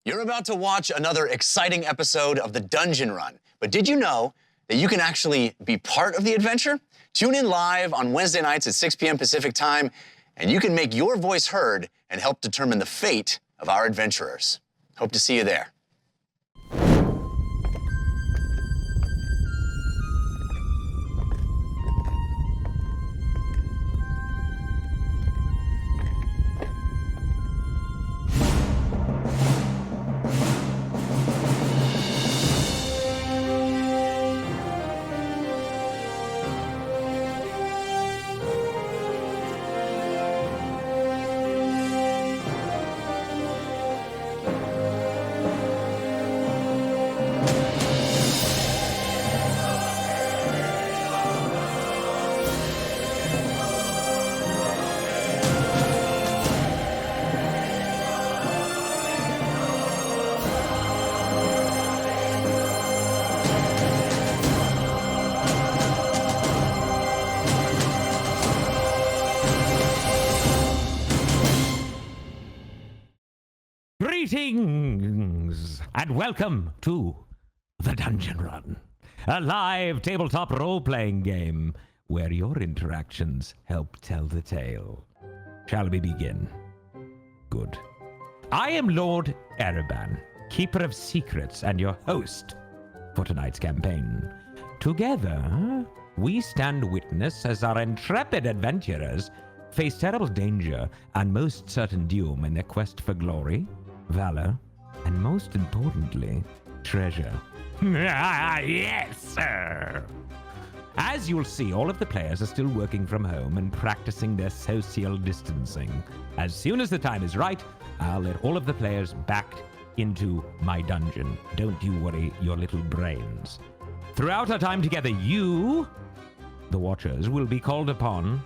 You're about to watch another exciting episode of the Dungeon Run, but did you know that you can actually be part of the adventure? Tune in live on Wednesday nights at 6 p.m. Pacific time, and you can make your voice heard and help determine the fate of our adventurers. Hope to see you there. Greetings, and welcome to The Dungeon Run, a live tabletop role-playing game where your interactions help tell the tale. Shall we begin? Good. I am Lord Ereban, Keeper of Secrets and your host for tonight's campaign. Together, we stand witness as our intrepid adventurers face terrible danger and most certain doom in their quest for glory, valor, and most importantly, treasure. Yes, sir! As you'll see, all of the players are still working from home and practicing their social distancing. As soon as the time is right, I'll let all of the players back into my dungeon. Don't you worry your little brains. Throughout our time together, you, the Watchers, will be called upon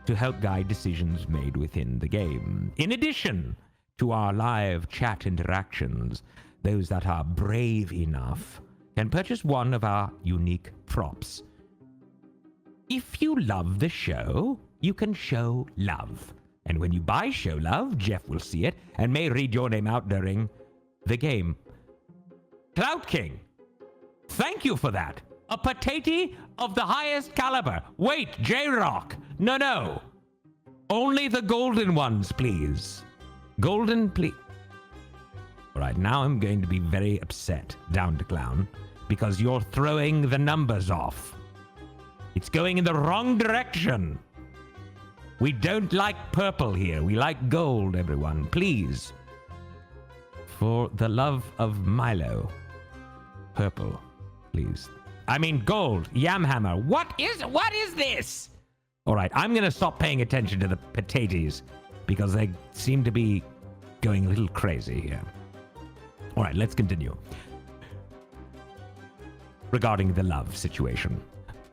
to help guide decisions made within the game. In addition to our live chat interactions, those that are brave enough can purchase one of our unique props. If you love the show, you can show love. And when you buy show love, Jeff will see it and may read your name out during the game. Cloud King, thank you for that. A potato of the highest caliber. Wait, J-Rock. No. Only the golden ones, please. Golden, please. All right, now I'm going to be very upset, Down to Clown, because you're throwing the numbers off. It's going in the wrong direction. We don't like purple here. We like gold, everyone. Please. For the love of Milo. Purple, please. I mean gold. Yamhammer. What is this? All right, I'm going to stop paying attention to the potatoes because they seem to be going a little crazy here. All right, let's continue. Regarding the love situation.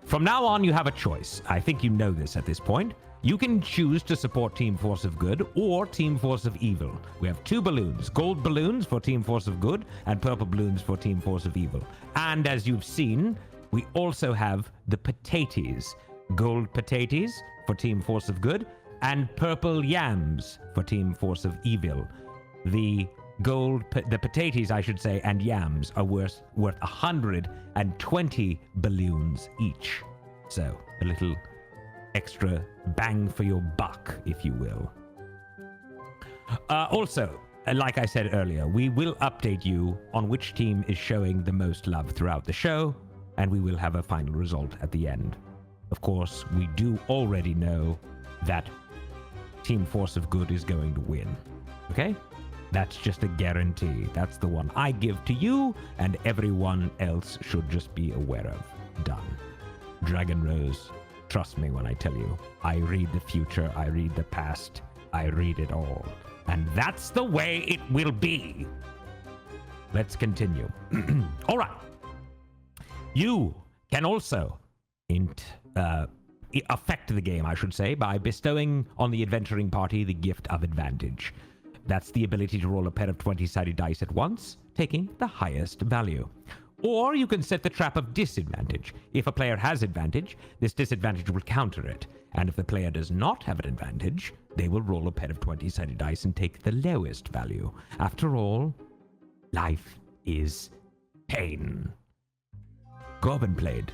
From now on, you have a choice. I think you know this at this point. You can choose to support Team Force of Good or Team Force of Evil. We have two balloons, gold balloons for Team Force of Good and purple balloons for Team Force of Evil. And as you've seen, we also have the potatoes. Gold potatoes for Team Force of Good and purple yams for Team Force of Evil. The potatoes, I should say, and yams are worth 120 balloons each. So a little extra bang for your buck, if you will. Also, like I said earlier, we will update you on which team is showing the most love throughout the show, and we will have a final result at the end. Of course, we do already know that Team Force of Good is going to win. Okay? That's just a guarantee. That's the one I give to you, and everyone else should just be aware of. Done. Dragon Rose, trust me when I tell you. I read the future, I read the past, I read it all. And that's the way it will be. Let's continue. All right. You can also affect the game, I should say, by bestowing on the adventuring party the gift of advantage. That's the ability to roll a pair of 20-sided dice at once, taking the highest value. Or you can set the trap of disadvantage. If a player has advantage, this disadvantage will counter it. And if the player does not have an advantage, they will roll a pair of 20-sided dice and take the lowest value. After all, Life is pain. Gorbin played.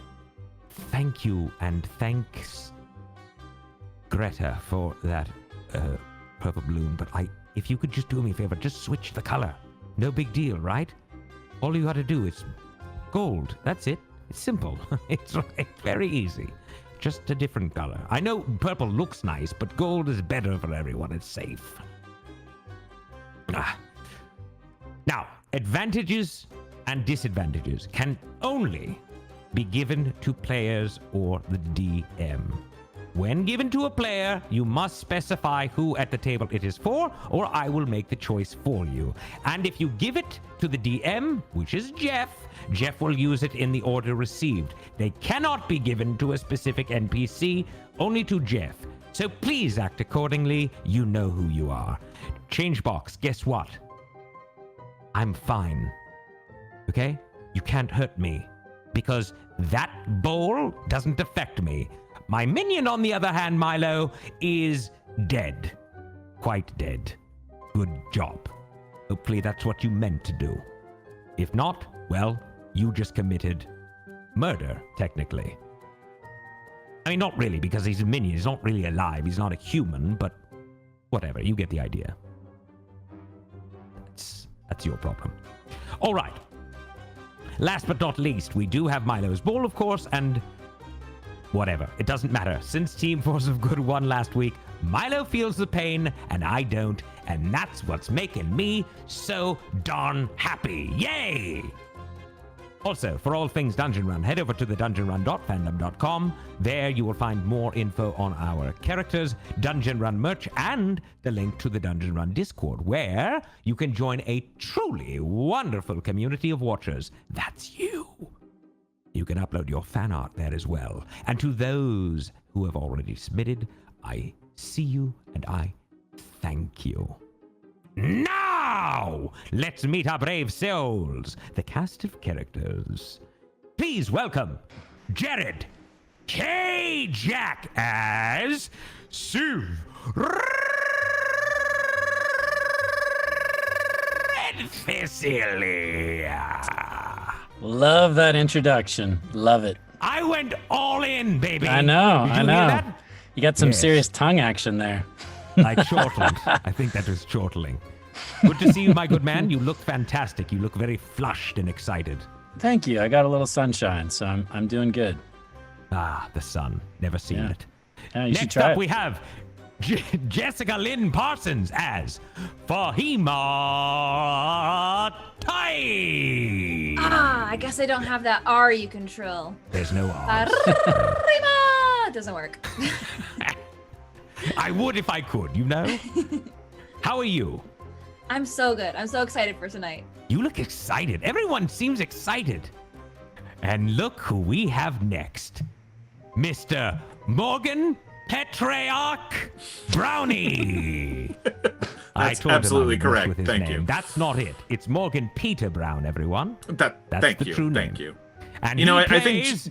Thank you, and thanks, Greta, for that purple balloon. But if you could just do me a favor, just switch the color. No big deal, right? All you gotta do is gold. That's it. It's simple. It's very easy. Just a different color. I know purple looks nice, but gold is better for everyone. It's safe. Now, advantages and disadvantages can only be given to players or the DM. When given to a player, you must specify who at the table it is for, or I will make the choice for you. And if you give it to the DM, which is Jeff will use it in the order received. They cannot be given to a specific NPC, only to Jeff. So please act accordingly. You know who you are. Change box, guess what? I'm fine. Okay? You can't hurt me, because that bowl doesn't affect me. My minion, on the other hand, Milo, is dead. Quite dead. Good job. Hopefully that's what you meant to do. If not, well, you just committed murder, technically. I mean, not really, because he's a minion. He's not really alive. He's not a human, but whatever. You get the idea. That's your problem. All right. Last but not least, we do have Milo's ball, of course, and whatever. It doesn't matter. Since Team Force of Good won last week, Milo feels the pain, and I don't, and that's what's making me so darn happy. Yay! Also, for all things Dungeon Run, head over to the dungeonrun.fandom.com. There you will find more info on our characters, Dungeon Run merch, and the link to the Dungeon Run Discord, where you can join a truly wonderful community of watchers. That's you. You can upload your fan art there as well. And to those who have already submitted, I see you and I thank you. Now, let's meet our brave souls, the cast of characters. Please welcome Jared K. Jack as Sue Red Facilia. Love that introduction. Love it. I went all in, baby. I know. Did you I know. hear that? You got some Yes. serious tongue action there. I chortled. I think that was chortling. Good to see you, my good man. You look fantastic. You look very flushed and excited. Thank you. I got a little sunshine, so I'm doing good. Ah, the sun. Never seen Yeah. it. Yeah, you should Next try up, it. we have Jessica Lynn Parsons as Fahima Tai. I guess I don't have that R you can trill. There's no R. Arriba! Doesn't work. I would if I could, you know? How are you? I'm so good. I'm so excited for tonight. You look excited. Everyone seems excited. And look who we have next. Mr. Morgan Petrarch Brownie. That's told him I absolutely would mess correct. with his Thank name. you. That's not it. It's Morgan Peter Brown, everyone. That's Thank the you. true Thank name. you. And You know, he I think- plays...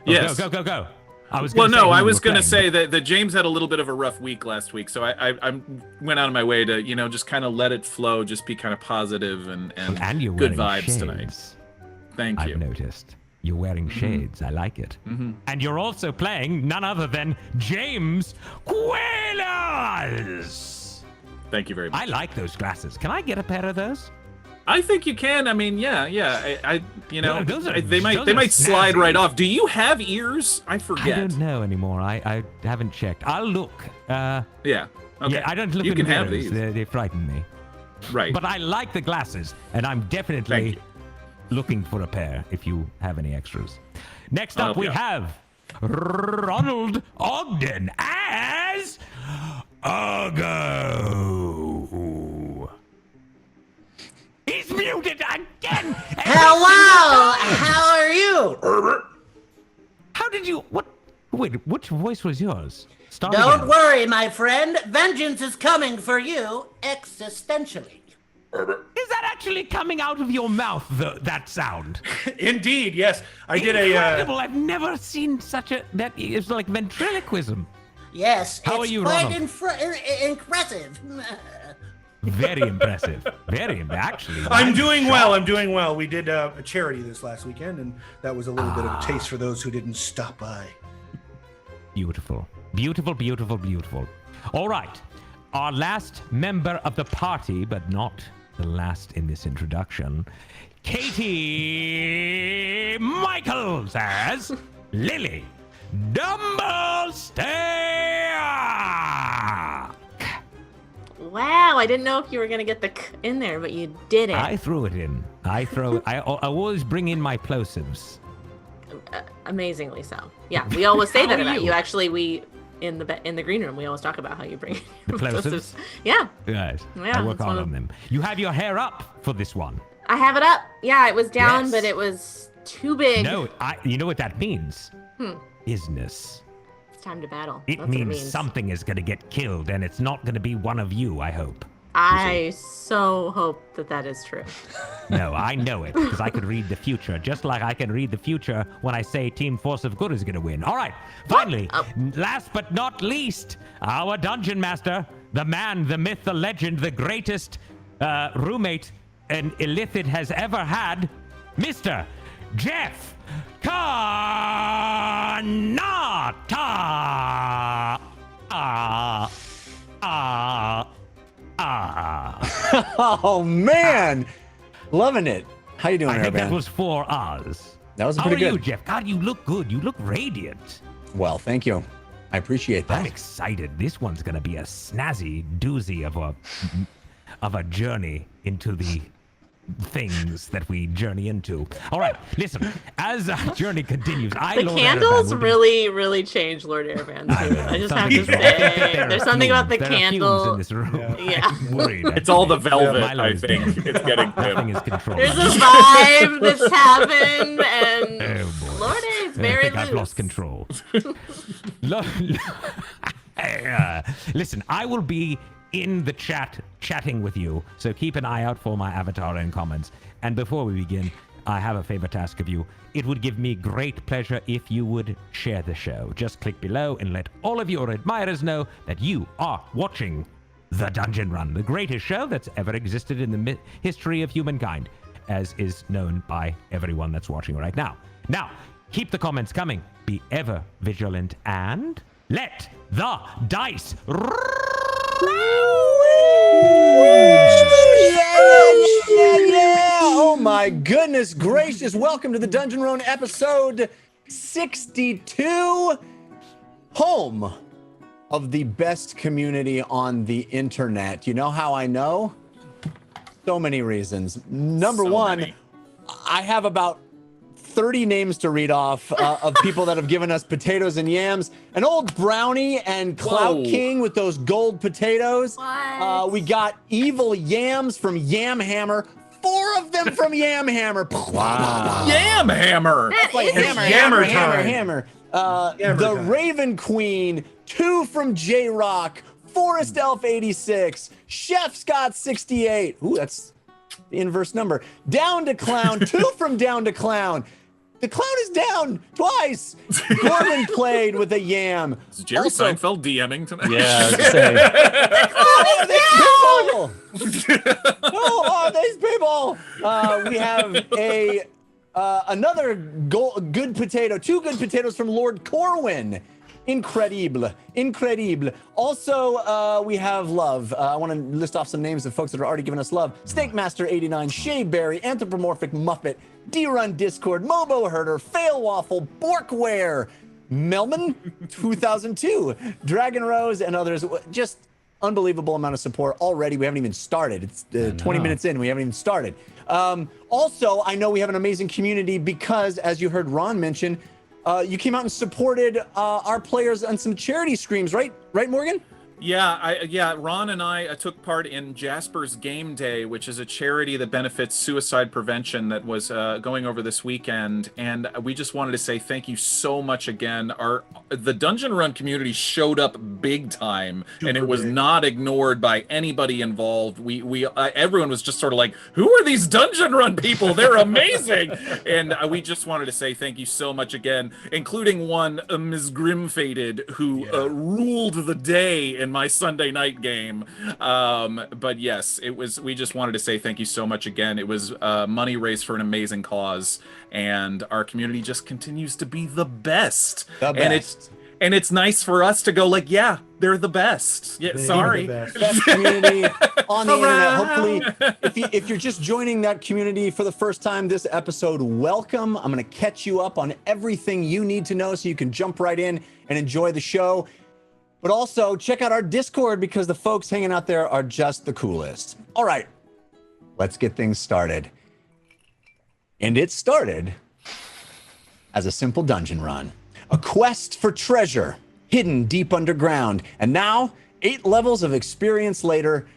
Yes. Go. I was Well, gonna say no, who I you was were going to playing. say that James had a little bit of a rough week last week, so I went out of my way to, just kind of let it flow, just be kind of positive and you're good wearing vibes shades. tonight. Thank you. I've noticed. You're wearing shades. I like it. And you're also playing none other than James Quailers. Thank you very much. I like those glasses. Can I get a pair of those? I think you can. I mean, yeah. Those are- they those might are slide snazzy. right off. Do you have ears? I I forget. don't know anymore. I haven't checked. I'll look. Yeah. Okay. Yeah, I don't look You in can have mirrors. these. They frighten me. Right. But I like the glasses, and I'm Thank definitely you. looking for a pair if you have any extras. Next I'll up, help we you out. have Ronald Ogden as Ugo. He's muted again! Hello! How are you? How did you... What? Wait, which voice was yours? Start Don't again. worry, my friend. Vengeance is coming for you existentially. Is that actually coming out of your mouth, that sound? Indeed, yes. I did Incredible! I've never seen such a... That is like ventriloquism. Yes, How it's are you, quite Ronald? impressive. Very impressive. Actually. I'm doing well. I'm doing well. We did a charity this last weekend, and that was a little bit of a taste for those who didn't stop by. Beautiful. All right. Our last member of the party, but not the last in this introduction, Katie Michaels as Lily Dumblestack. Wow, I didn't know if you were gonna get the k in there, but you did it. I threw it in. I always bring in my plosives. Amazingly so. Yeah, we always say How that are about you? you. Actually, we in the green room we always talk about how you bring The plosives? Yeah, Yes. Yeah, I work it's hard one of- on them. You have your hair up for this one. I have it up. Yeah, it was down, Yes. but it was too big. No, you know what that means? Business. It's time to battle. It That's what means something is going to get killed, and it's not going to be one of you, I hope. I so hope that is true. No, I know it, because I could read the future, just like I can read the future when I say Team Force of Good is going to win. All right, finally, last but not least, our Dungeon Master, the man, the myth, the legend, the greatest roommate an Illithid has ever had, Mr. Jeff Karnata. Oh man, loving it. How you doing, I think Airband? that was 4 R's. That was How pretty are good. you, Jeff? God, you look good. You look radiant. Well, thank you. I appreciate that. I'm excited. This one's gonna be a snazzy doozy of a journey into the things that we journey into. All right, listen. As our journey continues, The candles really changed Lord Airband too. I just have to say, there's something about the candle. in this room. Yeah. I'm worried. It's all the velvet, Milo I is think. dead. It's getting Nothing him. is controlled. There's a vibe that's happened, and Oh, boy. Lord A's I very think I've loose. lost control. Listen, I will be in the chatting with you, so keep an eye out for my avatar and comments. And before we begin, I have a favor to ask of you. It would give me great pleasure if you would share the show. Just click below and let all of your admirers know that you are watching The Dungeon Run, the greatest show that's ever existed in the history of humankind, as is known by everyone that's watching right now. Now, keep the comments coming, be ever vigilant, and let the dice roll! Yeah. Oh my goodness gracious. Welcome to the Dungeon Run episode 62. Home of the best community on the internet. You know how I know? So many reasons. Number one, I have about 30 names to read off of people that have given us potatoes and yams. An old brownie and Clout Whoa. King with those gold potatoes. What? We got evil yams from Yam Hammer. 4 of them from Yam Hammer. Wow. Yam Hammer! That Like is hammer, Yammer hammer, time. hammer. Yammer The time. Raven Queen, 2 from J-Rock, Forest Elf 86, Chef Scott 68. Ooh, that's the inverse number. Down to Clown, 2 from Down to Clown. The clown is down twice. Corbin played with a yam. Is Jerry Also- Seinfeld DMing tonight? Yeah, I was gonna say. Oh, these people! Who are these people? We have another good potato, 2 good potatoes from Lord Corwin. Incredible. Also, we have love. I want to list off some names of folks that are already giving us love. Steakmaster89, Shea Berry, Anthropomorphic Muppet, D-Run Discord, Mobo Herder, Fail Waffle, Borkware, Melman 2002, Dragon Rose, and others. Just unbelievable amount of support already. We haven't even started. It's 20 minutes in. We haven't even started. Also, I know we have an amazing community because, as you heard Ron mention, you came out and supported our players on some charity streams, right? Right, Morgan? Yeah, Ron and I took part in Jasper's Game Day, which is a charity that benefits suicide prevention that was going over this weekend, and we just wanted to say thank you so much again. The Dungeon Run community showed up big time, and it was not ignored by anybody involved. Everyone was just sort of like, "Who are these Dungeon Run people? They're amazing!" And we just wanted to say thank you so much again, including one Ms. Grimfaded, who ruled the day in in my Sunday night game. But yes, it was. We just wanted to say thank you so much again. It was money raised for an amazing cause, and our community just continues to be the best. The best. And it's nice for us to go like, yeah, they're the best. Yeah, sorry. Best community on the internet. Hopefully, if you're just joining that community for the first time this episode, welcome. I'm going to catch you up on everything you need to know so you can jump right in and enjoy the show. But also check out our Discord because the folks hanging out there are just the coolest. All right, let's get things started. And it started as a simple dungeon run. A quest for treasure hidden deep underground. And now, 8 levels of experience later,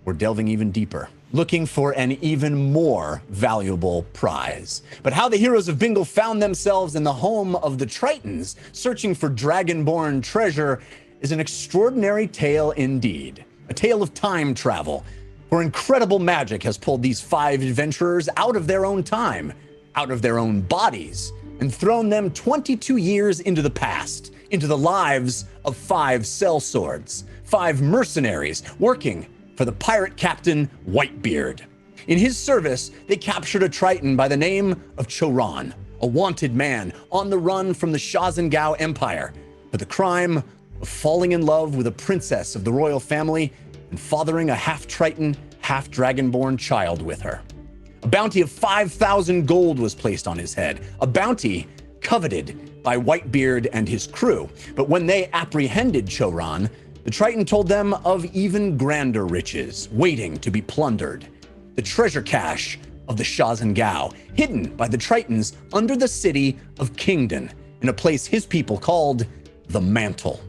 we're delving even deeper, looking for an even more valuable prize. But how the Heroes of Bingle found themselves in the home of the Tritons, searching for dragonborn treasure, is an extraordinary tale indeed. A tale of time travel, where incredible magic has pulled these 5 adventurers out of their own time, out of their own bodies, and thrown them 22 years into the past, into the lives of 5 sellswords, 5 mercenaries working for the pirate captain Whitebeard. In his service, they captured a Triton by the name of Choron, a wanted man on the run from the Shaxen Gao Empire for the crime of falling in love with a princess of the royal family and fathering a half-Triton, half-dragonborn child with her. A bounty of 5,000 gold was placed on his head, a bounty coveted by Whitebeard and his crew. But when they apprehended Choron, the Triton told them of even grander riches waiting to be plundered. The treasure cache of the Shaxen Gao, hidden by the Tritons under the city of Kingdon, in a place his people called the Mantle.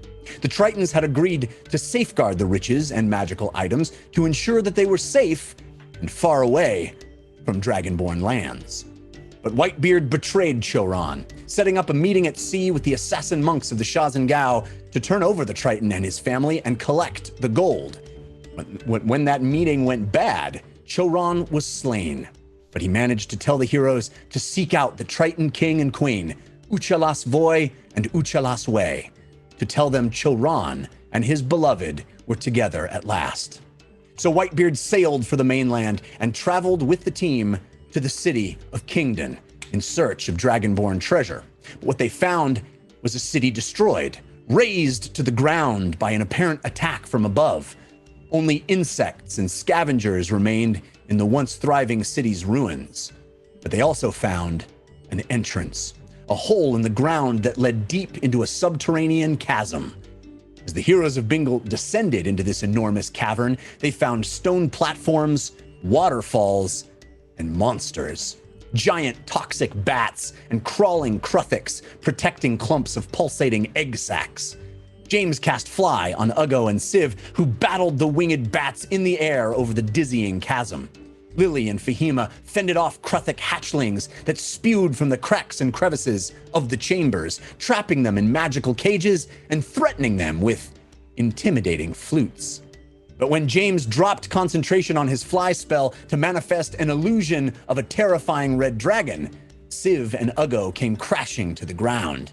The Tritons had agreed to safeguard the riches and magical items to ensure that they were safe and far away from Dragonborn lands. But Whitebeard betrayed Choron, setting up a meeting at sea with the assassin monks of the Shaxen Gao to turn over the Triton and his family and collect the gold. When that meeting went bad, Choron was slain, but he managed to tell the heroes to seek out the Triton king and queen, Uchalass Voy and Uchalass Way, to tell them Choron and his beloved were together at last. So Whitebeard sailed for the mainland and traveled with the team to the city of Kingdon in search of dragonborn treasure. But what they found was a city destroyed, razed to the ground by an apparent attack from above. Only insects and scavengers remained in the once thriving city's ruins. But they also found an entrance, a hole in the ground that led deep into a subterranean chasm. As the Heroes of Bingle descended into this enormous cavern, they found stone platforms, waterfalls, and monsters. Giant toxic bats and crawling Kruthiks protecting clumps of pulsating egg sacs. James cast Fly on Uggo and Civ, who battled the winged bats in the air over the dizzying chasm. Lily and Fahima fended off Kruthik hatchlings that spewed from the cracks and crevices of the chambers, trapping them in magical cages and threatening them with intimidating flutes. But when James dropped concentration on his fly spell to manifest an illusion of a terrifying red dragon, Civ and Uggo came crashing to the ground,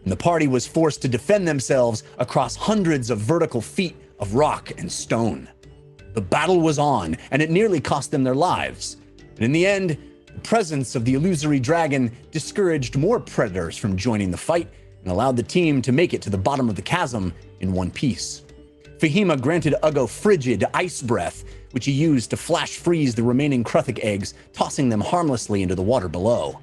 and the party was forced to defend themselves across hundreds of vertical feet of rock and stone. The battle was on, and it nearly cost them their lives. And in the end, the presence of the illusory dragon discouraged more predators from joining the fight and allowed the team to make it to the bottom of the chasm in one piece. Fahima granted Uggo frigid ice breath, which he used to flash freeze the remaining Kruthik eggs, tossing them harmlessly into the water below.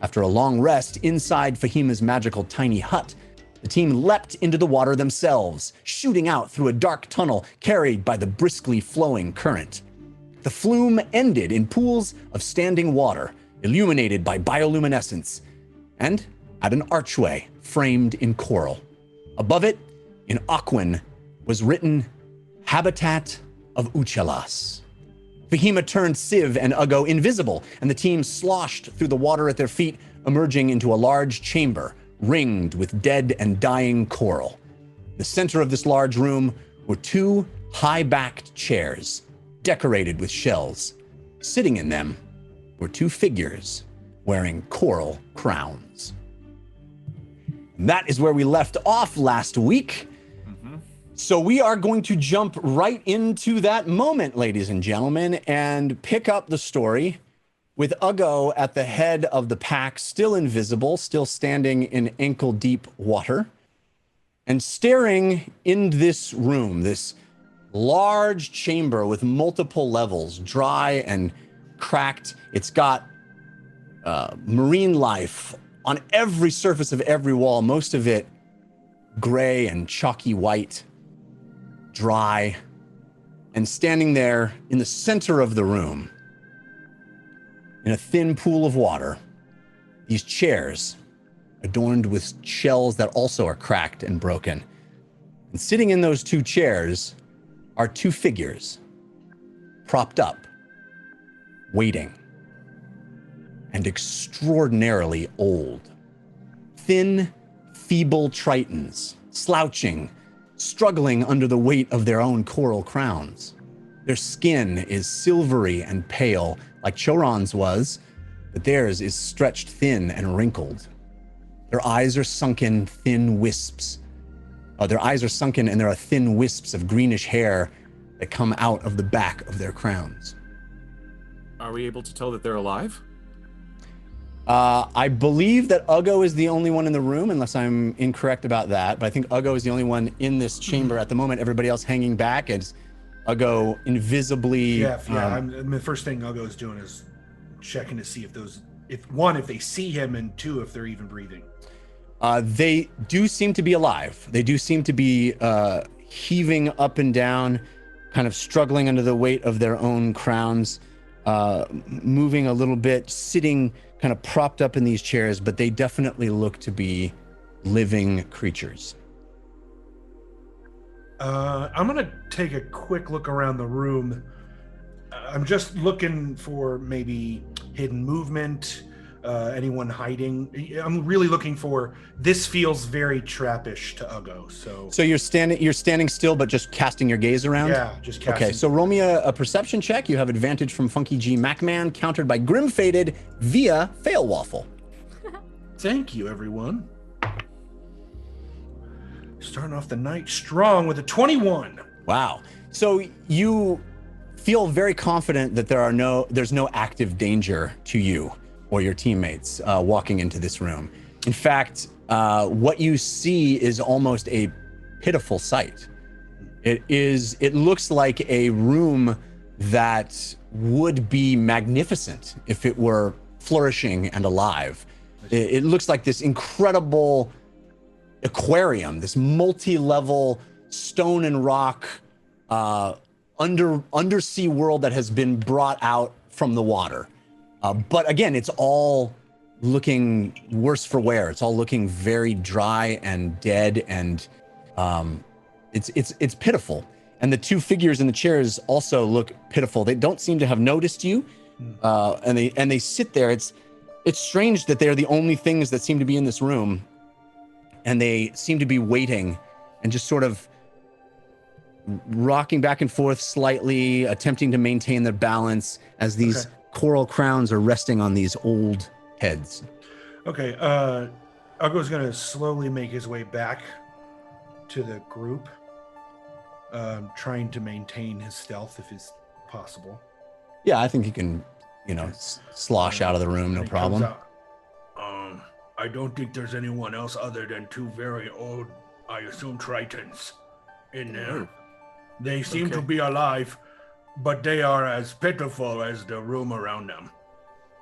After a long rest inside Fahima's magical tiny hut, the team leapt into the water themselves, shooting out through a dark tunnel carried by the briskly flowing current. The flume ended in pools of standing water, illuminated by bioluminescence, and at an archway framed in coral. Above it, in Aquan, was written, Habitat of Uchalass. Fahima turned Civ and Uggo invisible, and the team sloshed through the water at their feet, emerging into a large chamber, ringed with dead and dying coral. In the center of this large room were 2 high-backed chairs, decorated with shells. Sitting in them were 2 figures wearing coral crowns. And that is where we left off last week. So we are going to jump right into that moment, ladies and gentlemen, and pick up the story with Uggo at the head of the pack, still invisible, still standing in ankle-deep water, and staring in this room, this large chamber with multiple levels, dry and cracked. It's got marine life on every surface of every wall, most of it gray and chalky white, dry, and standing there in the center of the room, in a thin pool of water, these chairs adorned with shells that also are cracked and broken. And sitting in those two chairs are two figures, propped up, waiting, and extraordinarily old. Thin, feeble Tritons, slouching, struggling under the weight of their own coral crowns. Their skin is silvery and pale, like Choron's was, but theirs is stretched thin and wrinkled. Their eyes are sunken, thin wisps. Their eyes are sunken, and there are thin wisps of greenish hair that come out of the back of their crowns. Are we able to tell that they're alive? I believe that Uggo is the only one in the room, unless I'm incorrect about that. But I think Uggo is the only one in this chamber at the moment. Everybody else hanging back as Uggo invisibly. The first thing Uggo is doing is checking to see if they see him, and two, if they're even breathing. They do seem to be alive. They do seem to be heaving up and down, kind of struggling under the weight of their own crowns, moving a little bit, sitting kind of propped up in these chairs, but they definitely look to be living creatures. I'm going to take a quick look around the room. I'm just looking for maybe hidden movement, anyone hiding. I'm really looking for, this feels very trappish to Uggo. So you're standing still, but just casting your gaze around? Yeah, just casting. Okay, so roll me a perception check. You have advantage from Funky G Macman, countered by Grim Faded via Fail Waffle. Thank you, everyone. Starting off the night strong with a 21. Wow. So you feel very confident that there's no active danger to you or your teammates walking into this room. In fact, what you see is almost a pitiful sight. It looks like a room that would be magnificent if it were flourishing and alive. It looks like this incredible aquarium, this multi-level stone and rock undersea world that has been brought out from the water. But again, it's all looking worse for wear. It's all looking very dry and dead, and it's pitiful. And the two figures in the chairs also look pitiful. They don't seem to have noticed you, and they sit there. It's strange that they're the only things that seem to be in this room, and they seem to be waiting and just sort of rocking back and forth slightly, attempting to maintain their balance as these coral crowns are resting on these old heads. Okay, Uggo's gonna slowly make his way back to the group, trying to maintain his stealth if it's possible. Yeah, I think he can, slosh out of the room, no problem. I don't think there's anyone else other than two very old, I assume, Tritons in there. They seem to be alive, but they are as pitiful as the room around them.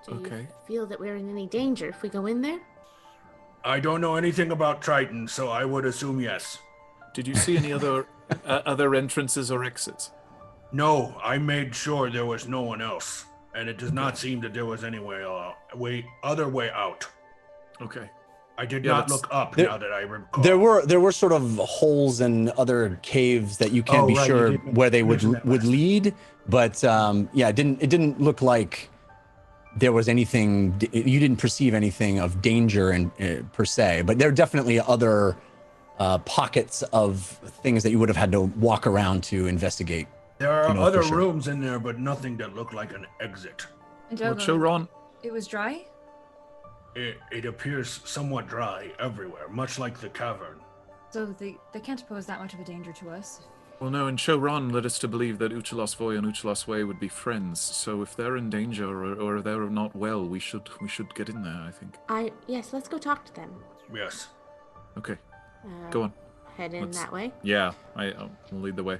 Do you feel that we're in any danger if we go in there? I don't know anything about Tritons, so I would assume yes. Did you see any other other entrances or exits? No, I made sure there was no one else, and it does not seem that there was any other way out. Okay. I did not look up now that I recall. There were sort of holes and other caves that you can't be sure where they would lead, but it didn't look like there was anything. You didn't perceive anything of danger per se, but there are definitely other pockets of things that you would have had to walk around to investigate. There are other rooms in there, but nothing that looked like an exit. Ron. It was dry? It appears somewhat dry everywhere, much like the cavern. So they can't pose that much of a danger to us. Well, no, and Ron led us to believe that Uchalass Voy and Uchalass Way would be friends. So if they're in danger or they're not well, we should get in there, I think. Yes, let's go talk to them. Yes. Okay, go on. Head in that way. Yeah, I'll lead the way.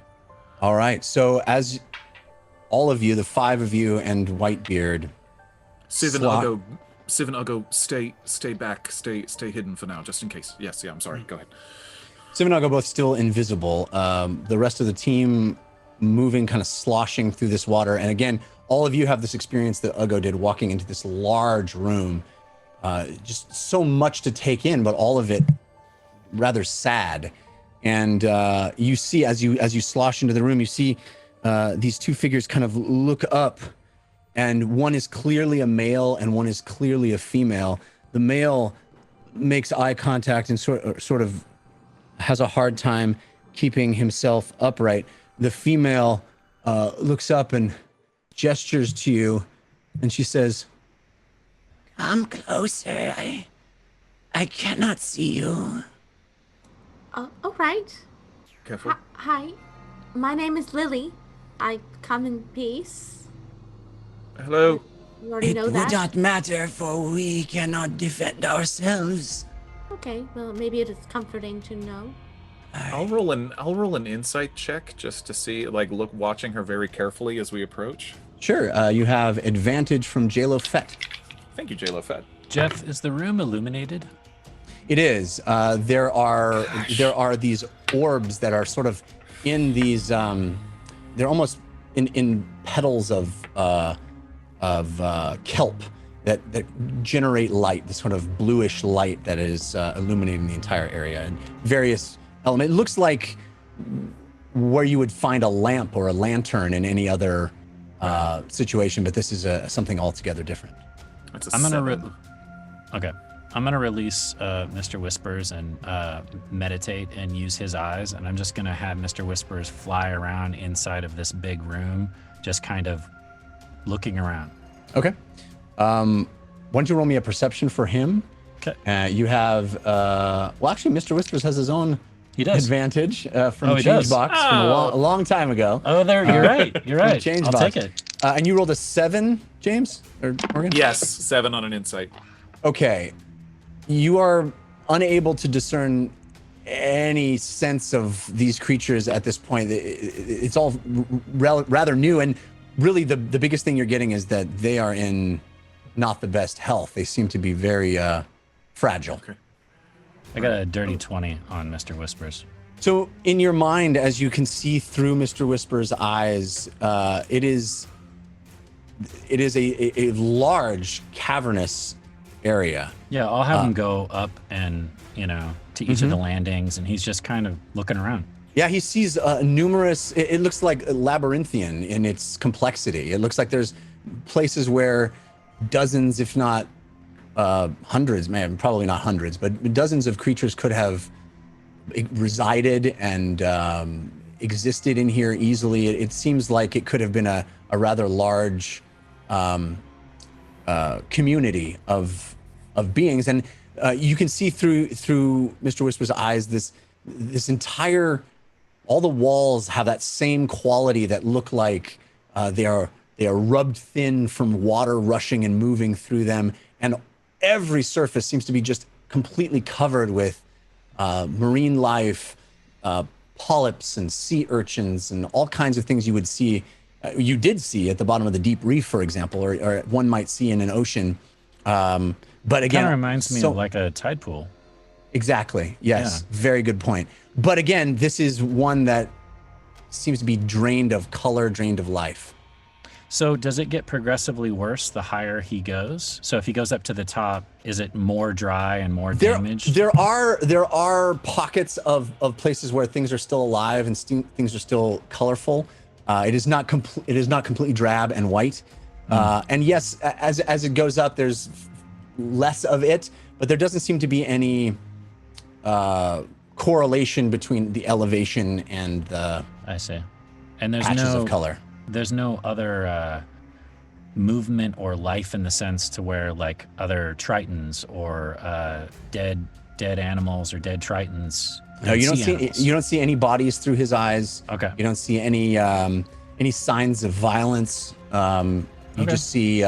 All right. So as all of you, the 5 of you and Whitebeard, Civ and Uggo, stay back, stay hidden for now, just in case. Yes, yeah, I'm sorry. Go ahead. Civ and Uggo both still invisible. The rest of the team moving, kind of sloshing through this water. And again, all of you have this experience that Uggo did, walking into this large room. Just so much to take in, but all of it rather sad. And you see, as you slosh into the room, you see these 2 figures kind of look up, and one is clearly a male and one is clearly a female. The male makes eye contact and sort of has a hard time keeping himself upright. The female looks up and gestures to you, and she says, Come closer. I cannot see you. All right. Careful. Hi. My name is Lily. I come in peace. Hello. You already know that? It would not matter, for we cannot defend ourselves. Okay, well, maybe it is comforting to know. I'll roll an insight check just to see, watching her very carefully as we approach. Sure. You have advantage from J-Lo Fett. Thank you, J-Lo Fett. Jeff, is the room illuminated? It is. There are these orbs that are sort of in these. They're almost in petals of kelp that generate light. This sort of bluish light that is illuminating the entire area, and various elements. It looks like where you would find a lamp or a lantern in any other situation, but this is something altogether different. I'm gonna release Mr. Whispers and meditate and use his eyes, and I'm just gonna have Mr. Whispers fly around inside of this big room, just kind of looking around. Okay. Why don't you roll me a perception for him? Okay. You have actually, Mr. Whispers has his own advantage from he does? Changebox from a long time ago. Oh, there, you're right. You're right. I'll take it. And you rolled a 7, James or Morgan? Yes, 7 on an insight. Okay. You are unable to discern any sense of these creatures at this point. It's all rather new, and really the biggest thing you're getting is that they are in not the best health. They seem to be very fragile. Okay. I got a dirty 20 on Mr. Whispers. So in your mind, as you can see through Mr. Whisper's eyes, it is a large cavernous area. Yeah, I'll have him go up and, to each of the landings, and he's just kind of looking around. Yeah, he sees numerous, it looks like labyrinthian in its complexity. It looks like there's places where dozens, if not hundreds, probably not hundreds, but dozens of creatures could have resided and existed in here easily. It seems like it could have been a rather large community of beings, and you can see through Mr. Whisper's eyes this entire, all the walls have that same quality that look like they are rubbed thin from water rushing and moving through them, and every surface seems to be just completely covered with marine life, polyps and sea urchins and all kinds of things you would see. You did see at the bottom of the deep reef, for example, or one might see in an ocean. But again, kind of reminds me of like a tide pool. Exactly. Yes. Yeah. Very good point. But again, this is one that seems to be drained of color, drained of life. So does it get progressively worse the higher he goes? So if he goes up to the top, is it more dry and more damaged? There are pockets of places where things are still alive and things are still colorful. It is not completely drab and white. And yes, as it goes up, there's less of it, but there doesn't seem to be any correlation between the elevation and the and there's patches of color. There's no other movement or life in the sense to where like other Tritons or dead dead animals or dead tritons. No, you don't sea see. animals. You don't see any bodies through his eyes. Okay. You don't see any signs of violence. You just see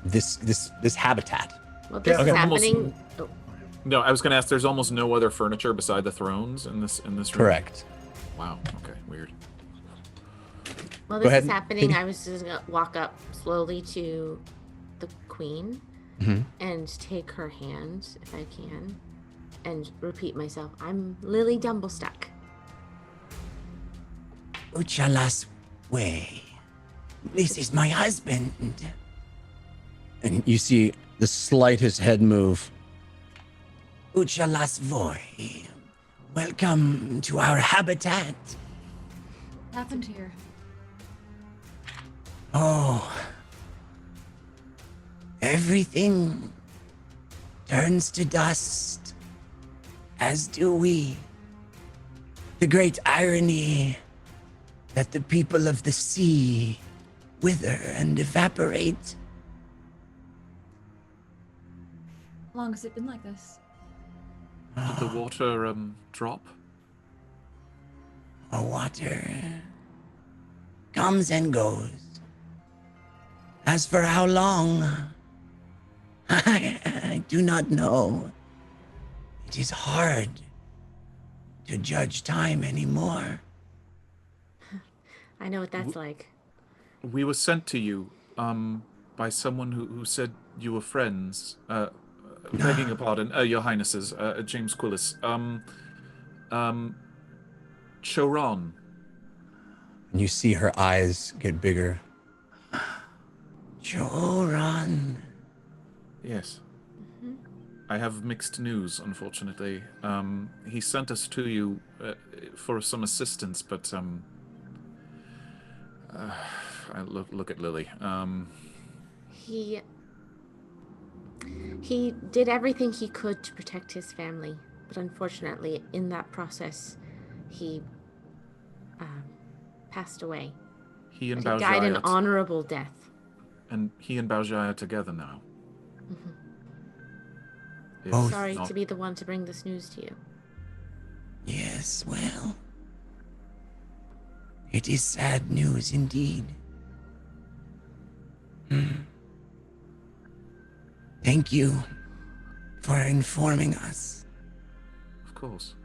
this habitat. Well, this is happening. Oh. No, I was going to ask. There's almost no other furniture beside the thrones in this room. Correct. Wow. Okay. Weird. While this is happening, I was just gonna walk up slowly to the queen and take her hand, if I can, and repeat myself. I'm Lily Dumblestuck. Uchalass way. This is my husband. And you see the slightest head move. Uchalass voy. Welcome to our habitat. What happened here? Oh. Everything turns to dust, as do we. The great irony that the people of the sea wither and evaporate. How long has it been like this? Did the water drop? The water comes and goes. As for how long, I do not know. It is hard to judge time anymore. I know what that's like. We were sent to you by someone who said you were friends. Begging your pardon, your highnesses, James Quillis. Choron. And you see her eyes get bigger. Choron. Yes. I have mixed news, unfortunately. He sent us to you for some assistance, but I look at Lily. He did everything he could to protect his family, but unfortunately, in that process, he passed away. He and But he died an honorable death. And he and Baojai are together now. Sorry to be the one to bring this news to you. Yes, well, it is sad news indeed. Thank you for informing us. Of course.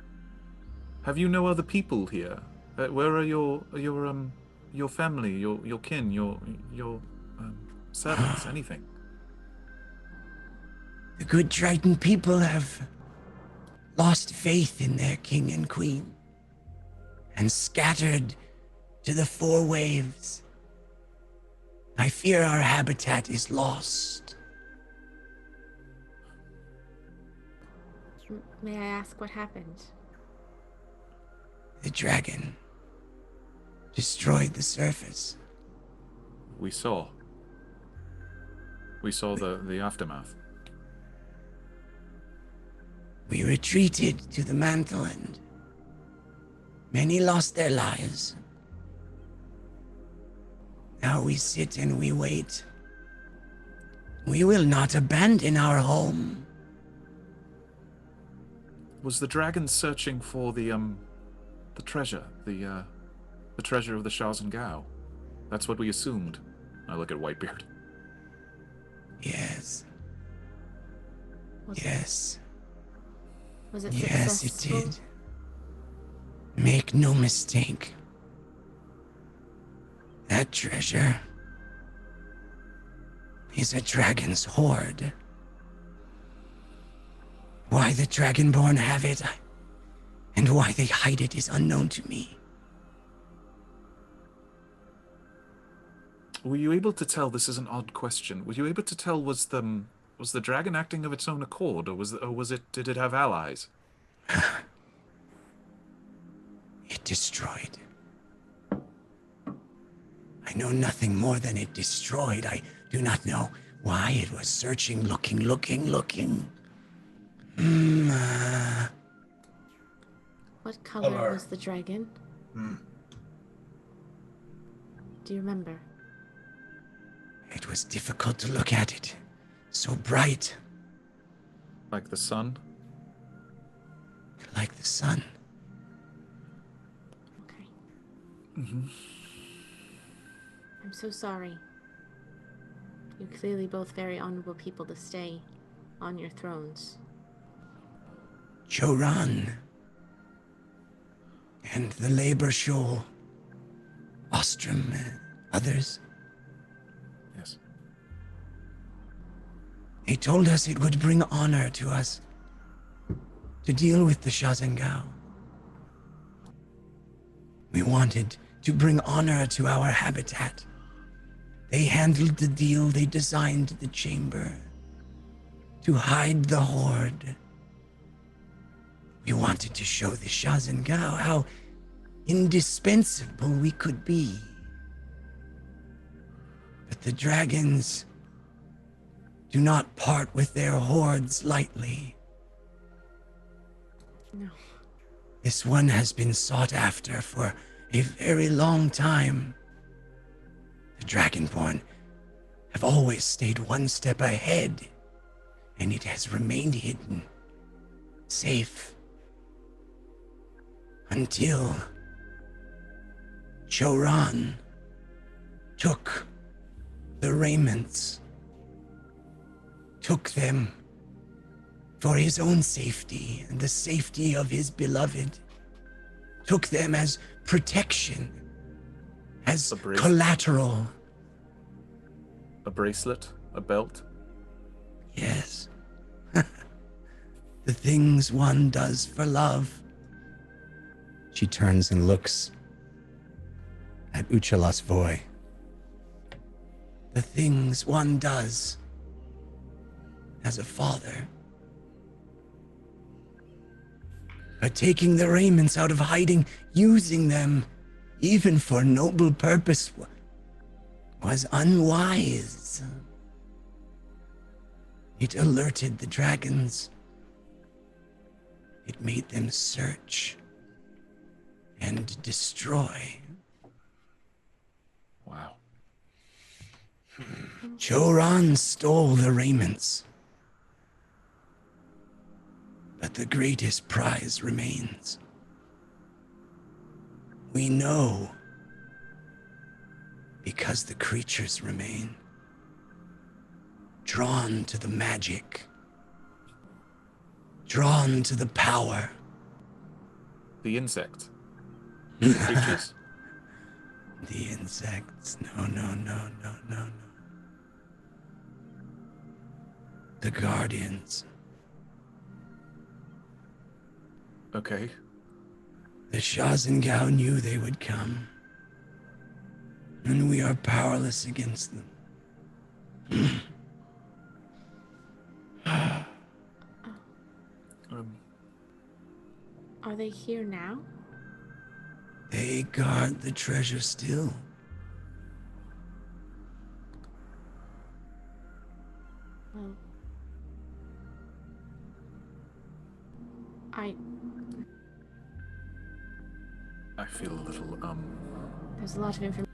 Have you no other people here? Where are your family, your kin, your servants, anything? The good Triton people have lost faith in their king and queen and scattered to the four waves. I fear our habitat is lost. May I ask what happened? The dragon destroyed the surface. We saw the aftermath. We retreated to the mantle and many lost their lives. Now we sit and we wait. We will not abandon our home. Was the dragon searching for the treasure, the treasure of the Shaxen Gao? That's what we assumed. I look at Whitebeard. Yes. Was it Yes, successful? it did. Make no mistake. That treasure is a dragon's hoard. Why the Dragonborn have it, and why they hide it is unknown to me. Were you able to tell? This is an odd question. Were you able to tell? Was the dragon acting of its own accord, or was it? Did it have allies? It destroyed. I know nothing more than it destroyed. I do not know why it was searching, looking. What color was the dragon? Do you remember? It was difficult to look at it. So bright. Like the sun? like the sun. Okay. Mm-hmm. I'm so sorry. You're clearly both very honorable people to stay on your thrones. Joran and the Labor Shoal, Ostrom, others. Yes. They told us it would bring honor to us to deal with the Shaxen Gao. We wanted to bring honor to our habitat. They handled the deal, they designed the chamber to hide the hoard. We wanted to show the Shaxen Gao how indispensable we could be. But the dragons do not part with their hoards lightly. No. This one has been sought after for a very long time. The Dragonborn have always stayed one step ahead, and it has remained hidden, safe, until Joran took the raiments, took them for his own safety and the safety of his beloved, took them as protection, as collateral. A bracelet? A belt? Yes. The things one does for love. She turns and looks at Uchalass Voy. The things one does as a father. But taking the raiments out of hiding, using them, even for noble purpose, was unwise. It alerted the dragons. It made them search and destroy. Wow. Joran stole the raiments. But the greatest prize remains. We know because the creatures remain, drawn to the magic, drawn to the power. The insect. The creatures. The insects. No. The guardians. Okay. The Shaxen Gao knew they would come, and we are powerless against them. Are they here now? They guard the treasure still. Well, I feel a little, there's a lot of information.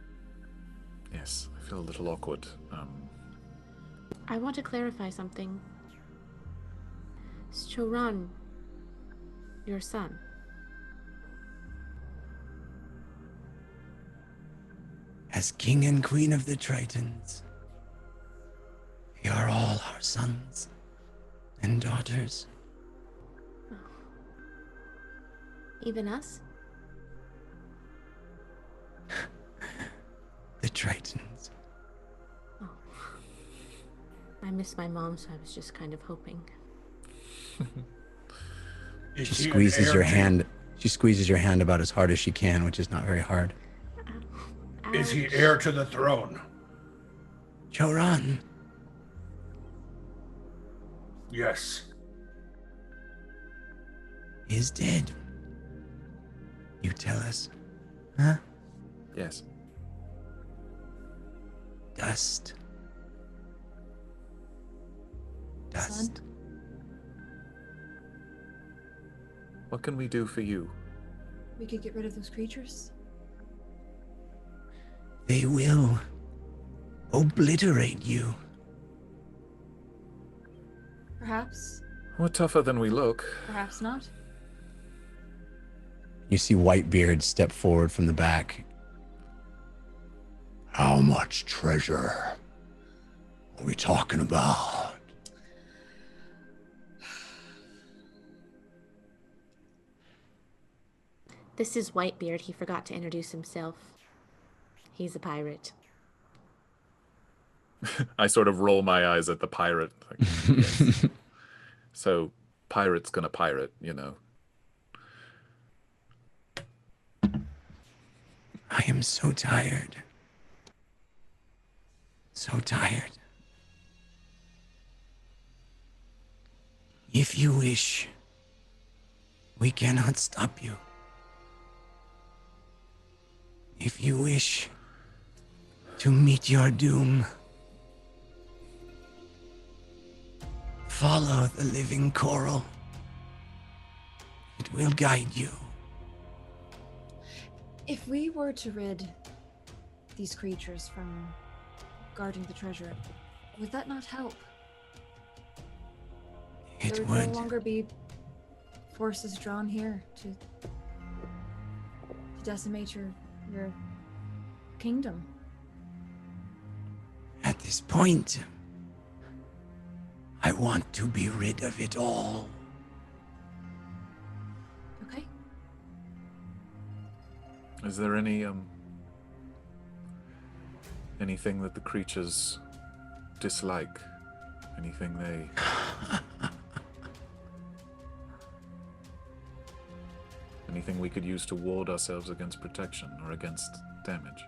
yes, I feel a little awkward. I want to clarify something. Is Joran your son? As king and queen of the Tritons, they are all our sons and daughters. Oh. Even us? The Tritons. Oh. I miss my mom, so I was just kind of hoping. She squeezes your hand. She squeezes your hand about as hard as she can, which is not very hard. Is he heir to the throne? Joran. Yes. Is dead. You tell us. Huh? Yes. Dust. Dust. Son? What can we do for you? We could get rid of those creatures. They will obliterate you. Perhaps. We're tougher than we look. Perhaps not. You see Whitebeard step forward from the back. How much treasure are we talking about? This is Whitebeard. He forgot to introduce himself. He's a pirate. I sort of roll my eyes at the pirate. Like, yes. So, pirate's gonna pirate, you know. I am so tired. So tired. If you wish, we cannot stop you. If you wish to meet your doom, follow the living coral. It will guide you. If we were to rid these creatures from guarding the treasure, would that not help? It there would. no longer be forces drawn here to decimate your kingdom. At this point, I want to be rid of it all. Okay. Is there any anything that the creatures dislike? Anything they anything we could use to ward ourselves against protection or against damage?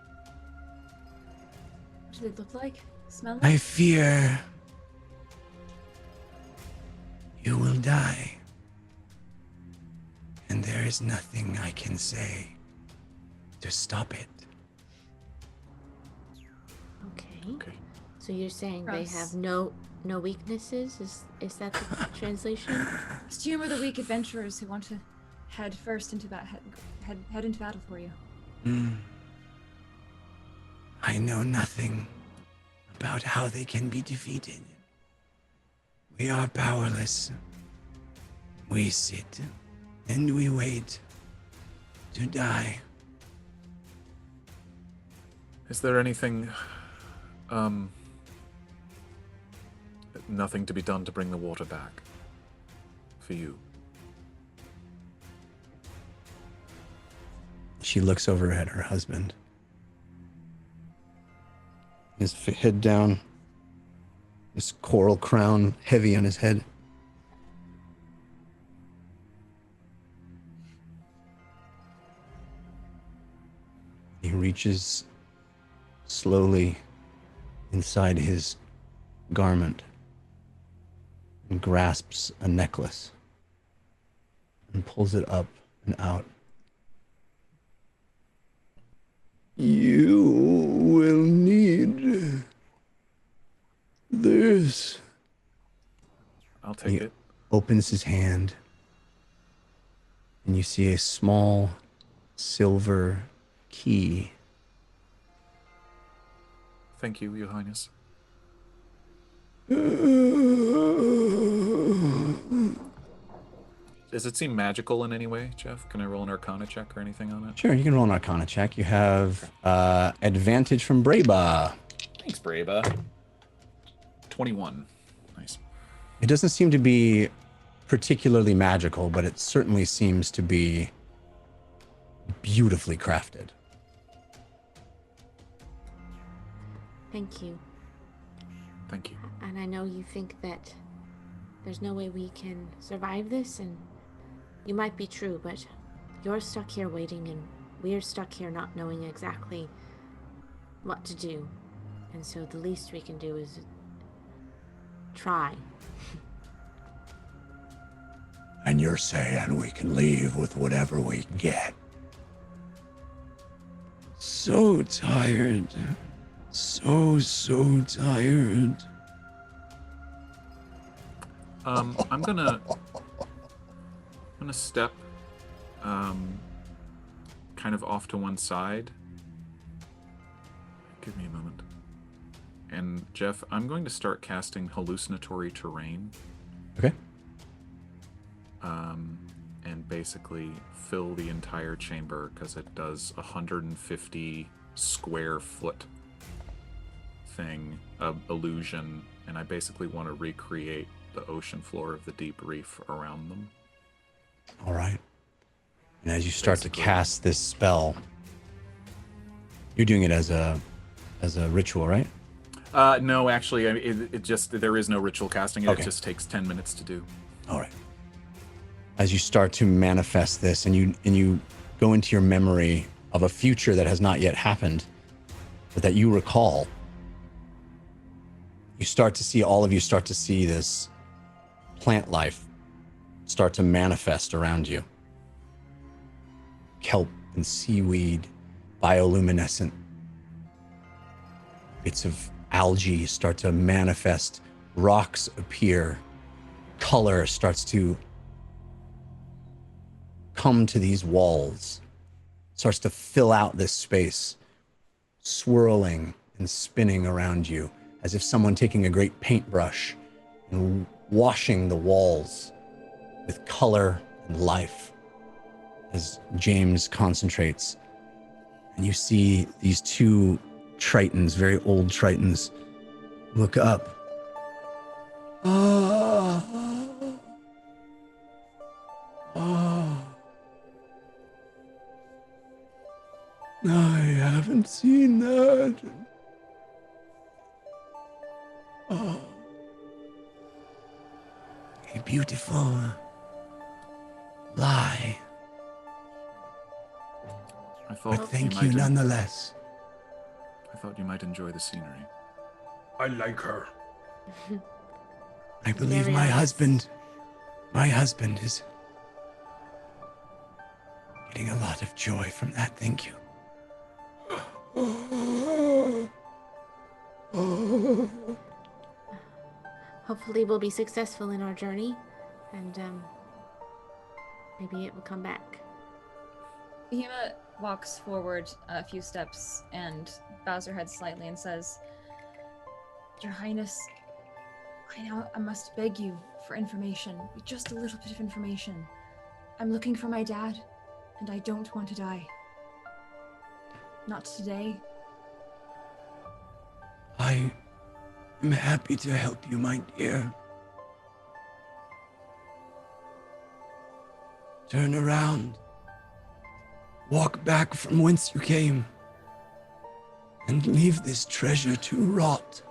What do they look like? Smell like? I fear you will die. And there is nothing I can say to stop it. Okay. So you're saying they have no weaknesses? Is that the translation? Just humor the weak adventurers who want to head first into head into battle for you. I know nothing about how they can be defeated. We are powerless. We sit and we wait to die. Is there anything nothing to be done to bring the water back for you? She looks over at her husband. His head down. This coral crown heavy on his head. He reaches slowly inside his garment and grasps a necklace and pulls it up and out. You will need this. I'll take it. Opens his hand, and you see a small silver key. Thank you, Your Highness. Does it seem magical in any way, Jeff? Can I roll an Arcana check or anything on it? Sure, you can roll an Arcana check. You have advantage from Breba. Thanks, Breba. 21. Nice. It doesn't seem to be particularly magical, but it certainly seems to be beautifully crafted. Thank you. Thank you. And I know you think that there's no way we can survive this, and you might be true, but you're stuck here waiting, and we're stuck here not knowing exactly what to do. And so the least we can do is try. And you're saying we can leave with whatever we get. So tired. So tired. I'm gonna step kind of off to one side. Give me a moment. And Jeff, I'm going to start casting hallucinatory terrain. Okay. and basically fill the entire chamber, because it does 150 square foot thing of illusion, and I basically want to recreate the ocean floor of the deep reef around them. All right. And as you start to cast this spell, you're doing it as a ritual, right? No, actually, it just, there is no ritual casting it. Okay. It just takes 10 minutes to do. All right. As you start to manifest this, and you go into your memory of a future that has not yet happened, but that you recall, you start to see, all of you start to see this plant life start to manifest around you. Kelp and seaweed, bioluminescent. Bits of algae start to manifest. Rocks appear. Color starts to come to these walls. Starts to fill out this space, swirling and spinning around you, as if someone taking a great paintbrush and washing the walls with color and life. As James concentrates, and you see these two Tritons, very old Tritons, look up. I haven't seen that. A beautiful lie. But thank you nonetheless. I thought you might enjoy the scenery. I like her. I believe my husband is getting a lot of joy from that. Thank you. Hopefully we'll be successful in our journey, and maybe it will come back. Hema walks forward a few steps and bows her head slightly and says, Your Highness, I must beg you for information, just a little bit of information. I'm looking for my dad, and I don't want to die. Not today. I am happy to help you, my dear. Turn around. Walk back from whence you came. And leave this treasure to rot.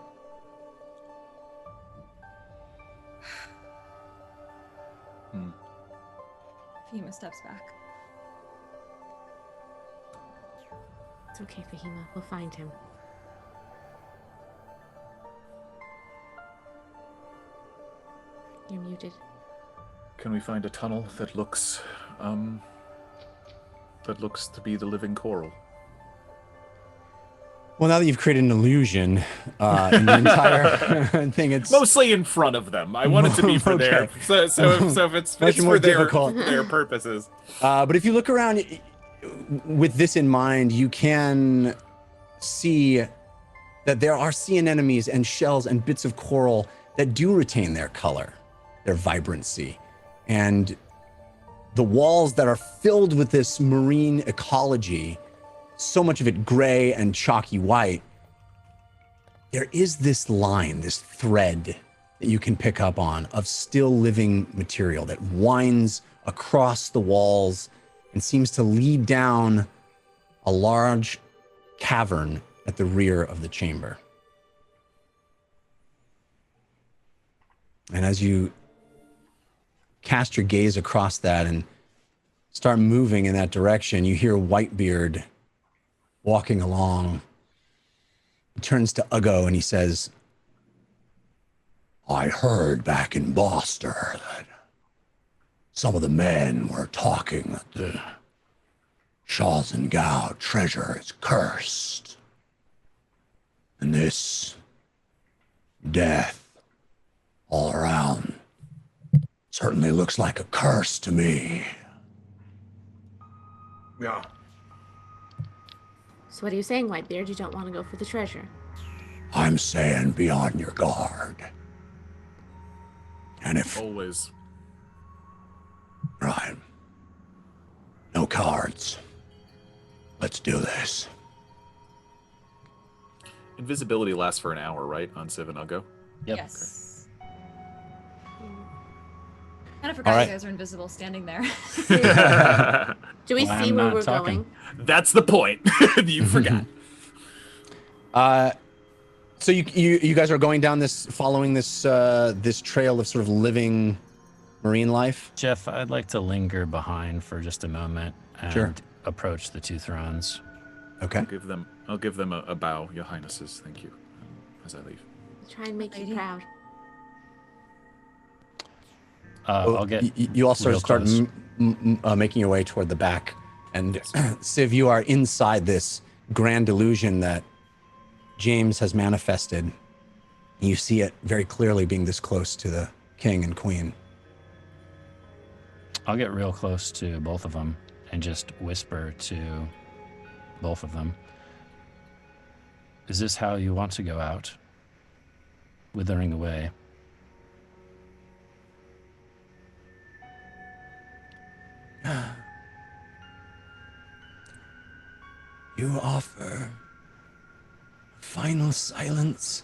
Fahima steps back. It's okay, Fahima. We'll find him. You're muted. Can we find a tunnel that looks to be the living coral? Well, now that you've created an illusion in the entire thing, it's mostly in front of them. I want it to be for Okay. their, so if it's Much for more their difficult. their purposes. but if you look around with this in mind, you can see that there are sea anemones and shells and bits of coral that do retain their color, their vibrancy. And the walls that are filled with this marine ecology, so much of it gray and chalky white, there is this line, this thread that you can pick up on of still living material that winds across the walls and seems to lead down a large cavern at the rear of the chamber. And as you cast your gaze across that and start moving in that direction, you hear Whitebeard walking along. He turns to Uggo and he says, I heard back in Boston that some of the men were talking that the Shaxen Gao treasure is cursed. And this death all around certainly looks like a curse to me. Yeah. So what are you saying, Whitebeard? You don't want to go for the treasure? I'm saying be on your guard. And if Always. right, cards. Let's do this. Invisibility lasts for an hour, right, on Civ and Uggo? Yep. Yes. Kind of forgot All right. you guys are invisible standing there. Do we Well, see I'm where not we're talking. going? That's the point. You forgot. So you guys are going down this, following this this trail of sort of living marine life. Jeff, I'd like to linger behind for just a moment and Sure. approach the two thrones. Okay. I'll give them a bow, Your Highnesses. Thank you. As I leave. Try and make you Lady. proud. I'll get You all sort real of start close. making your way toward the back, and Yes. Civ, you are inside this grand illusion that James has manifested. You see it very clearly being this close to the king and queen. I'll get real close to both of them and just whisper to both of them. Is this how you want to go out? Withering away. You offer final silence.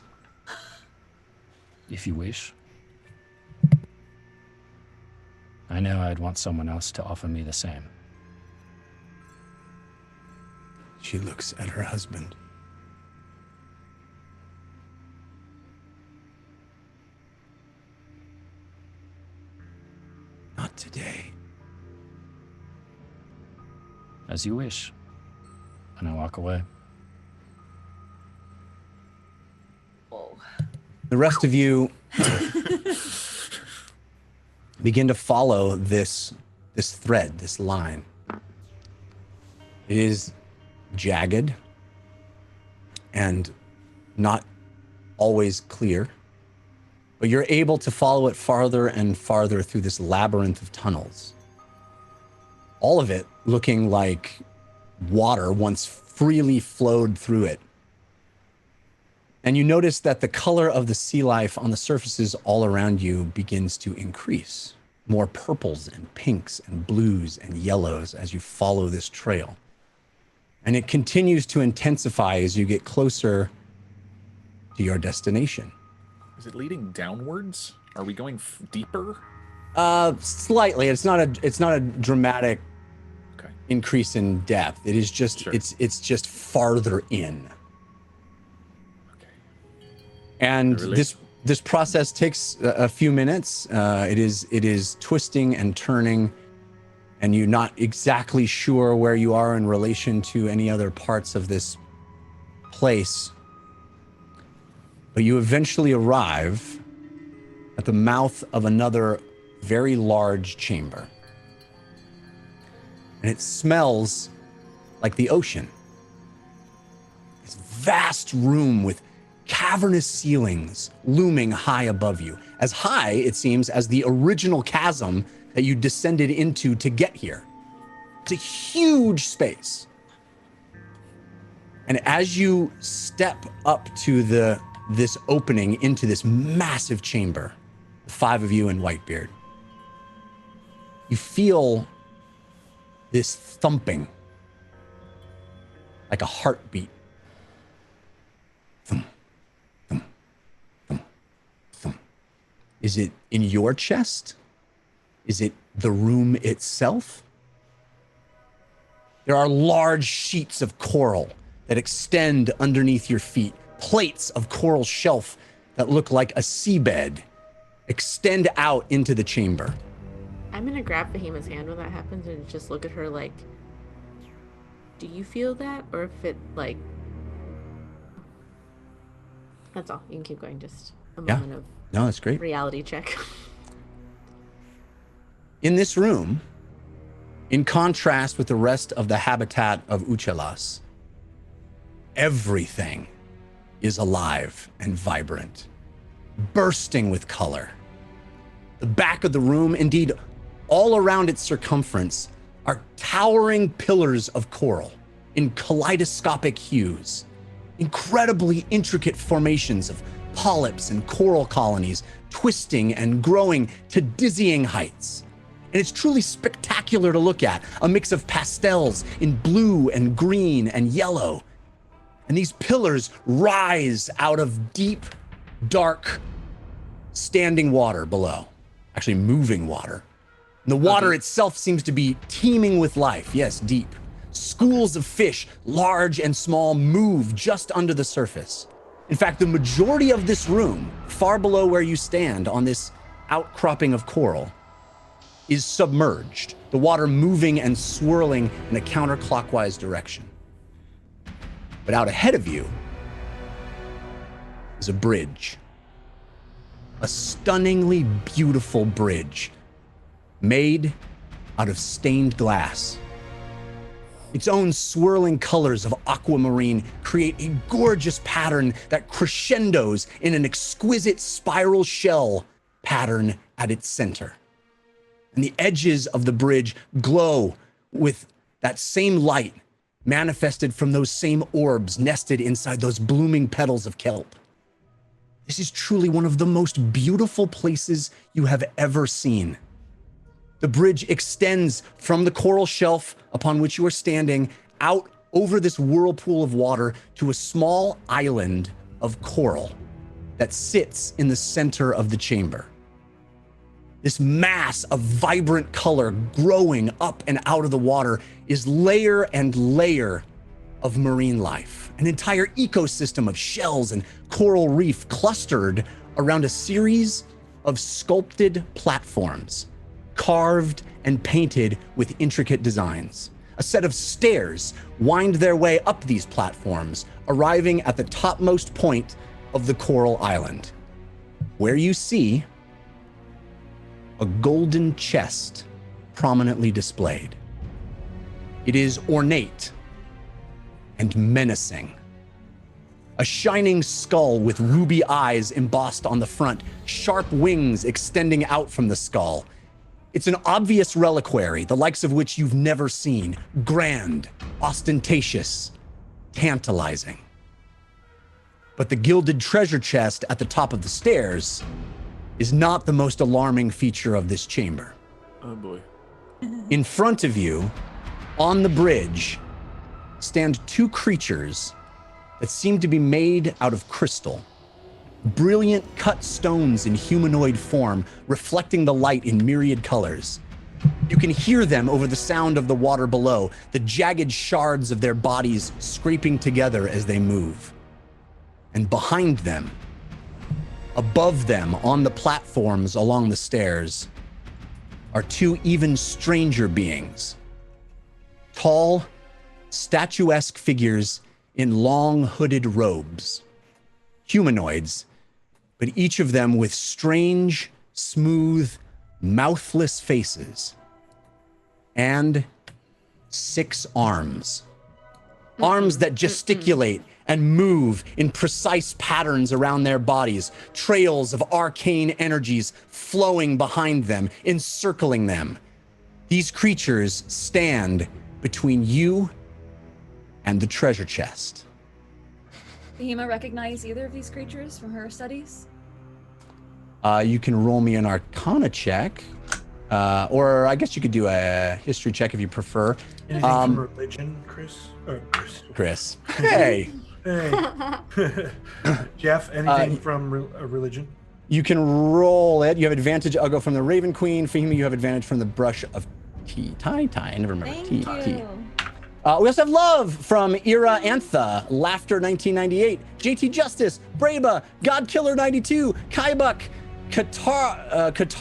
If you wish. I know I'd want someone else to offer me the same. She looks at her husband. Not today. As you wish. And I walk away. Whoa. The rest of you begin to follow this thread, this line. It is jagged and not always clear, but you're able to follow it farther and farther through this labyrinth of tunnels. All of it looking like water once freely flowed through it. And you notice that the color of the sea life on the surfaces all around you begins to increase. More purples and pinks and blues and yellows as you follow this trail. And it continues to intensify as you get closer to your destination. Is it leading downwards? Are we going deeper? Slightly. It's not a dramatic Okay. increase in depth. It is just Sure. it's just farther in. Okay. And Really? this process takes a few minutes. It is twisting and turning, and you're not exactly sure where you are in relation to any other parts of this place. But you eventually arrive at the mouth of another very large chamber. And it smells like the ocean. This vast room with cavernous ceilings looming high above you. As high, it seems, as the original chasm that you descended into to get here. It's a huge space. And as you step up to this opening into this massive chamber, the five of you in Whitebeard, you feel this thumping, like a heartbeat. Thump, thump, thump, thump. Is it in your chest? Is it the room itself? There are large sheets of coral that extend underneath your feet. Plates of coral shelf that look like a seabed extend out into the chamber. I'm gonna grab Fahima's hand when that happens and just look at her like, do you feel that? Or if it like, that's all. You can keep going. Just a Yeah. moment of No, that's great. reality check. In this room, in contrast with the rest of the Habitat of Uchalass, everything is alive and vibrant, bursting with color. The back of the room, indeed, all around its circumference, are towering pillars of coral in kaleidoscopic hues, incredibly intricate formations of polyps and coral colonies twisting and growing to dizzying heights. And it's truly spectacular to look at, a mix of pastels in blue and green and yellow. And these pillars rise out of deep, dark, standing water below, actually moving water. And the water itself seems to be teeming with life. Yes, deep. Schools of fish, large and small, move just under the surface. In fact, the majority of this room, far below where you stand on this outcropping of coral, is submerged, the water moving and swirling in a counterclockwise direction. But out ahead of you is a bridge. A stunningly beautiful bridge made out of stained glass. Its own swirling colors of aquamarine create a gorgeous pattern that crescendos in an exquisite spiral shell pattern at its center. And the edges of the bridge glow with that same light manifested from those same orbs nested inside those blooming petals of kelp. This is truly one of the most beautiful places you have ever seen. The bridge extends from the coral shelf upon which you are standing out over this whirlpool of water to a small island of coral that sits in the center of the chamber. This mass of vibrant color growing up and out of the water is layer and layer of marine life, an entire ecosystem of shells and coral reef clustered around a series of sculpted platforms, carved and painted with intricate designs. A set of stairs wind their way up these platforms, arriving at the topmost point of the coral island, where you see a golden chest prominently displayed. It is ornate and menacing. A shining skull with ruby eyes embossed on the front, sharp wings extending out from the skull. It's an obvious reliquary, the likes of which you've never seen. Grand, ostentatious, tantalizing. But the gilded treasure chest at the top of the stairs is not the most alarming feature of this chamber. Oh boy. In front of you, on the bridge, stand two creatures that seem to be made out of crystal. Brilliant cut stones in humanoid form, reflecting the light in myriad colors. You can hear them over the sound of the water below, the jagged shards of their bodies scraping together as they move. And behind them, above them on the platforms along the stairs, are two even stranger beings. Tall, statuesque figures in long hooded robes. Humanoids, but each of them with strange, smooth, mouthless faces. And 6 arms. Arms that gesticulate and move in precise patterns around their bodies, trails of arcane energies flowing behind them, encircling them. These creatures stand between you and the treasure chest. Fahima recognize either of these creatures from her studies? You can roll me an Arcana check, or I guess you could do a history check if you prefer. Anything from religion, Chris? Or Chris. Hey. Hey. Jeff, anything from religion? You can roll it. You have advantage. I'll go from the Raven Queen. Fahima, you have advantage from the Brush of Tea. I never remember. Thank Tea. you. We also have love from Ira Antha, Laughter 1998, JT Justice, Braba, Godkiller 92, Kaibuk, Qatardrax,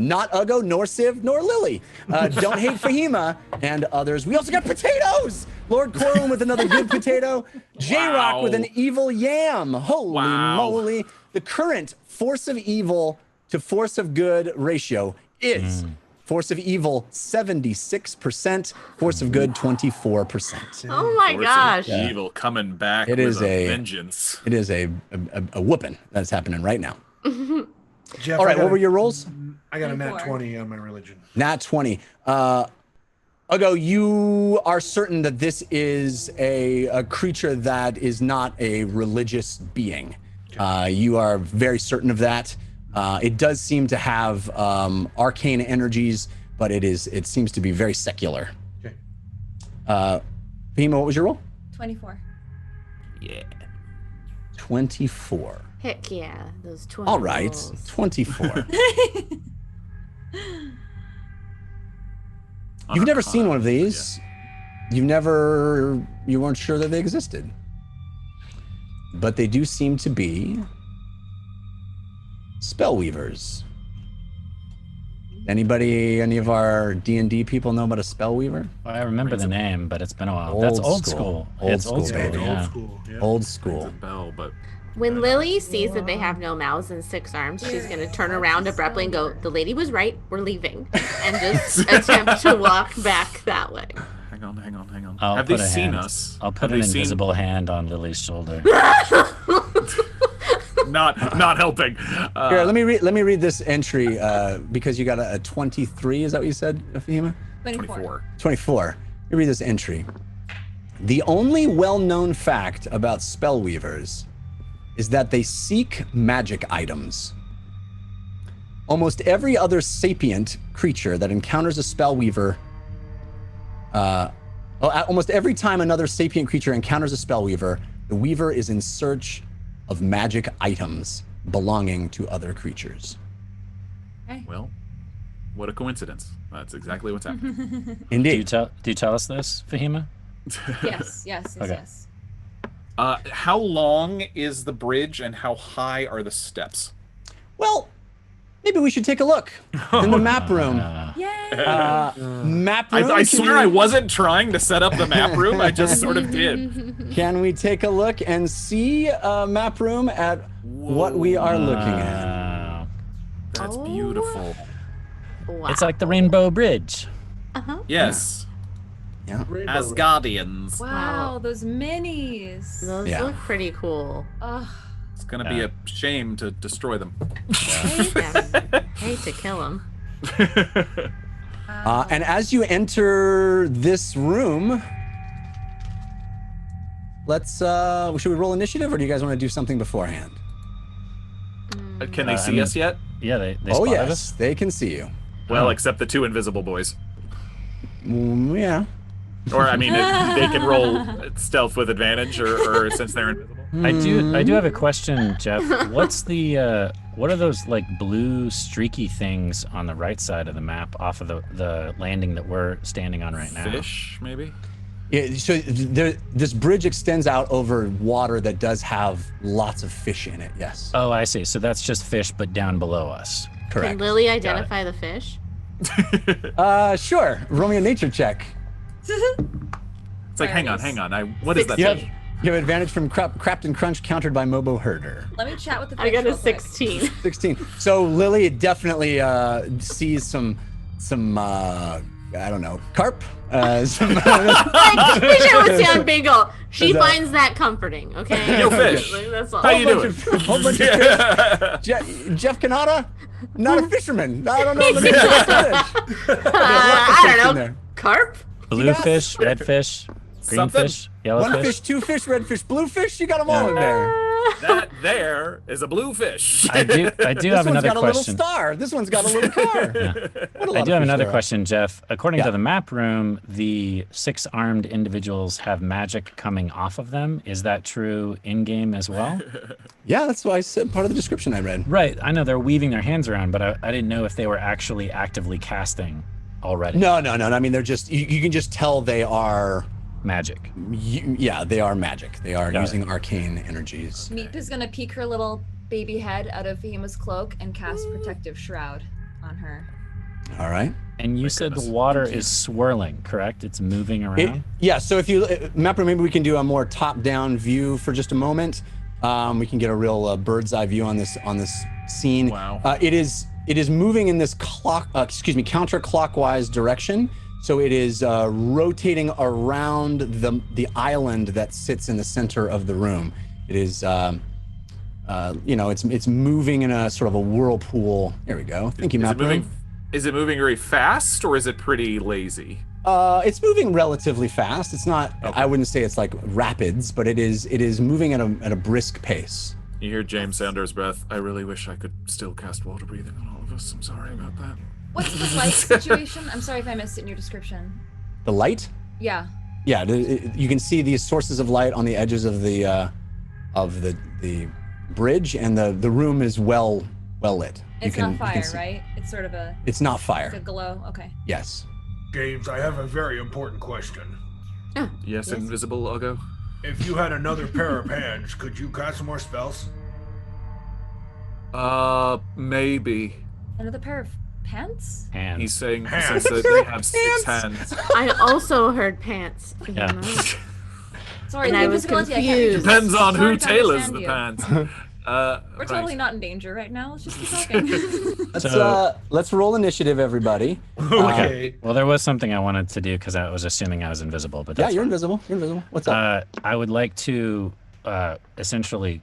not Ugo, nor Civ, nor Lily, Don't Hate Fahima, and others. We also got potatoes! Lord Corwin with another good potato, J-Rock with an evil yam. Holy moly. The current force of evil to force of good ratio is force of evil 76%, force of good 24%. Oh my gosh. Evil coming back It with is a vengeance. It is a whooping that's happening right now. Jeff, All right, what were your rolls? I got a nat 20 on my religion. Nat 20. Ugo, you are certain that this is a creature that is not a religious being. You are very certain of that. It does seem to have arcane energies, but it seems to be very secular. Okay. Fahima, what was your roll? 24. Yeah. 24. Heck yeah, those 20 All right, rolls. 24. You've never seen one of these. You weren't sure that they existed. But they do seem to be spellweavers. Any of our D&D people know about a spellweaver? Well, I remember the name, but it's been a while. Old That's old school. school. Old It's school, old school, baby. yeah. Old school. Yeah. Old school. Bell, but When Lily sees that they have no mouths and 6 arms, she's going to turn around abruptly and go, "The lady was right, we're leaving," and just attempt to walk back that way. hang on. I'll Have they put a seen hand- us? I'll put Have an they seen- invisible hand on Lily's shoulder. Not helping. Here, let me read this entry because you got a 23. Is that what you said, Fahima? 24. 24. Let me read this entry. The only well-known fact about spellweavers is that they seek magic items. Almost every other sapient creature that encounters a spellweaver, almost every time another sapient creature encounters a spellweaver, the weaver is in search of magic items belonging to other creatures. Well, what a coincidence. That's exactly what's happening. Indeed. Do you tell us this, Fahima? Yes. Okay. How long is the bridge and how high are the steps? Well, maybe we should take a look in the map room. Yay! Map room. I swear I wasn't trying to set up the map room. I just sort of did. Can we take a look and see map room at what we are looking at? That's beautiful. Wow. It's like the Rainbow Bridge. Yes. Yeah. As guardians. Wow, those minis. Those Yeah. look pretty cool. Ugh. It's gonna be a shame to destroy them. Hate to kill them. And as you enter this room, should we roll initiative, or do you guys want to do something beforehand? Can they see us yet? Yeah, they Oh spotted yes, us. they can see you. Well, except the 2 invisible boys. Yeah. Or I mean, they can roll stealth with advantage, or since they're invisible. I do have a question, Jeff. What are those like blue streaky things on the right side of the map off of the landing that we're standing on right now? Fish, maybe. Yeah, so this bridge extends out over water that does have lots of fish in it. Yes. Oh, I see. So that's just fish, but down below us. Correct. Can Lily identify the fish? Sure. Roll me a nature check. It's like, hang on. What is that? You have, fish? you have advantage from Crapped and Crunch countered by Mobo Herder. Let me chat with the I fish got a real quick. 16. 16. So Lily definitely sees some I don't know, carp. Some, Like, we should see on Bingle. She Is that- finds that comforting, okay? Yo, fish. Like, that's all. How you doing? whole bunch of fish. Jeff Kanata, not a fisherman. I don't know. Let me I don't know. there. Carp? Blue fish, red fish, green Something. fish, yellow One fish. fish, 2 fish, red fish, blue fish. You got them all in there. That there is a blue fish. I do This have one's another got a question. little star. This one's got a little car. What a I lot do of have fish another there are. question, Jeff. According Yeah. to the map room, the 6 armed individuals have magic coming off of them. Is that true in-game as well? Yeah, that's why I said part of the description I read. Right. I know they're weaving their hands around, but I didn't know if they were actually actively casting already. No. I mean, they're just, you can just tell they are, Magic. yeah, they are magic. They are Got using arcane energies. Meep is gonna peek her little baby head out of Fahima's cloak and cast Protective Shroud on her. All right. And you said the water is swirling, correct? It's moving around? Yeah, so if you, Mapper, maybe we can do a more top-down view for just a moment. We can get a real bird's eye view on this scene. Wow. It is moving in this counterclockwise direction. So it is rotating around the island that sits in the center of the room. It is, it's moving in a sort of a whirlpool. There we go. Thank you, Mapper. Is it moving very fast, or is it pretty lazy? It's moving relatively fast. It's not. Okay. I wouldn't say it's like rapids, but it is moving at a brisk pace. You hear James say under his breath, I really wish I could still cast water breathing on all of us. I'm sorry about that. What's the light situation? I'm sorry if I missed it in your description. The light? Yeah. Yeah, you can see these sources of light on the edges of the bridge, and the room is well lit. It's not fire, right? It's sort of a... It's not fire. It's a glow, okay. Yes. James, I have a very important question. Oh, Yes, invisible Ugo. If you had another pair of hands, could you cast more spells? Maybe. Another pair of pants? Hands. He's saying Hands. since they have 6 hands. I also heard pants. Yeah. Sorry, And the I was invisibility, I can't confused. Depends on who Sorry to tailors the understand you. pants. We're totally not in danger right now. Let's just keep talking. Let's roll initiative, everybody. Okay. Well, there was something I wanted to do because I was assuming I was invisible, but Yeah, that's you're fine. invisible. You're invisible. What's up? I would like to essentially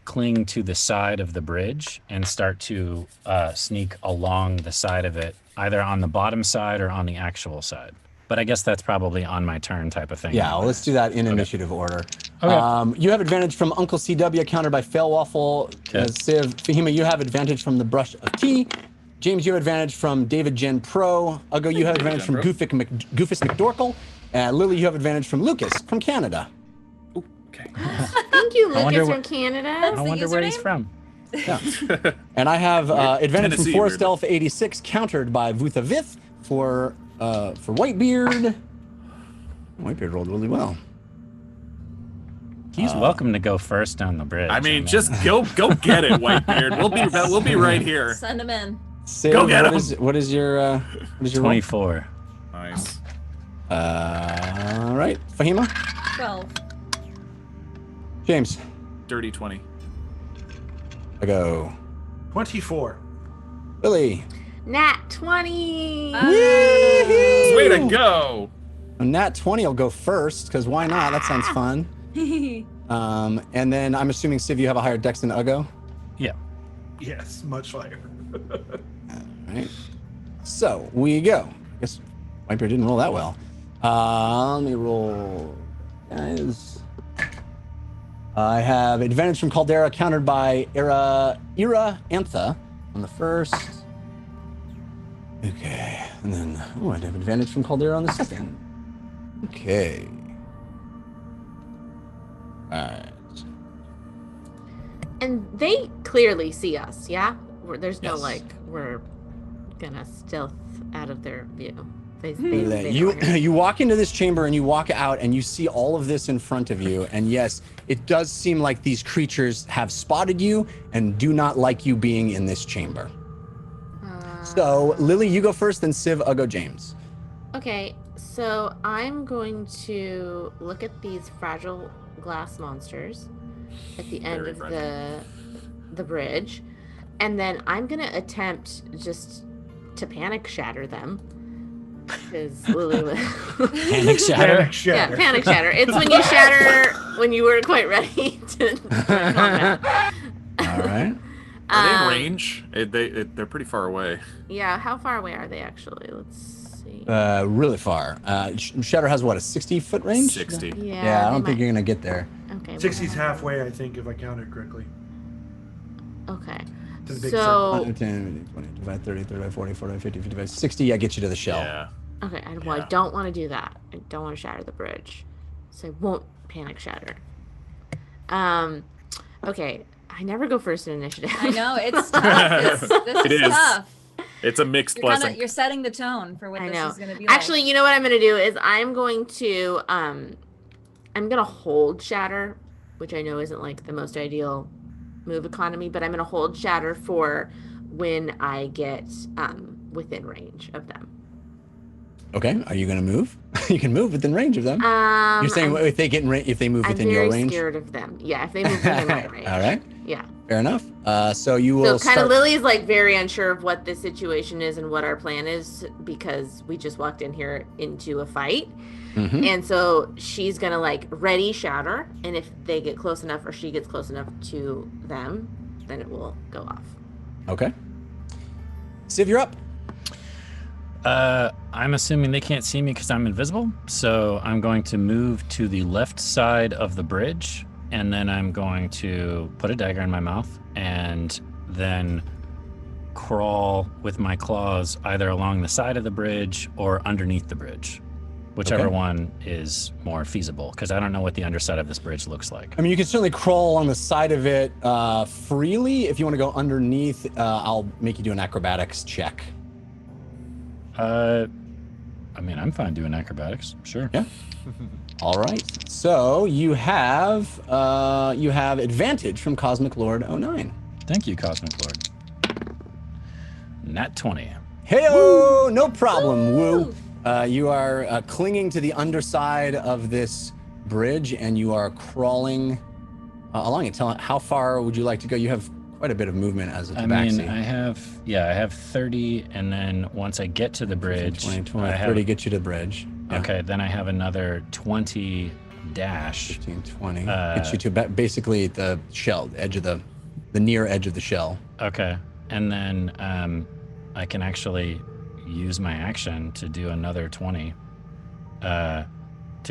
cling to the side of the bridge and start to sneak along the side of it, either on the bottom side or on the actual side. But I guess that's probably on my turn type of thing. Yeah, well, let's do that in initiative order. Okay. You have advantage from Uncle CW, countered by Failwaffle. Okay. Civ, Fahima, you have advantage from the Brush of Tea. James, you have advantage from David Gen Pro. Ugo, you have advantage from Goofus McDorkle. Lily, you have advantage from Lucas from Canada. Okay. Thank you, wonder Lucas what- from Canada. I wonder where he's from. Yeah. And I have advantage from Tennessee, Forest weirdly. Elf 86, countered by Vutha Vith for Whitebeard. Whitebeard rolled really well. He's welcome to go first down the bridge. I mean, just go get it, Whitebeard. We'll be right here. Send him in. Civ, Go get what is your roll? 24. Nice. All right, Fahima, 12. James, Dirty 20. I go. 24. Lily, Nat 20. Way to go. Nat 20 will go first, because why not? That sounds fun. And then I'm assuming, Civ, you have a higher dex than Ugo? Yeah. Yes, much higher. All right. So, we go. I guess Whitebeard didn't roll that well. Let me roll, guys. I have advantage from Caldera, countered by Era Antha on the first. Okay, and then I have advantage from Caldera on the second. Okay. All right. And they clearly see us, yeah? There's no Yes. like, we're gonna stealth out of their view. They You know we're- you walk into this chamber and you walk out and you see all of this in front of you, and yes, it does seem like these creatures have spotted you and do not like you being in this chamber. So Lily, you go first, then Civ, Ugo, James. Okay, so I'm going to look at these fragile glass monsters at the end Very of fragile. the bridge, and then I'm gonna attempt just to panic shatter them. Because Lily was Panic shatter. Panic shatter. yeah, panic shatter. It's when you shatter when you weren't quite ready to combat. All right. Are they in range? They're pretty far away. Yeah, how far away are they actually? Let's see. Really far. Shatter has what, a 60-foot range? 60. Yeah, I they don't think might- you're gonna get there. Okay. 60's halfway, I think, if I counted correctly. Okay. To the big So 10, 20, 25, 30, 35, 40, 45, 50, 55, 60. Yeah, get you to the shell. Yeah. okay, I don't want to do that. I don't want to shatter the bridge, so I won't panic shatter. Okay. I never go first in initiative. I know, it's tough. This It is is. tough. It's a mixed blessing. You're setting the tone for what I this know. is going to be like. Actually, you know what I'm going to do is I'm going to hold shatter, which I know isn't like the most ideal move economy, but I'm going to hold shatter for when I get within range of them. Okay, are you gonna move? You can move within range of them. You're saying if they move I'm within your very range? scared of them. Yeah, if they move within my range. All right, Yeah. fair enough. So you will So kind start. of Lily's like very unsure of what this situation is and what our plan is because we just walked in here into a fight. Mhm. And so she's gonna like ready shatter, and if they get close enough or she gets close enough to them, then it will go off. Okay. Civ, you're up. I'm assuming they can't see me because I'm invisible, so I'm going to move to the left side of the bridge and then I'm going to put a dagger in my mouth and then crawl with my claws either along the side of the bridge or underneath the bridge, whichever one is more feasible, because I don't know what the underside of this bridge looks like. I mean, you can certainly crawl along the side of it freely. If you want to go underneath, I'll make you do an acrobatics check. I mean, I'm fine doing acrobatics. Sure. Yeah. All right. So you have advantage from Cosmic Lord 09. Thank you, Cosmic Lord. Nat 20. Hey-o! No problem, Woo. You are clinging to the underside of this bridge, and you are crawling along it. Tell me, how far would you like to go? You have quite a bit of movement as a tabaxi. I have 30, and then once I get to the bridge, 20, 30 get you to the bridge. Yeah. Okay, then I have another 20 dash. 15, 20 gets you to basically the shell, the edge of the near edge of the shell. Okay, and then I can actually use my action to do another 20 to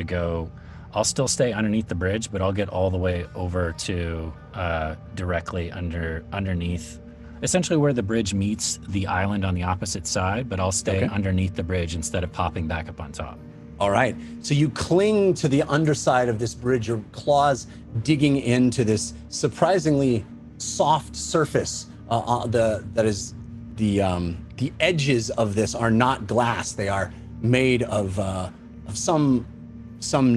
go. I'll still stay underneath the bridge, but I'll get all the way over to directly underneath, essentially where the bridge meets the island on the opposite side, but I'll stay underneath the bridge instead of popping back up on top. All right, so you cling to the underside of this bridge, your claws digging into this surprisingly soft surface. The edges of this are not glass; they are made of some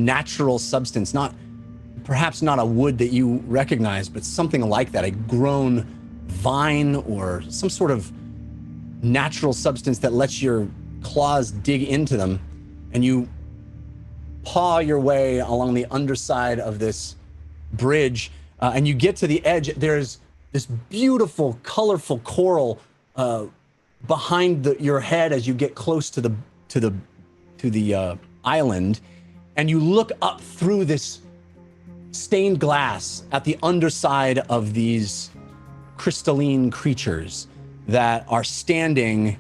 natural substance, perhaps not a wood that you recognize, but something like that, a grown vine or some sort of natural substance that lets your claws dig into them, and you paw your way along the underside of this bridge, and you get to the edge. There's this beautiful, colorful coral behind your head as you get close to the island, and you look up through this stained glass at the underside of these crystalline creatures that are standing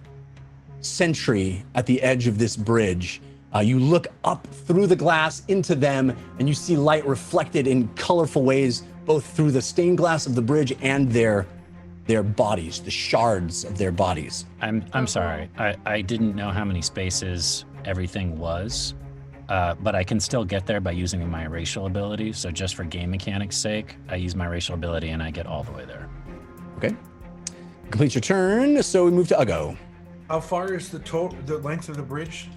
sentry at the edge of this bridge. You look up through the glass into them, and you see light reflected in colorful ways, both through the stained glass of the bridge and their bodies, the shards of their bodies. I'm sorry. I didn't know how many spaces everything was, but I can still get there by using my racial ability. So just for game mechanics' sake, I use my racial ability and I get all the way there. Okay. Complete your turn. So we move to Uggo. How far is the length of the bridge,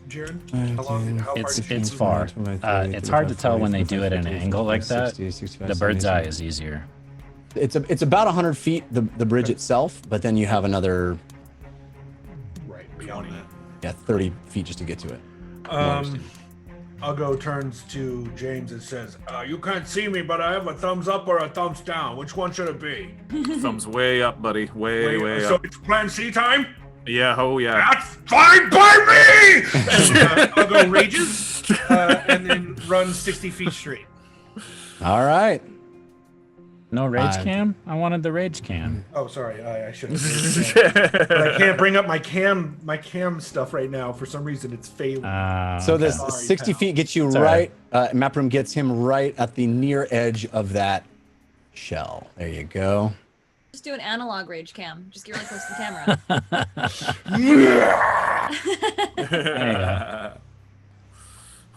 Jared? It's far. It's hard to tell when they do it at an angle like that. The bird's eye is easier. It's about 100 feet, the bridge itself, but then you have another beyond that. 30 feet just to get to it. Uggo turns to James and says, you can't see me, but I have a thumbs up or a thumbs down. Which one should it be? Thumbs way up, buddy. Way so up. it's plan C time? Yeah, oh yeah. That's fine by me! And Uggo rages and then runs 60 feet straight. All right. No rage cam? I wanted the rage cam. Oh, sorry, I should have. But I can't bring up my cam stuff right now. For some reason, it's failing. So this 60 feet gets you right. Maproom gets him right at the near edge of that shell. There you go. Just do an analog rage cam. Just get really close to the camera.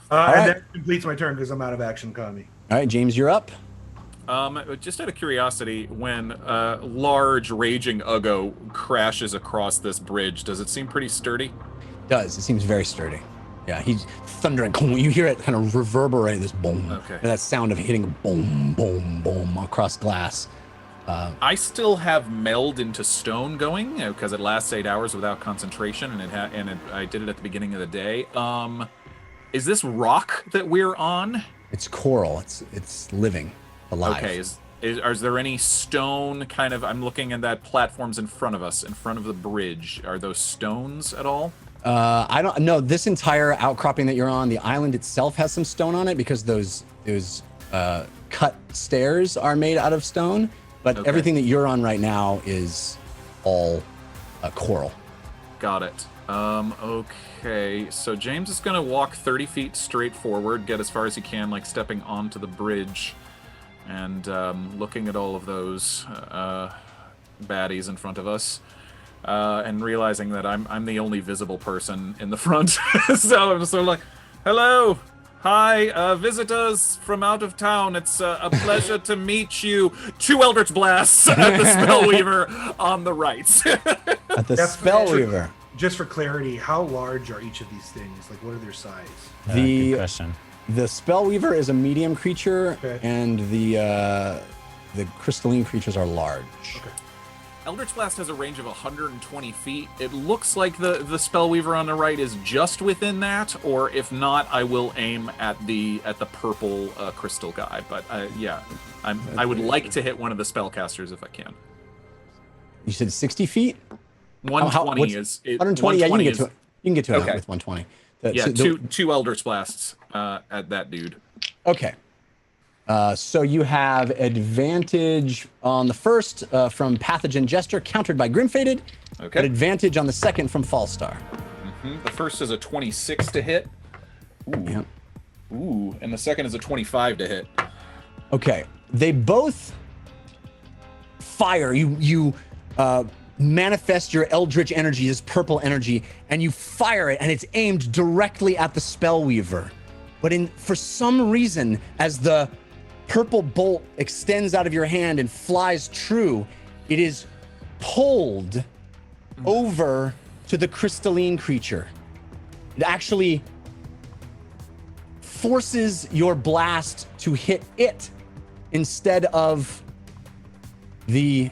And that completes my turn because I'm out of action, Kami. All right, James, you're up. Just out of curiosity, when large raging Uggo crashes across this bridge, does it seem pretty sturdy? It does. It seems very sturdy. Yeah, he's thundering. You hear it kind of reverberate, this boom. Okay. And that sound of hitting boom, boom, boom across glass. I still have meld into stone going because it lasts 8 hours without concentration, and I did it at the beginning of the day. Is this rock that we're on? It's coral. It's living, alive. Okay. Is there any stone kind of? I'm looking at that platforms in front of us, in front of the bridge. Are those stones at all? I don't know. This entire outcropping that you're on, the island itself has some stone on it because those cut stairs are made out of stone. But everything that you're on right now is all coral. Got it. Okay. So James is going to walk 30 feet straight forward, get as far as he can, like stepping onto the bridge. and looking at all of those baddies in front of us, and realizing that I'm the only visible person in the front. So I'm just sort of like, hello, hi, visitors from out of town. It's a pleasure to meet you. 2 Eldritch Blasts at the Spellweaver on the right. At the Spellweaver. Just for clarity, how large are each of these things? Like, what are their size? Good question. The Spellweaver is a medium creature, Okay. and the crystalline creatures are large. Okay. Eldritch Blast has a range of 120 feet. It looks like the Spellweaver on the right is just within that, or if not, I will aim at the purple crystal guy. But yeah, I would like to hit one of the spellcasters if I can. You said 60 feet? 120 is 120. Yeah, you can get to it. You can get to it Okay. with 120. Yeah, two Eldritch Blasts at that dude. Okay. So you have advantage on the first from Pathogen Jester, countered by Grimfaded. Okay. But advantage on the second from Fallstar. The first is a 26 to hit. Ooh. Yep. Ooh, and the second is a 25 to hit. Okay. They both fire. You manifest your eldritch energy, this purple energy, and you fire it, and it's aimed directly at the Spellweaver. But for some reason, as the purple bolt extends out of your hand and flies true, it is pulled over to the crystalline creature. It actually forces your blast to hit it instead of the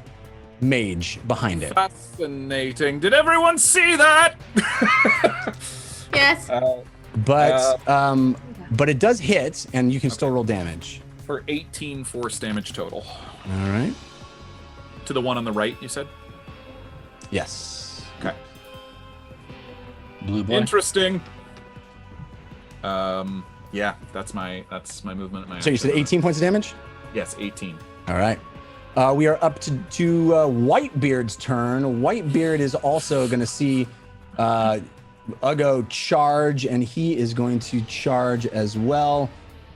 mage behind it. Fascinating. Did everyone see that? Yes. But it does hit, and you can still roll damage. For 18 force damage total. All right. To the one on the right, you said? Yes. Okay. Blue boy. Interesting. Yeah, that's my movement. So you said 18 points of damage? Yes, 18. All right. We are up to Whitebeard's turn. Whitebeard is also going to see Uggo charge, and he is going to charge as well.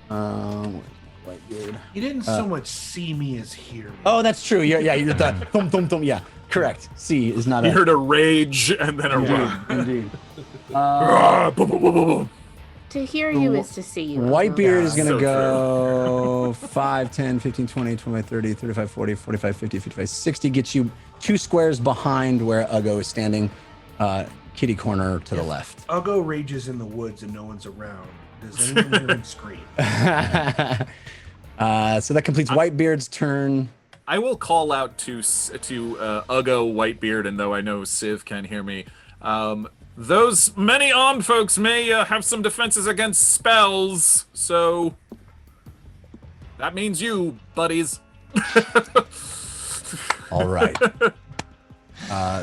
Whitebeard. You didn't so much see me as hear me. Oh, that's true. Yeah, you're the thump, thump, thump. Yeah, correct. C is not You a... heard a rage and then a run. Indeed. To hear you is to see you. Whitebeard is going to So go 5, 10, 15, 20, 25, 30, 35, 40, 45, 50, 55, 60. Gets you 2 squares behind where Uggo is standing, kitty corner to the left. Uggo rages in the woods and no one's around. Does anyone hear him scream? So that completes Whitebeard's turn. I will call out to Uggo Whitebeard, and though I know Civ can hear me, those many armed folks may have some defenses against spells, so that means you, buddies. All right.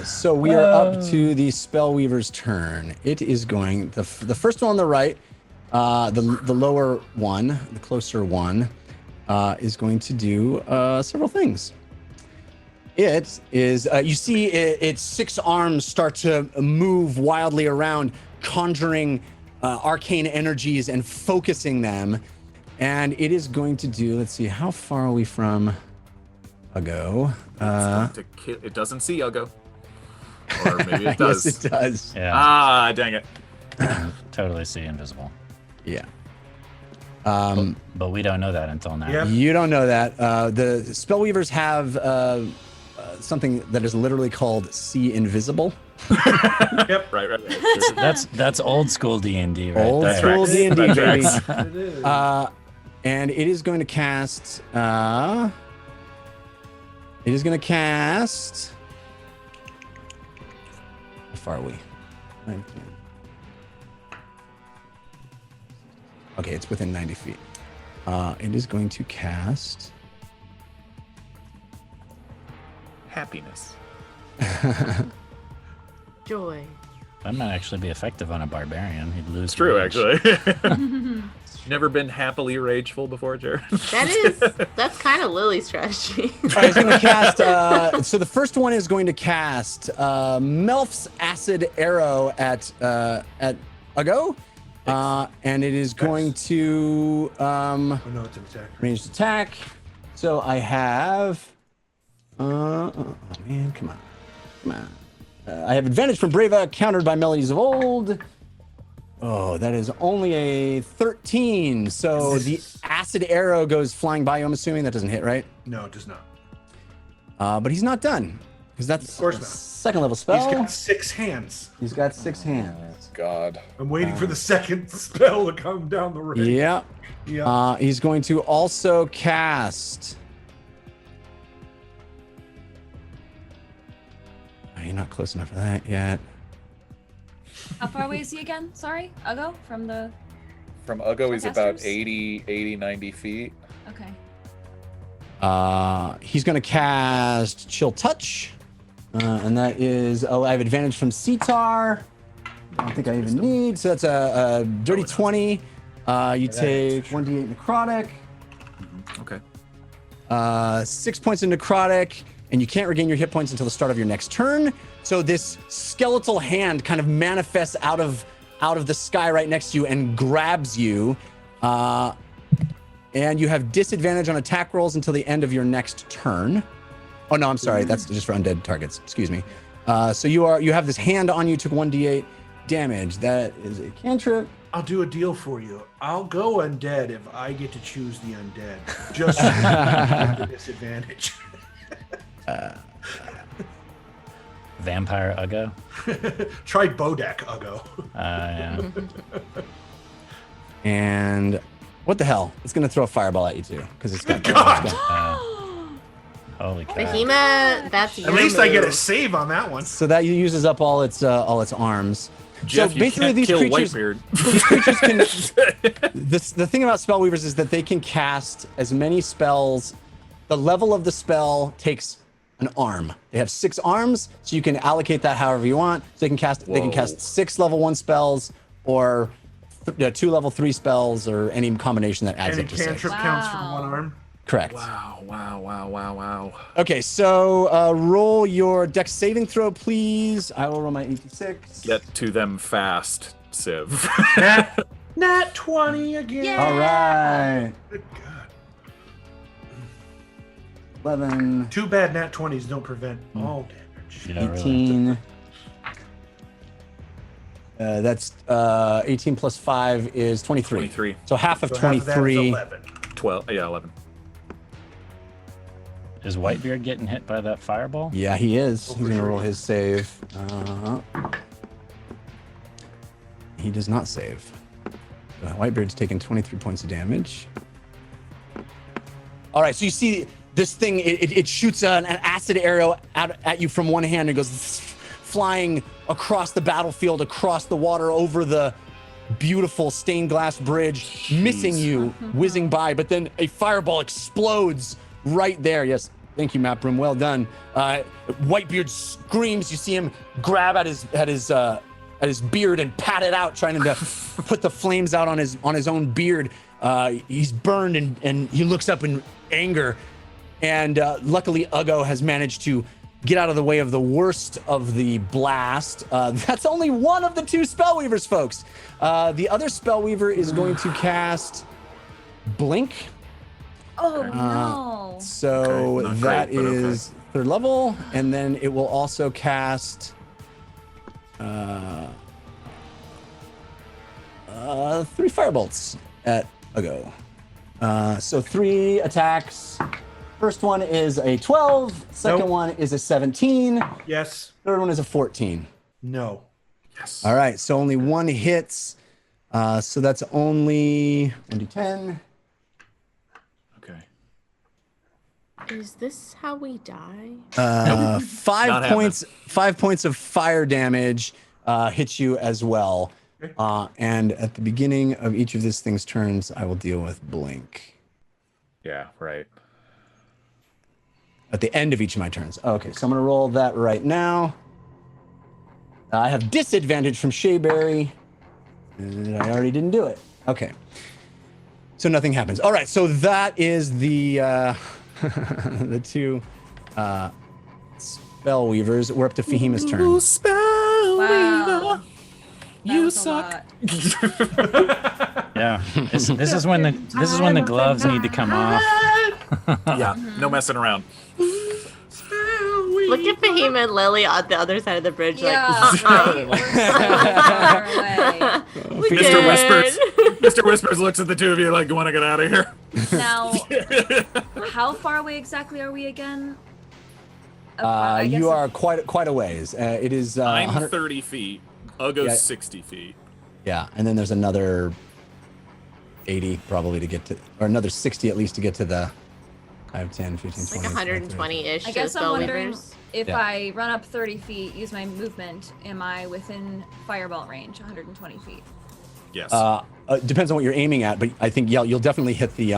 So we are up to the Spellweaver's turn. It is going, the first one on the right, the lower one, the closer one, is going to do several things. It is, you see its 6 arms start to move wildly around, conjuring arcane energies and focusing them. And it is going to do, let's see, how far are we from Uggo? It doesn't see Uggo. Or maybe it does. Yes, it does. Yeah. Ah, dang it. Totally see invisible. Yeah. But we don't know that until now. Yep. You don't know that. The Spellweavers have something that is literally called See Invisible. Yep. Right. That's old school D&D, right? Old there. school D&D, That baby. tracks. It is. And it is going to cast... it is going to cast... How far are we? 19. Okay, it's within 90 feet. It is going to cast... Happiness. Joy. That might actually be effective on a barbarian. He'd lose. It's true, rage. actually. Never been happily rageful before, Jared? That's kind of Lily's strategy. All right, it's going to cast. So the first one is going to cast Melf's Acid Arrow at Uggo, and it is going to Oh no, it's an attack. ranged attack. So I have. Oh man, come on. I have advantage from Brava, countered by Melodies of Old. Oh, that is only a 13. So the acid arrow goes flying by you. I'm assuming that doesn't hit, right? No, it does not. But he's not done, because that's Of course not. second level spell. He's got 6 hands. He's got 6 hands. God. I'm waiting for the second spell to come down the road. Yeah. Yeah. He's going to also cast. Oh, you're not close enough for that yet. How far away is he again? Sorry, Ugo from the. From Ugo, he's about Spellcasters? 80, 90 feet. Okay. He's going to cast Chill Touch. And that is. Oh, I have advantage from Sitar. I don't think I even need. So that's a dirty 20. You take 1d8 necrotic. Okay. 6 points of necrotic, and you can't regain your hit points until the start of your next turn. So this skeletal hand kind of manifests out of the sky right next to you and grabs you. And you have disadvantage on attack rolls until the end of your next turn. Oh no, I'm sorry. That's just for undead targets. Excuse me. So you have this hand on you. Took 1d8 damage. That is a cantrip. I'll do a deal for you. I'll go undead if I get to choose the undead. Just at the disadvantage. Vampire Ugo. Try Bodek, Ugo. Yeah. And what the hell? It's gonna throw a fireball at you too, because it's got. Holy cow. Behemoth, that's your At least I get a move. save on that one. So that uses up all its arms. Jeff, so you basically, can't these kill creatures, Whitebeard. these creatures can. The thing about spellweavers is that they can cast as many spells. The level of the spell takes an arm. They have 6 arms, so you can allocate that however you want. So they can cast 6 level 1 spells, or 2 level 3 spells, or any combination that adds Any up to 6. cantrip counts from one arm. Correct. Wow. Okay, so roll your dex saving throw, please. I will roll my 86. Get to them fast, Civ. Nat 20 again. Yeah. All right. Good God. 11, Too bad Nat 20s don't prevent all damage. Yeah, really. 18. That's 18 plus 5 is 23. 23. So half of So half of that is 23. 11. 12. Yeah, 11. Is Whitebeard getting hit by that fireball? Yeah, he is. He's gonna roll his save. He does not save. Whitebeard's taking 23 points of damage. All right, so you see this thing, it shoots an acid arrow out at you from one hand and goes flying across the battlefield, across the water, over the beautiful stained glass bridge, missing you, whizzing by, but then a fireball explodes right there. Yes, thank you, Map Room. Well done. Whitebeard screams. You see him grab at his beard and pat it out, trying to put the flames out on his own beard. He's burned and he looks up in anger. And luckily, Ugo has managed to get out of the way of the worst of the blast. That's only one of the 2 Spellweavers, folks. The other Spellweaver is going to cast Blink. Oh no. So Okay, not that great, but okay. is 3rd level, and then it will also cast 3 firebolts at Ugo. So 3 attacks. First one is a 12. Second Nope. one is a 17. Yes. Third one is a 14. No. Yes. All right, so only 1 hits. So that's only 1d10. Okay. Is this how we die? 5 Not points. 5 points of fire damage hits you as well. And at the beginning of each of this thing's turns, I will deal with blink. Yeah, right. At the end of each of my turns. Okay, so I'm gonna roll that right now. I have disadvantage from Shayberry, and I already didn't do it. Okay, so nothing happens. All right, so that is the the 2 Spellweavers. We're up to Fahima's turn. Wow. You suck. Yeah. This is when the gloves need to come off. Yeah, no messing around. Look at Fahima and Lily on the other side of the bridge. Yeah, Like, right? We're so far away. we Mr. did. Whispers. Mr. Whispers looks at the two of you like, want to get out of here? Now, how far away exactly are we again? I guess You are quite a ways. It is. I'm 100 30 feet. Ugo's Yeah. 60 feet. Yeah, and then there's another 80 probably to get to, or another 60 at least to get to the 5, 10, 15, 20. Like 120-ish. I guess I'm wondering if Yeah. I run up 30 feet, use my movement, am I within fireball range, 120 feet? Yes. Depends on what you're aiming at, but I think you'll definitely hit the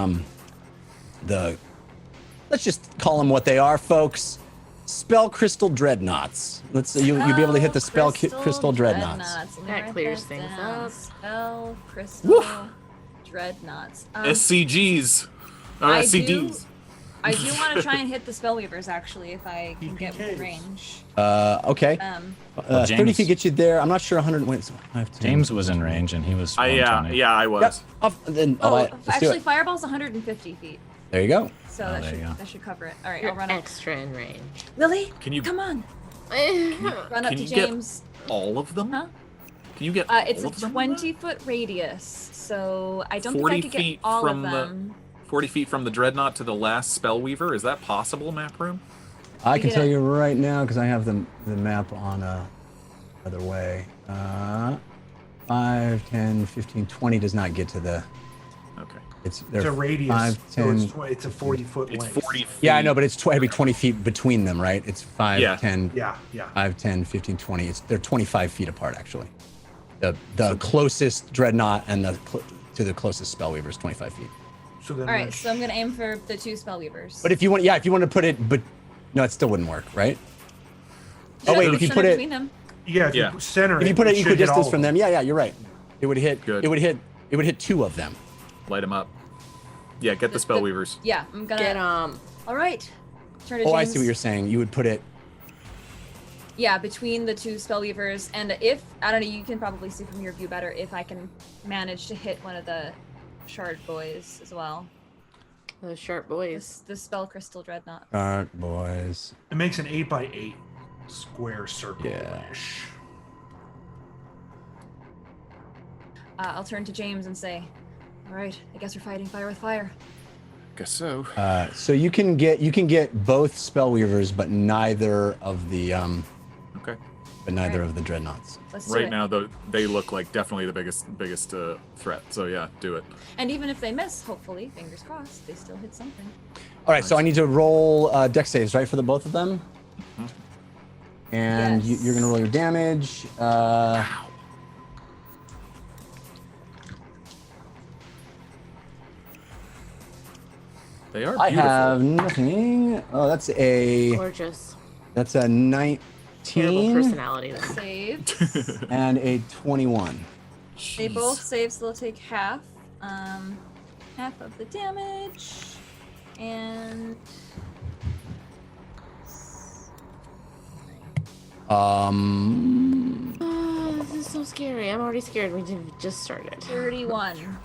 let's just call them what they are, folks. Spell crystal dreadnoughts. You'll be able to hit the spell crystal dreadnoughts. Let me That write clears that things down. up. Spell crystal dreadnoughts. SCGs. I SCDs. I do want to try and hit the spellweavers actually, if I can get PPKs. range. Okay. 30 James- feet get you there. I'm not sure 100. Wait, 5, 10. James was in range and he was. Yeah, 120. I Yep. was. Then, Oh, let's do actually, it. fireball's 150 feet, There you go. so there you go. that should cover it. All right, You're I'll run up. extra in range. Lily, Can you come on, run up can to you get James. all of them? Huh? Can you get It's all a of them? 20-foot radius, so I don't think 40 I could get feet all of from the- them. 40 feet from the Dreadnought to the last Spellweaver. Is that possible, map room? I can Yeah. tell you right now because I have the map on other way. 5, 10, 15, 20 does not get to the. Okay. It's It's a radius, 5, so 10. it's a 40-foot It's length. 40 feet. Yeah, I know, but it's it'd be 20 feet between them, right? It's 5, Yeah. 10, Yeah. 5, 10, 15, 20. They're 25 feet apart, actually. The closest dreadnought and to the closest spellweaver is 25 feet. So then. All right, so I'm gonna aim for the 2 spellweavers. But if you want to put it, but no, it still wouldn't work, right? Oh wait, if you Center put it, between them. yeah, if Yeah. you center if you put it should hit all equidistant of from them, yeah, you're right. It would hit. Good. It would hit 2 of them. Light them up. Yeah, get the Spellweavers. Yeah, I'm gonna. Get All right. Turn to Oh, James. I see what you're saying. You would put it. Yeah, between the 2 spellweavers, and if I don't know, you can probably see from your view better if I can manage to hit one of the shard boys as well. those sharp boys. The spell crystal dreadnought. Boys. It makes an 8x8 square circle. Yeah. I'll turn to James and say, "All right, I guess we're fighting fire with fire." Guess so. So you can get both spellweavers, but neither of the Okay. of the dreadnoughts. Let's do Right it. now, though, they look like definitely the biggest threat. So yeah, do it. And even if they miss, hopefully, fingers crossed, they still hit something. All right, so I need to roll dex saves, right, for the both of them. And Yes. you're gonna roll your damage. They are I beautiful. have nothing. Oh, that's a Gorgeous. 19 Terrible personality. Though. Saved. and a 21. They both save, so they'll take half of the damage, and Oh, this is so scary. I'm already scared. We just started. 31.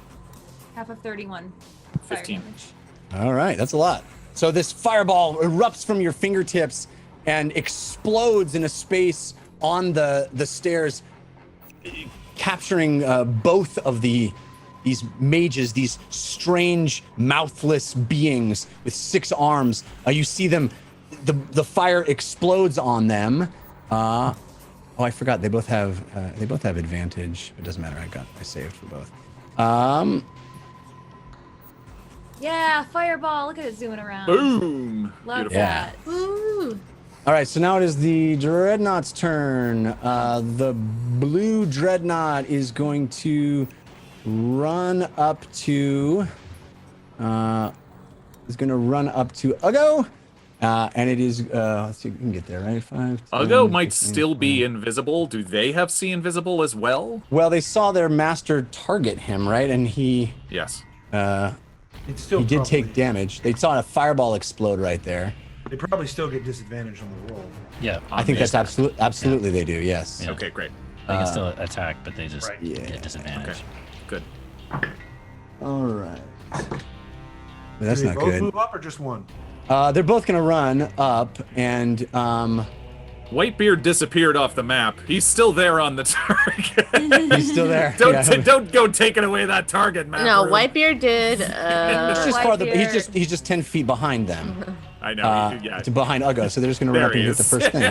Half of 31. Fire 15. damage. All right, that's a lot. So this fireball erupts from your fingertips and explodes in a space on the stairs, capturing both of these mages, these strange mouthless beings with 6 arms. You see them. The fire explodes on them. Oh, I forgot. They both have advantage. It doesn't matter. I saved for both. Yeah, fireball. Look at it zooming around. Boom. Love Beautiful. Yeah. that. Woo! All right, so now it is the Dreadnought's turn. The blue Dreadnought is going to run up to Ugo. And it is let's see if we can get there, right? 5, 10, Ugo might 15, still 20. be invisible. Do they have see invisible as well? Well, they saw their master target him, right? And he Yes. It's still he did take probably- damage. They saw a fireball explode right there. They probably still get disadvantage on the roll. Yeah. I think that's absolutely they do. Yes. Yeah. Okay, great. They can still attack, but they just Right. get disadvantage. Okay. Good. All right. That's Do they not both good. move up or just one? They're both gonna run up, and Whitebeard disappeared off the map. He's still there on the target. he's still there. Don't go taking away that target, map. No, room. Whitebeard did. He's just farther. Whitebeard. He's just 10 feet behind them. I know. Yeah. Behind Uggo, so they're just gonna run There up and he hit the is. first thing.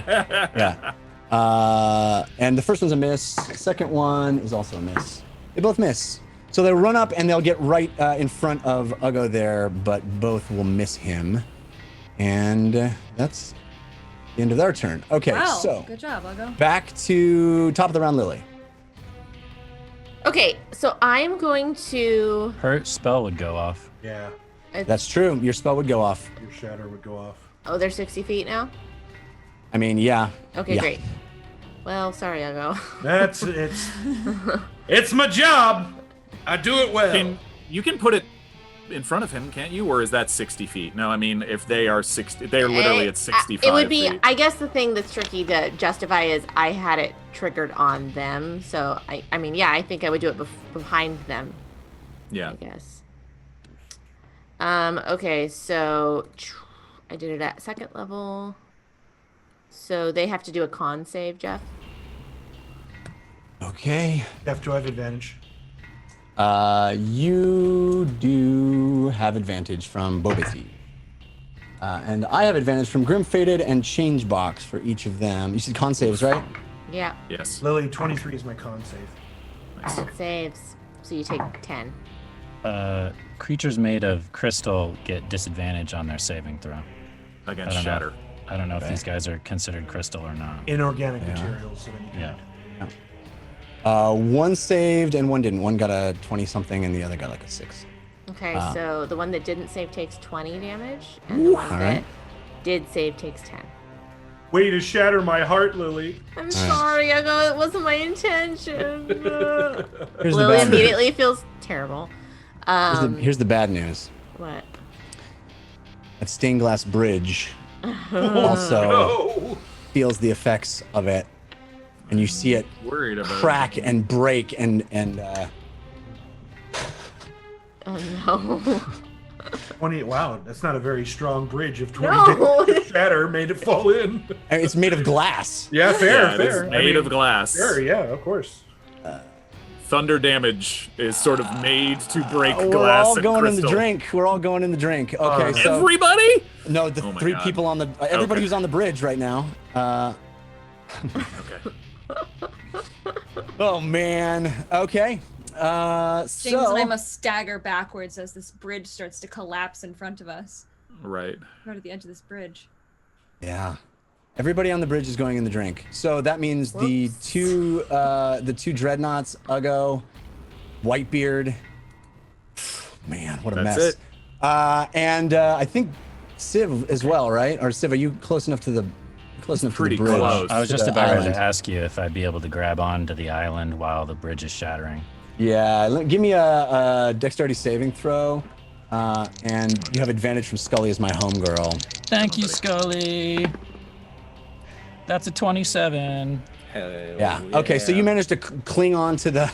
Yeah. And the first one's a miss. Second one is also a miss. They both miss. So they'll run up and they'll get right in front of Uggo there, but both will miss him. And that's the end of their turn. Okay, Wow. so Good job, I'll go. back to top of the round, Lily. Okay, so I'm going to. Her spell would go off. Yeah, That's true. Your spell would go off. your shatter would go off. Oh, they're 60 feet now? I mean, yeah. Okay, Yeah. great. Well, sorry, I'll go. It's my job. I do it well. You can put it in front of him, can't you? Or is that 60 feet? No, I mean, if they are 60, they're literally at 65 It would be, feet. I guess the thing that's tricky to justify is I had it triggered on them. So, I mean, yeah, I think I would do it behind them, Yeah. I guess. Okay, so I did it at second level. So they have to do a con save, Jeff. Okay. Have to have advantage. You do have advantage from Bobiti. And I have advantage from Grim Fated and Change Box for each of them. You said con saves, right? Yeah, Yes. Lily, 23 is my con save. that saves. So you take 10. Creatures made of crystal get disadvantage on their saving throw. Against I don't know. Shatter. I don't know if Okay. these guys are considered crystal or not. Inorganic materials of any kind. Yeah. One saved and one didn't. One got a 20 something and the other got like a 6. Okay, so the one that didn't save takes 20 damage, and the one All that right. did save takes 10. Way to shatter my heart, Lily. I'm sorry, I go. It wasn't my intention. Here's the Lily bad news. immediately feels terrible. Here's the bad news. What? That stained glass bridge also feels the effects of it. And you see it Worried about crack and break and Oh no. 20. Wow, that's not a very strong bridge. If 20 No. shatter made it fall in. and it's made of glass. Yeah, fair, Yeah, it is fair. made of glass. Fair, yeah, of course. Thunder damage is sort of made to break We're glass all and going in the crystal. drink. We're all going in the drink. Okay, so Everybody? no, the Oh my 3 God. people on the everybody Okay. who's on the bridge right now. Okay. Oh man. Okay. James and I So must stagger backwards as this bridge starts to collapse in front of us. Right. Right at the edge of this bridge. yeah, everybody on the bridge is going in the drink. So that means the two dreadnoughts, Uggo, Whitebeard. Man, what a That's mess. it. And I think Civ as well, right? Or Civ, are you close enough to the Pretty bridge? close. I was to just the about ready island? to ask you if I'd be able to grab onto the island while the bridge is shattering. Yeah, give me a dexterity saving throw, and you have advantage from Scully as my homegirl. Thank you, Scully. That's a 27. Hell Yeah. Okay, so you managed to cling on to the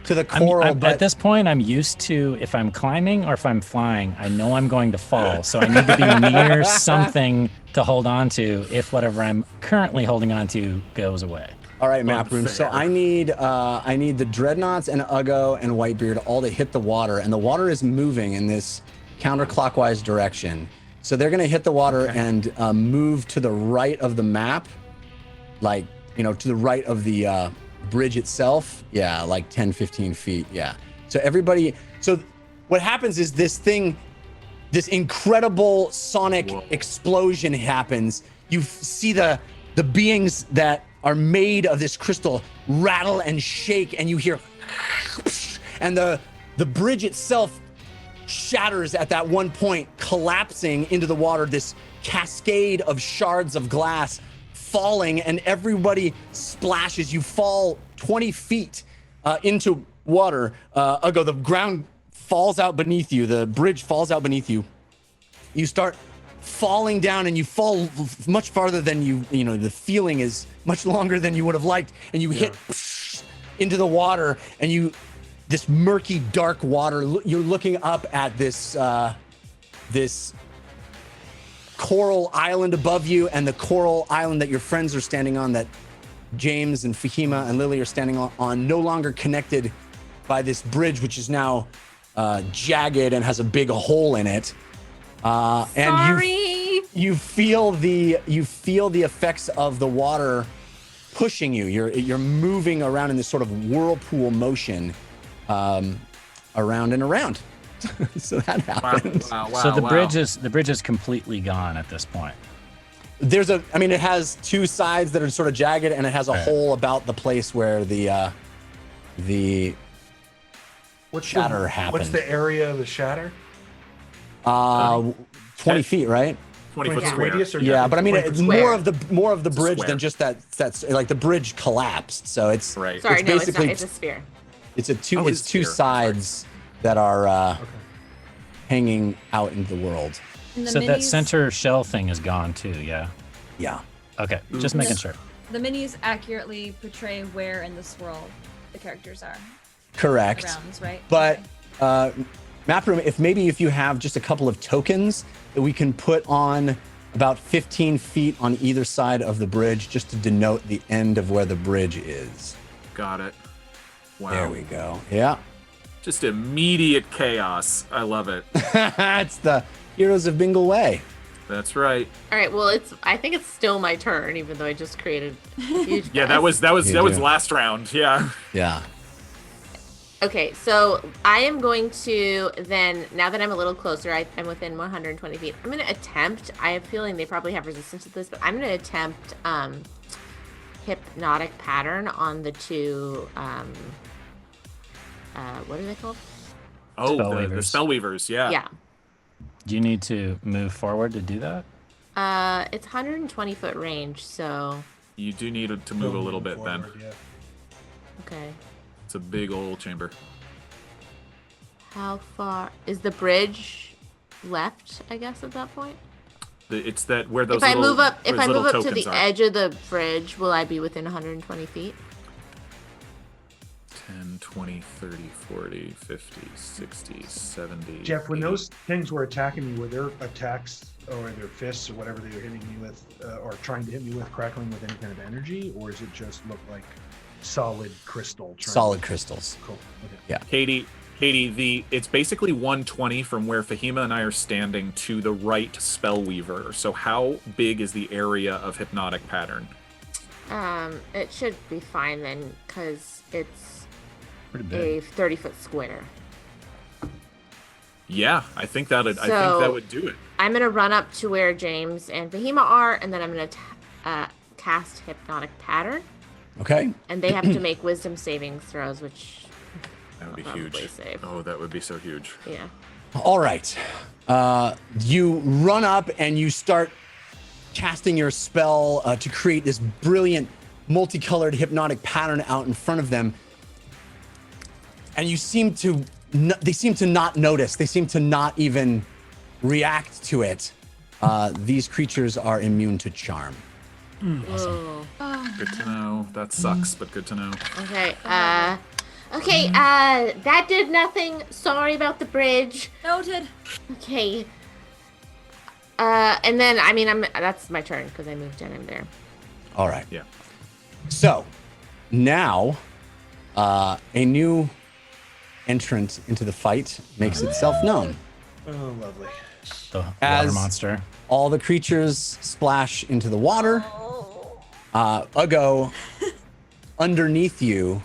to the coral, but At this point, I'm used to if I'm climbing or if I'm flying, I know I'm going to fall. So I need to be near something to hold on to if whatever I'm currently holding on to goes away. all right, map room. So Unfair. I need the dreadnoughts and Uggo and Whitebeard all to hit the water, and the water is moving in this counterclockwise direction. So they're gonna hit the water and move to the right of the map, like to the right of the bridge itself. Yeah, like 10, 15 feet. Yeah. So everybody. So what happens is this incredible sonic explosion happens. You see the beings that are made of this crystal rattle and shake, and you hear, and the bridge itself shatters at that one point, collapsing into the water. This cascade of shards of glass falling, and everybody splashes. You fall 20 feet into water. Uggo, the ground falls out beneath you. The bridge falls out beneath you. You start falling down, and you fall much farther than the feeling is much longer than you would have liked, and you hit into the water, and this murky dark water, you're looking up at this this coral island above you, and the coral island that your friends are standing on, that James and Fahima and Lily are standing on, no longer connected by this bridge, which is now jagged and has a big hole in it. And you feel the effects of the water pushing you. You're moving around in this sort of whirlpool motion, around and around. So that happened. Wow, So the bridge is completely gone at this point. It has two sides that are sort of jagged, and it has a hole about the place where the shatter happened. What's the area of the shatter? 20 feet, right? 20 foot foot square. radius or Yeah, but I mean, it's more of the bridge square. than just that's like the bridge collapsed. So it's Right. Sorry, it's no, it's basically not. It's a sphere. it's a two Oh, it's it's two sphere. sides that are hanging out into the world. And the So that minis- center shell thing is gone too, yeah. Yeah. Okay, just making sure. The minis accurately portray where in this world the characters are. Correct. The rounds, right? But Okay. Map Room, if you have just a couple of tokens that we can put on about 15 feet on either side of the bridge, just to denote the end of where the bridge is. Got it. Wow. There we go. Yeah. Just immediate chaos. I love it. It's the Heroes of Bingle way. That's right. All right. Well, I think it's still my turn, even though I just created a huge. Yeah, mess. that was You do. last round. Yeah. Yeah. Okay, so I am going to then, now that I'm a little closer, I'm within 120 feet. I'm going to attempt, I have a feeling they probably have resistance to this, but I'm going to attempt hypnotic pattern on the two, what are they called? Oh, the Spellweavers. Spellweavers. Yeah. Yeah. Do you need to move forward to do that? It's 120 foot range, so, You do need to move a little bit then. Forward, yeah. okay. It's a big old chamber. How far, is the bridge left, I guess, at that point? It's that where those If I little, move up, where if those I move little up to the tokens are. edge of the bridge, will I be within 120 feet? 10, 20, 30, 40, 50, 60, 70. Jeff, when 80. those things were attacking me, were their attacks or their fists or whatever they were hitting me with, or trying to hit me with, crackling with any kind of energy, or does it just look like solid crystal? Solid crystals. Cool. Okay. Yeah. Katie, it's basically 120 from where Fahima and I are standing to the right Spellweaver. So how big is the area of hypnotic pattern? It should be fine then, because it's Pretty a big. 30-foot square. Yeah, I think that would do it. I'm gonna run up to where James and Fahima are, and then I'm gonna cast hypnotic pattern, Okay. and they have to make wisdom saving throws, which That would be Probably huge. safe. Oh, that would be so huge. yeah. All right. You run up and you start casting your spell to create this brilliant multicolored hypnotic pattern out in front of them. And you seem to, they seem to not notice. They seem to not even react to it. These creatures are immune to charm. Whoa. Good to know. That sucks, but good to know. Okay. That did nothing. Sorry about the bridge. Noted. Okay. And then that's my turn because I moved in. I'm there. All right. Yeah. So now a new entrant into the fight makes itself known. Oh, lovely. The water As- monster. All the creatures splash into the water. Uggo, underneath you,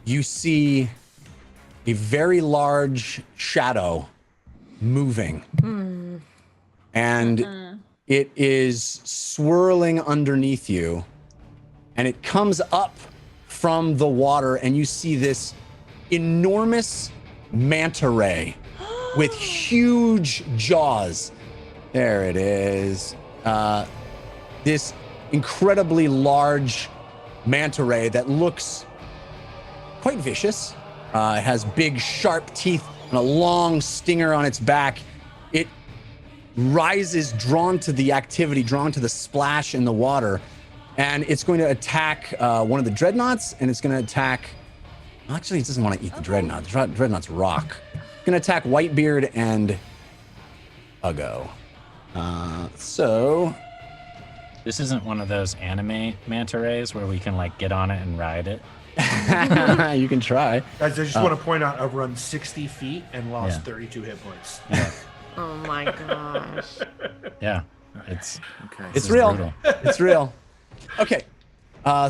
you see a very large shadow moving. And it is swirling underneath you. And it comes up from the water, and you see this enormous manta ray with huge jaws. There it is. This incredibly large manta ray that looks quite vicious. It has big, sharp teeth and a long stinger on its back. It rises, drawn to the activity, drawn to the splash in the water, and it's going to attack one of the Dreadnoughts, and it's going to attack... Actually, it doesn't want to eat the Dreadnought. The Dreadnought's rock. It's going to attack Whitebeard and Uggo. So This isn't one of those anime manta rays where we can like get on it and ride it. you can try. Guys, I just want to point out I've run 60 feet and lost Yeah. 32 hit points. Yeah. Oh my gosh. Yeah. It's It's is real. brutal. It's real. Okay.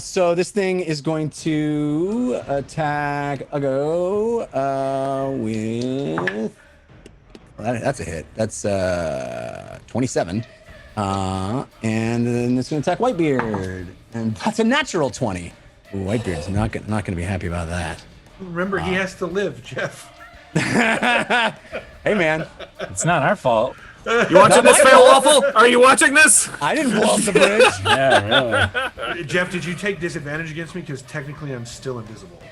So this thing is going to attack Uggo with. Well, that's a hit. That's 27. And then it's going to attack Whitebeard, and that's a natural 20. Ooh, Whitebeard's not going to be happy about that. Remember, he has to live, Jeff. Hey, man. It's not our fault. You watching this, Fail Waffle? Are you watching this? I didn't blow up the bridge. Yeah, really. Jeff, did you take disadvantage against me? Because technically I'm still invisible.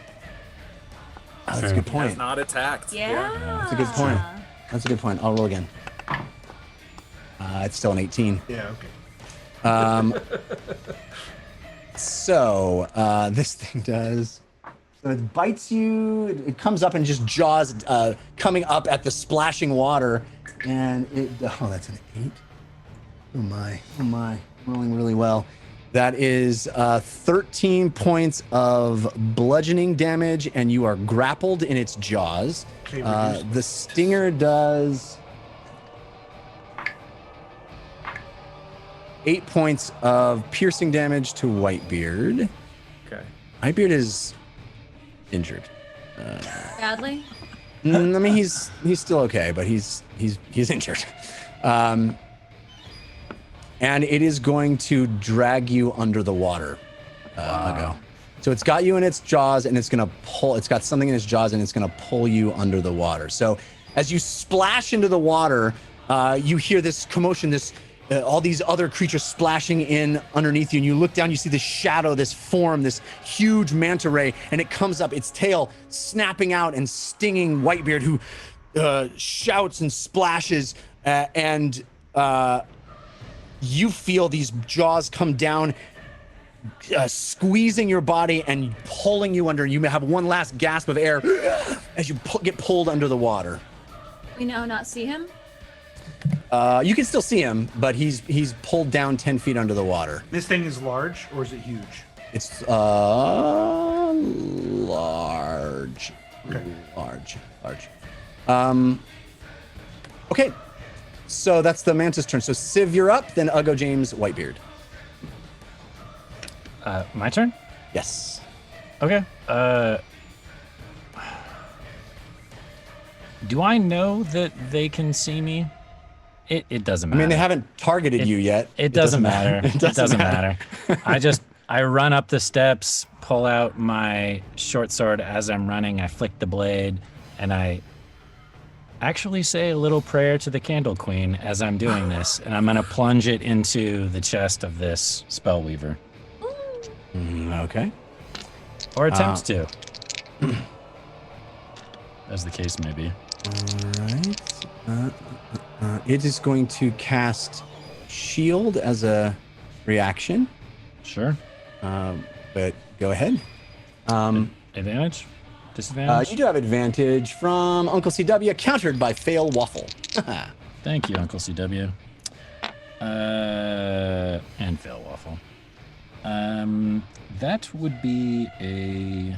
Oh, that's a good point. Has not attacked. Yeah. That's a good point. That's a good point. I'll roll again. It's still an 18. Yeah, okay. So this thing does. So it bites you. It comes up and just jaws, coming up at the splashing water, and it. Oh, that's an 8. Oh my! Oh my! Rolling really well. That is 13 points of bludgeoning damage, and you are grappled in its jaws. Okay, The stinger does 8 points of piercing damage to Whitebeard. Okay. Whitebeard is injured. Badly? I mean, he's still okay, but he's injured. And it is going to drag you under the water. Uggo. So it's got you in its jaws, and it's gonna pull. It's got something in its jaws, and it's gonna pull you under the water. So as you splash into the water, you hear this commotion. All these other creatures splashing in underneath you, and you look down, you see this shadow, this form, this huge manta ray, and it comes up, its tail snapping out and stinging Whitebeard, who shouts and splashes, and you feel these jaws come down, squeezing your body and pulling you under. You may have one last gasp of air as you get pulled under the water. We now not see him? You can still see him, but he's pulled down 10 feet under the water. This thing is large, or is it huge? It's large. Okay. Large. Okay. So that's the mantis turn. So Civ, you're up, then Uggo, James, Whitebeard. My turn? Yes. Okay. Do I know that they can see me? It doesn't I matter. mean, they haven't targeted you yet. It doesn't matter. It doesn't matter. I run up the steps, pull out my short sword as I'm running. I flick the blade, and I actually say a little prayer to the Candle Queen as I'm doing this, and I'm gonna plunge it into the chest of this spellweaver. Okay. Or attempt to. As the case may be. All right. It is going to cast Shield as a reaction. Sure. But go ahead. Advantage? Disadvantage? You do have advantage from Uncle CW, countered by Fail Waffle. Thank you, Uncle CW. And Fail Waffle. That would be a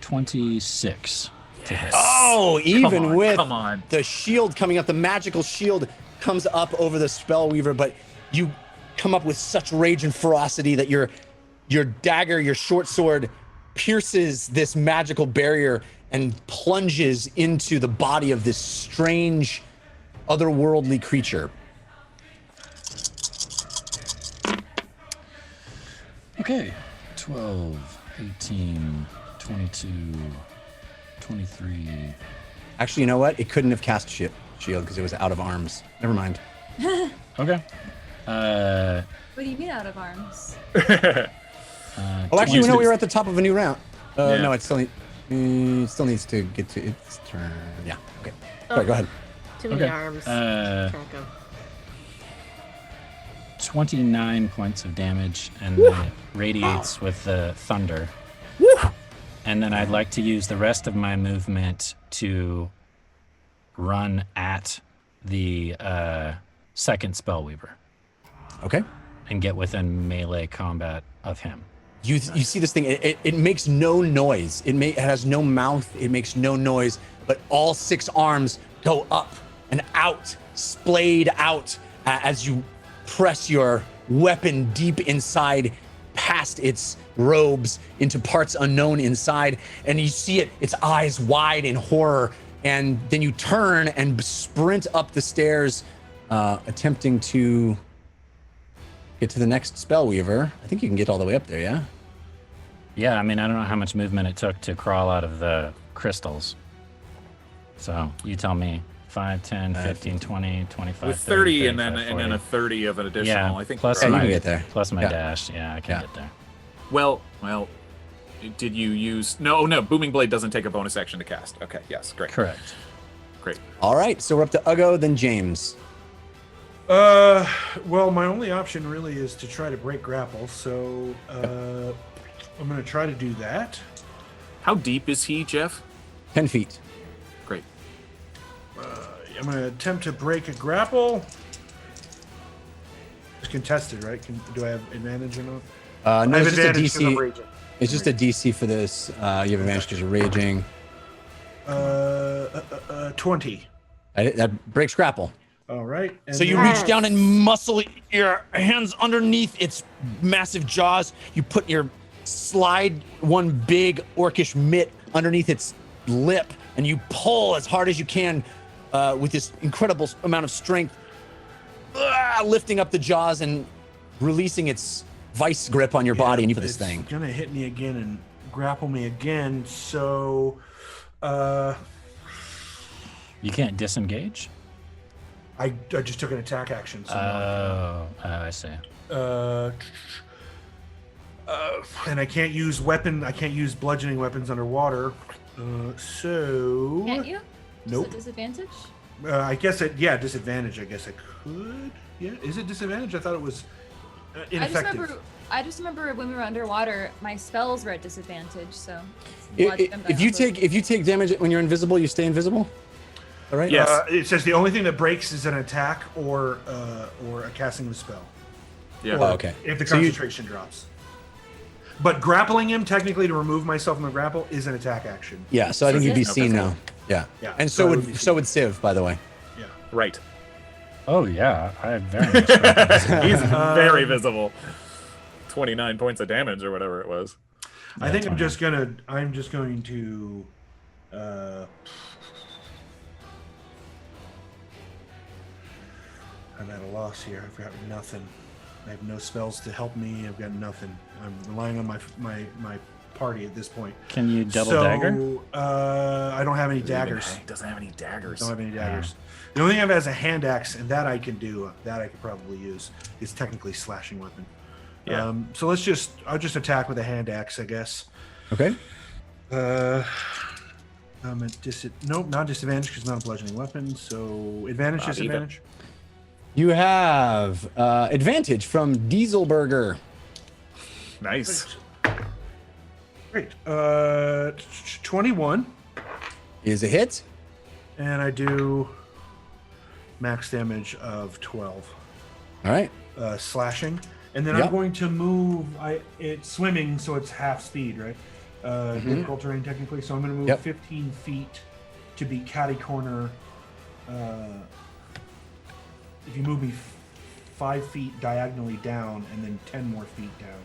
26 to hit. Oh, even with come on. the shield coming up, the magical shield comes up over the Spellweaver, but you come up with such rage and ferocity that your dagger, your short sword, pierces this magical barrier and plunges into the body of this strange, otherworldly creature. Okay. 12, 18, 22, 23. Actually, you know what? It couldn't have cast shield because it was out of arms. Never mind. Okay. What do you mean out of arms? Oh, actually, we were at the top of a new round. Yeah. No, it still needs to get to its turn. Yeah. Okay. Sorry, go ahead. Too many Okay. arms. Track of. 29 points of damage, and then it radiates with the thunder. And then I'd like to use the rest of my movement to run at the second Spellweaver. Okay. And get within melee combat of him. You see this thing, it makes no noise. It has no mouth, it makes no noise, but all 6 arms go up and out, splayed out as you press your weapon deep inside, past its robes, into parts unknown inside, and you see its eyes wide in horror, and then you turn and sprint up the stairs, attempting to get to the next Spellweaver. I think you can get all the way up there, yeah? Yeah, I mean, I don't know how much movement it took to crawl out of the crystals. So you tell me. 5, 10, 15, 20, 25, With 30 and then a 30 of an additional. Yeah, I think plus you my, can get there. Plus my Yeah. dash. Yeah, I can get there. Well, did you use... No, Booming Blade doesn't take a bonus action to cast. Okay, yes, great. Correct. Great. All right, so we're up to Uggo, then James. Well, my only option really is to try to break grapple, so I'm going to try to do that. How deep is he, Jeff? 10 feet. Great. I'm going to attempt to break a grapple. It's contested, right? Do I have advantage or not? No, I have it's just a advantage 'cause I'm DC. raging. It's just a DC for this. You have advantage because you're raging. 20. That breaks grapple. All right. And So you then- reach down and muscle your hands underneath its massive jaws. You put your slide one big orcish mitt underneath its lip, and you pull as hard as you can with this incredible amount of strength, lifting up the jaws and releasing its vice grip on your body, and you put this thing. It's gonna hit me again and grapple me again. So, You can't disengage? I just took an attack action. So I see. And I can't use I can't use bludgeoning weapons underwater. So. Can't you? Nope. Is it disadvantage? I guess disadvantage. I guess I could. Yeah, is it disadvantage? I thought it was ineffective. I just remember when we were underwater, my spells were at disadvantage. So If you take damage when you're invisible, you stay invisible. All right. Yes. It says the only thing that breaks is an attack or a casting of a spell. Yeah. Or okay. If the So you- concentration drops. But grappling him, technically, to remove myself from the grapple, is an attack action. Yeah. So I think you'd be Okay. seen now. Yeah. Yeah, And so so I would would be so would Civ, by the way. Yeah. Right. Oh, yeah. I have very much recognized He's very visible. 29 points of damage or whatever it was. I think I'm just going to. I'm at a loss here. I've got nothing. I have no spells to help me. I've got nothing. I'm relying on my party at this point. Can you double so, dagger? I don't have any daggers. He doesn't have any daggers. Don't have any daggers. The only thing I have is a hand axe, and that I can do. That I could probably use. It's technically slashing weapon. Yeah. So I'll just attack with a hand axe, I guess. Okay. I'm at nope, not disadvantage because it's not a bludgeoning weapon. So advantage, Not even. disadvantage. You have advantage from Dieselberger. Nice. Great. 21, Is a hit. and I do max damage of 12. All right. Slashing, and then Yep. I'm going to move. It's swimming, so it's half speed, right? Difficult terrain technically, so I'm going to move Yep. 15 feet to be catty corner. If you move me 5 feet diagonally down, and then 10 more feet down,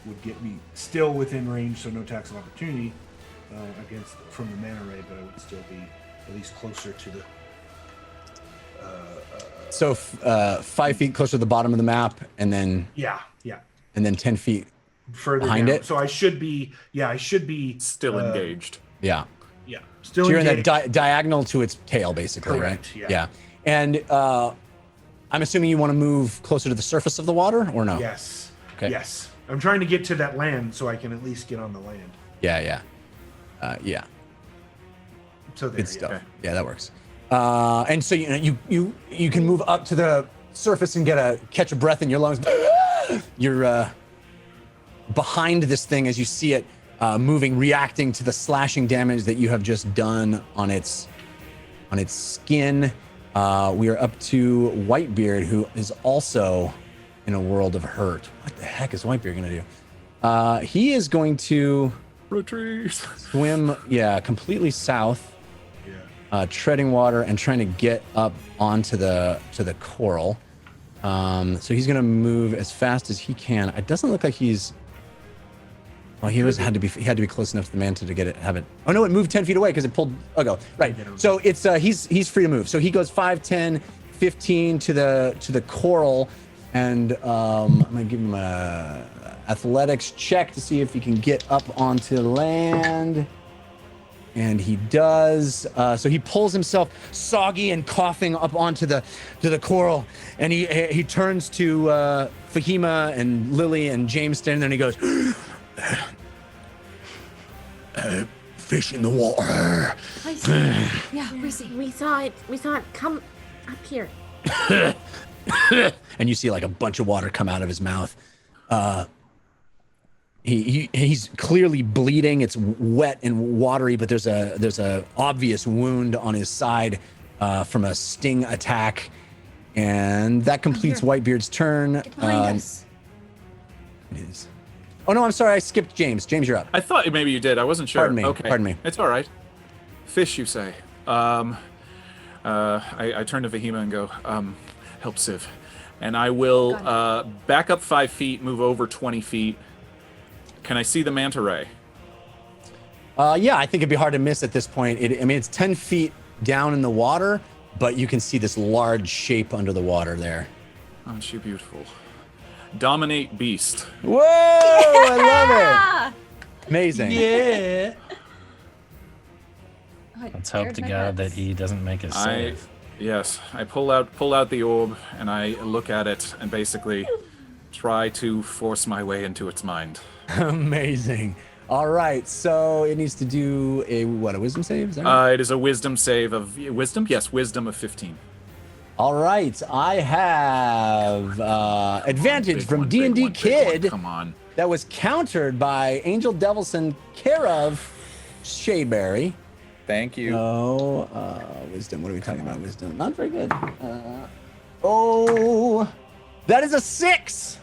would get me still within range, so no attacks of opportunity from the mana ray, but I would still be at least closer to the. So 5 feet closer to the bottom of the map, and then Yeah. 10 feet. Further Behind down. it? So I should be. Still engaged. Yeah. Yeah. Still So you're in that engaged. diagonal to its tail, basically, Correct, right? yeah. And I'm assuming you want to move closer to the surface of the water, or no? Yes. Okay. Yes. I'm trying to get to that land so I can at least get on the land. Yeah. So there. Good stuff. Okay. Yeah, that works. And so you can move up to the surface and catch a breath in your lungs. You're behind this thing as you see it moving, reacting to the slashing damage that you have just done on its skin. We are up to Whitebeard, who is also in a world of hurt. What the heck is Whitebeard going to do? He is going to Retreat. swim, completely south, treading water and trying to get up onto the coral. So he's going to move as fast as he can. It doesn't look like he's. Well, he had to be close enough to the mantle to get it. Oh no, it moved 10 feet away because it pulled Uggo. Right. So it's he's free to move. So he goes 5, 10, 15 to the coral, and I'm gonna give him a athletics check to see if he can get up onto land. And he does. So he pulls himself, soggy and coughing, up onto the coral, and he turns to Fahima and Lily and James standing there, and he goes, "Fish in the water." I see. Yeah, we see. We saw it. Come up here. And you see like a bunch of water come out of his mouth. He's clearly bleeding. It's wet and watery, but there's a obvious wound on his side from a sting attack, and that completes Whitebeard's turn. Get behind us. It is. Oh no, I'm sorry, I skipped James. James, you're up. I thought maybe you did. I wasn't sure. Pardon me. Okay. Pardon me. It's all right. Fish, you say? I turn to Vahima and go, help Civ. And I will back up 5 feet, move over 20 feet. Can I see the manta ray? Yeah, I think it'd be hard to miss at this point. It's 10 feet down in the water, but you can see this large shape under the water there. Aren't she beautiful? Dominate beast. Whoa! I love it. Amazing. Yeah. Let's hope to God that he doesn't make a save. Yes, I pull out the orb and I look at it and basically try to force my way into its mind. Amazing. All right, so it needs to do a wisdom save? Is that right? It is a wisdom save of wisdom. Yes, wisdom of 15. All right, I have advantage from D&D Kid. Come on. That was countered by Angel Devilson, care of Shayberry. Thank you. Wisdom. What are we talking about? Wisdom. Not very good. That is a 6.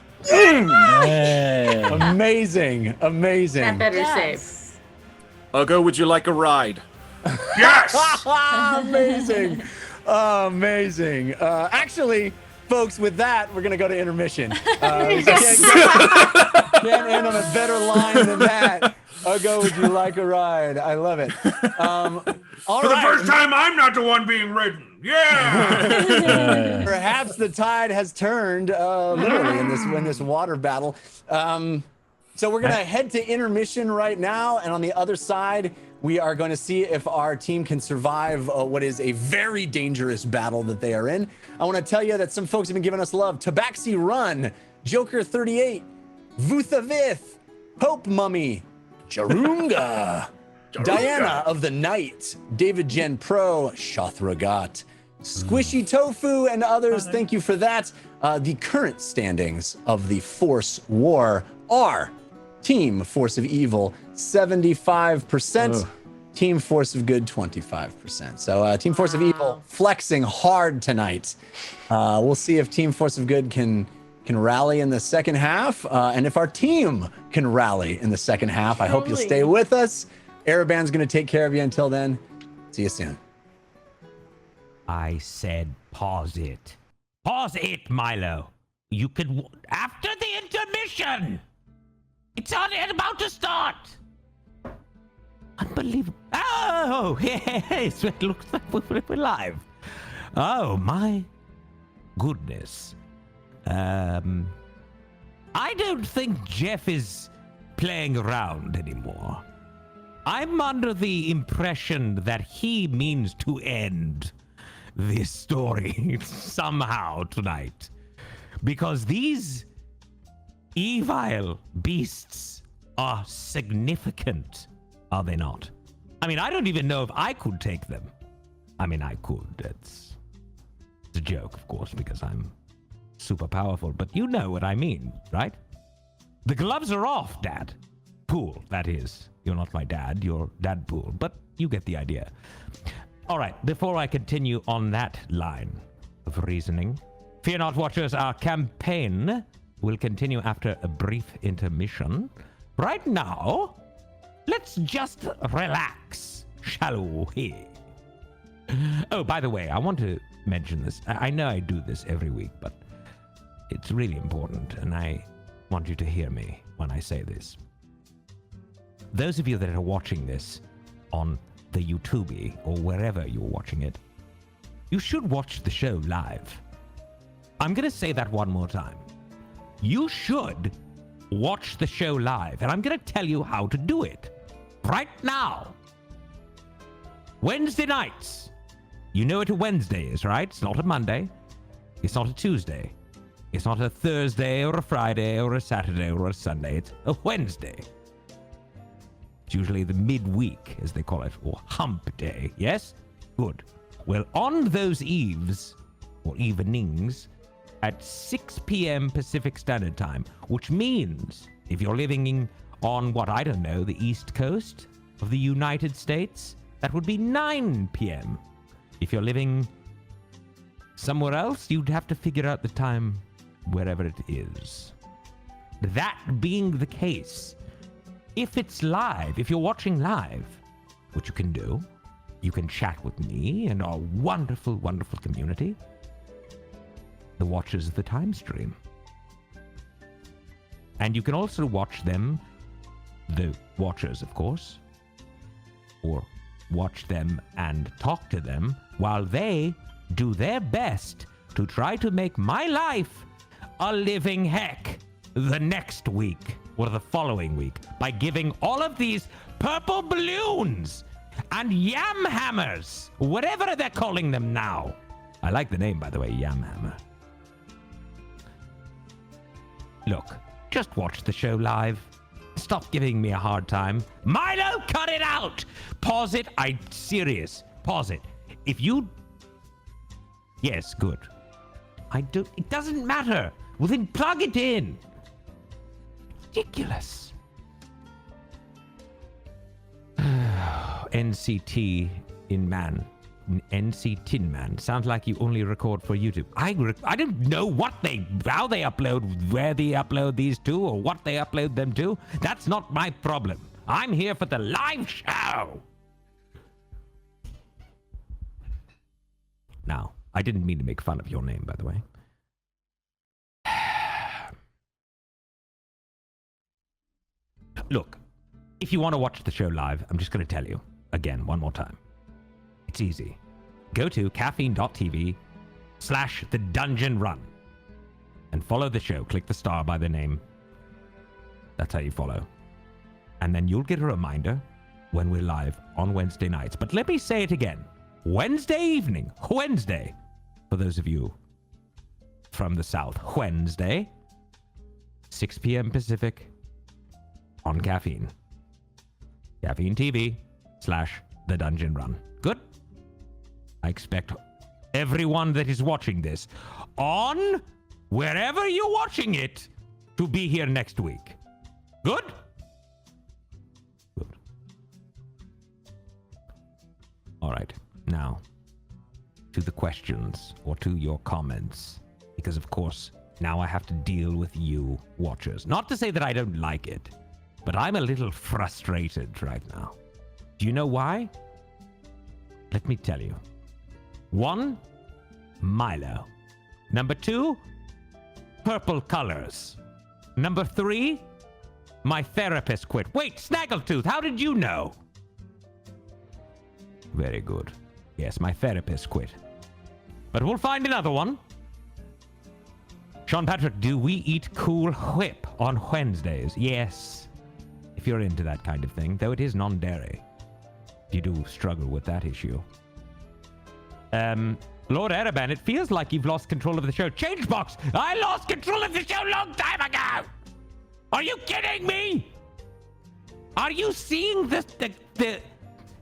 Amazing. That better save. Uggo, would you like a ride? Yes! Amazing. Amazing. Actually, folks, with that, we're going to go to intermission. Can't end on a better line than that. Uggo, would you like a ride? I love it. For the first time, I'm not the one being ridden. Yeah! Perhaps the tide has turned literally in this water battle. So we're going to head to intermission right now. And on the other side, we are going to see if our team can survive what is a very dangerous battle that they are in. I want to tell you that some folks have been giving us love. Tabaxi Run, Joker 38, Vuthavith, Hope Mummy, Jarunga, Diana of the Night, David Gen Pro, Shathragat, Squishy Tofu, and others. Thank you for that. The current standings of the Force War are Team Force of Evil 75%, Team Force of Good 25%. So Team Force of Evil flexing hard tonight. We'll see if Team Force of Good can rally in the second half, and if our team can rally in the second half. I hope you'll stay with us. Araban's going to take care of you until then. See you soon. I said pause it. Pause it, Milo. You could after the intermission. It's about to start. Unbelievable. Oh, yes. It looks like we're live. Oh, my goodness. I don't think Jeff is playing around anymore. I'm under the impression that he means to end this story somehow tonight. Because these evil beasts are significant, are they not? I mean, I don't even know if I could take them. I mean, I could. It's a joke, of course, because I'm super powerful, but you know what I mean, right? The gloves are off, Dad. Pool, that is. You're not my dad, you're Dad Pool, but you get the idea. All right, before I continue on that line of reasoning, fear not, watchers, our campaign will continue after a brief intermission. Right now, let's just relax, shall we? Oh, by the way, I want to mention this. I know I do this every week, but it's really important, and I want you to hear me when I say this. Those of you that are watching this on the YouTube or wherever you're watching it, you should watch the show live. I'm going to say that one more time. You should watch the show live, and I'm going to tell you how to do it right now. Wednesday nights. You know what a Wednesday is, right? It's not a Monday. It's not a Tuesday. It's not a Thursday or a Friday or a Saturday or a Sunday. It's a Wednesday. It's usually the midweek, as they call it, or hump day. Yes? Good. Well, on those eves, or evenings, at 6 p.m. Pacific Standard Time, which means if you're living on, what, I don't know, the East Coast of the United States, that would be 9 p.m. If you're living somewhere else, you'd have to figure out the time wherever it is. That being the case, if it's live, if you're watching live, what you can do, you can chat with me and our wonderful, wonderful community, the watchers of the time stream. And you can also watch them, the watchers, of course, or watch them and talk to them while they do their best to try to make my life a living heck the next week or the following week by giving all of these purple balloons and yam hammers, whatever they're calling them now. I like the name, by the way, Yam Hammer. Look, just watch the show live. Stop giving me a hard time. Milo, cut it out! Pause it. I'm serious. Pause it. If you... Yes, good. It doesn't matter. Well, then plug it in. Ridiculous. NCT in man. NC Tin Man. Sounds like you only record for YouTube. I don't know how they upload, where they upload these to, or what they upload them to. That's not my problem. I'm here for the live show. Now, I didn't mean to make fun of your name, by the way. Look, if you want to watch the show live, I'm just going to tell you again, one more time. It's easy. Go to caffeine.tv/thedungeonrun and follow the show. Click the star by the name. That's how you follow. And then you'll get a reminder when we're live on Wednesday nights. But let me say it again. Wednesday evening. Wednesday. For those of you from the South. Wednesday. 6 p.m. Pacific. On Caffeine. Caffeine TV/The Dungeon Run. Good? I expect everyone that is watching this on wherever you're watching it to be here next week. Good? Good. All right. Now, to the questions or to your comments. Because, of course, now I have to deal with you watchers. Not to say that I don't like it, but I'm a little frustrated right now. Do you know why? Let me tell you. 1, Milo. Number 2, purple colors. Number 3, my therapist quit. Wait, Snaggletooth, how did you know? Very good. Yes, my therapist quit. But we'll find another one. Sean Patrick, do we eat Cool Whip on Wednesdays? Yes. If you're into that kind of thing, though it is non-dairy. You do struggle with that issue. Lord Ereban, it feels like you've lost control of the show. Changebox, I lost control of the show a long time ago. Are you kidding me? Are you seeing the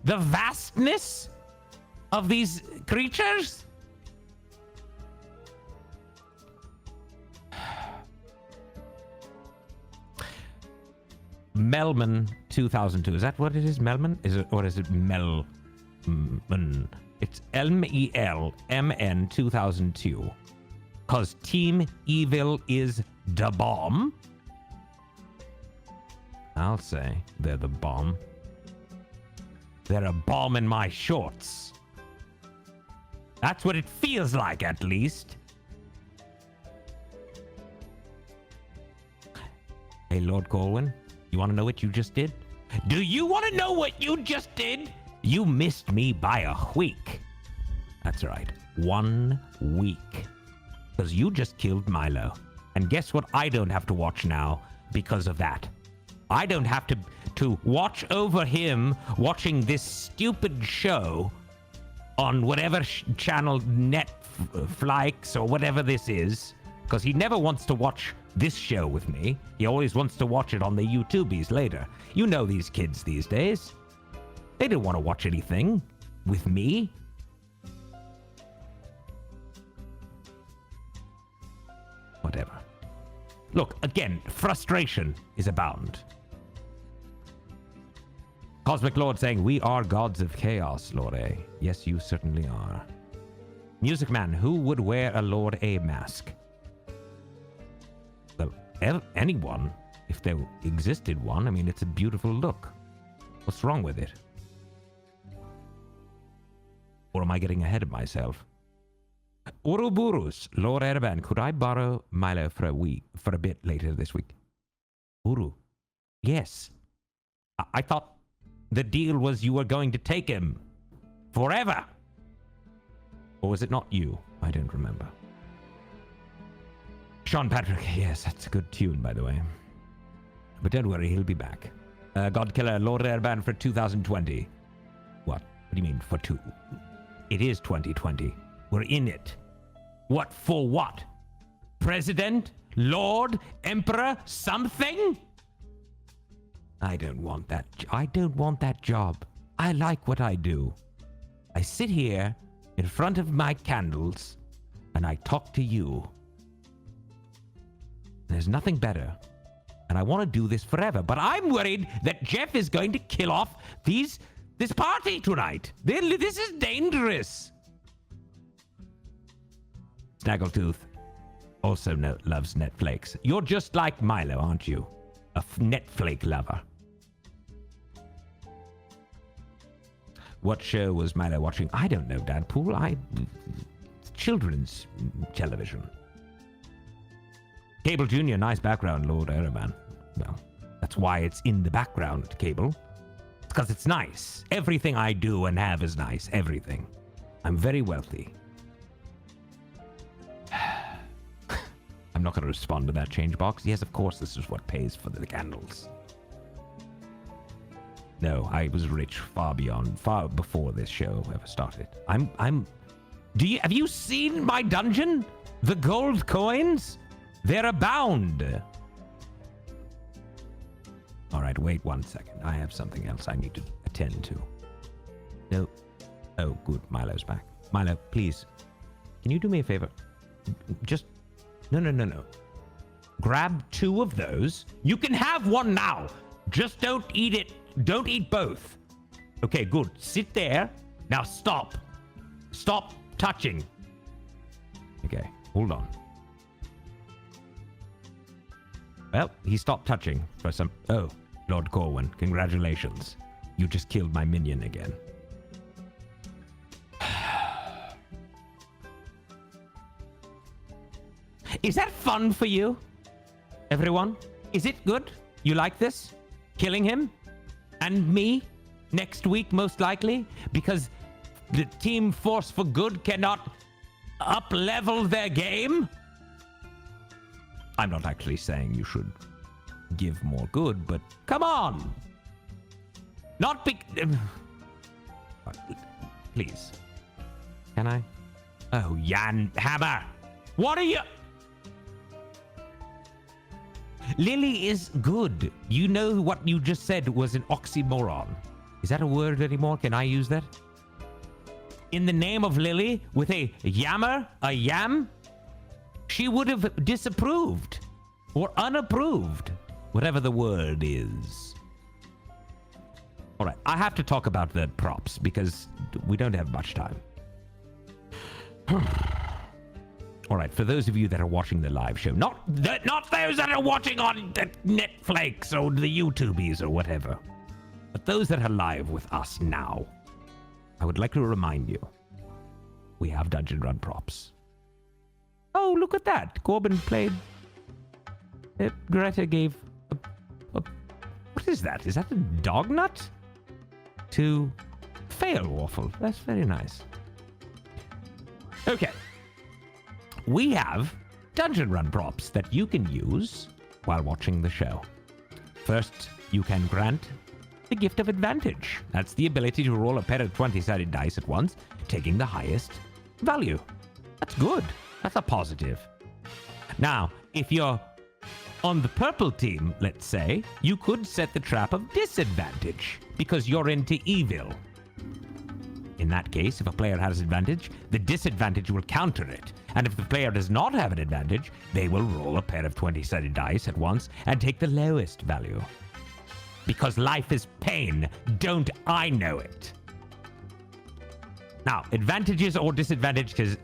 vastness of these creatures? Melman 2002. Is that what it is? Melman? Is it, or is it Melman? It's LMELMN 2002. Cause Team Evil is the bomb. I'll say they're the bomb. They're a bomb in my shorts. That's what it feels like, at least. Hey, Lord Corwin, you want to know what you just did? Do you want to know what you just did? You missed me by a week. That's right, 1 week. Because you just killed Milo. And guess what I don't have to watch now because of that? I don't have to watch over him watching this stupid show on whatever channel, Netflix or whatever this is. Because he never wants to watch this show with me. He always wants to watch it on the YouTubies later. You know these kids these days. They don't want to watch anything with me. Whatever. Look, again, frustration is abound. Cosmic Lord saying, we are gods of chaos, Lord A. Yes, you certainly are. Music Man, who would wear a Lord A mask? Well, anyone, if there existed one. I mean, it's a beautiful look. What's wrong with it? Or am I getting ahead of myself? Ouroboros, Lord Erban, could I borrow Milo for a bit later this week? Uru, yes. I thought the deal was you were going to take him forever. Or was it not you? I don't remember. Sean Patrick, yes, that's a good tune, by the way. But don't worry, he'll be back. Godkiller, Lord Erban for 2020. What? What do you mean, for 2? It is 2020. We're in it. What for what? President? Lord? Emperor? Something? I don't want that. I don't want that job. I like what I do. I sit here in front of my candles and I talk to you. There's nothing better. And I want to do this forever. But I'm worried that Jeff is going to kill off this party tonight. This is dangerous. Snaggletooth also loves Netflix. You're just like Milo, aren't you? A Netflix lover. What show was Milo watching? I don't know, Dadpool. Children's television. Cable Jr., nice background, Lord Ereban. Well, that's why it's in the background, Cable. It's because it's nice. Everything I do and have is nice. Everything. I'm very wealthy. I'm not going to respond to that change box. Yes, of course, this is what pays for the candles. No, I was rich far before this show ever started. Have you seen my dungeon? The gold coins? They're abound. All right, wait 1 second. I have something else I need to attend to. No. Oh, good. Milo's back. Milo, please. Can you do me a favor? Just... No. Grab 2 of those. You can have one now. Just don't eat it. Don't eat both. Okay, good. Sit there. Now stop. Stop touching. Okay, hold on. Well, he stopped touching for some... Oh, Lord Corwin, congratulations. You just killed my minion again. Is that fun for you, everyone? Is it good? You like this? Killing him? And me? Next week, most likely? Because the Team Force for Good cannot up-level their game? I'm not actually saying you should give more good, but come on! Not big... Please. Can I? Oh, Jan Hammer! What are you... Lily is good. You know what you just said was an oxymoron. Is that a word anymore? Can I use that? In the name of Lily, with a yammer, a yam, she would have disapproved or unapproved, whatever the word is. All right, I have to talk about the props because we don't have much time. All right, for those of you that are watching the live show, not those that are watching on the Netflix or the YouTubies or whatever, but those that are live with us now, I would like to remind you, we have Dungeon Run props. Oh, look at that. Corbin played... Greta gave... what is that? Is that a dog nut? To Fail Waffle. That's very nice. Okay. We have Dungeon Run props that you can use while watching the show. First, you can grant the gift of advantage. That's the ability to roll a pair of 20-sided dice at once, taking the highest value. That's good. That's a positive. Now, if you're on the purple team, let's say, you could set the trap of disadvantage because you're into evil. In that case, if a player has advantage, the disadvantage will counter it. And if the player does not have an advantage, they will roll a pair of 20-sided dice at once and take the lowest value. Because life is pain, don't I know it? Now, advantages or disadvantages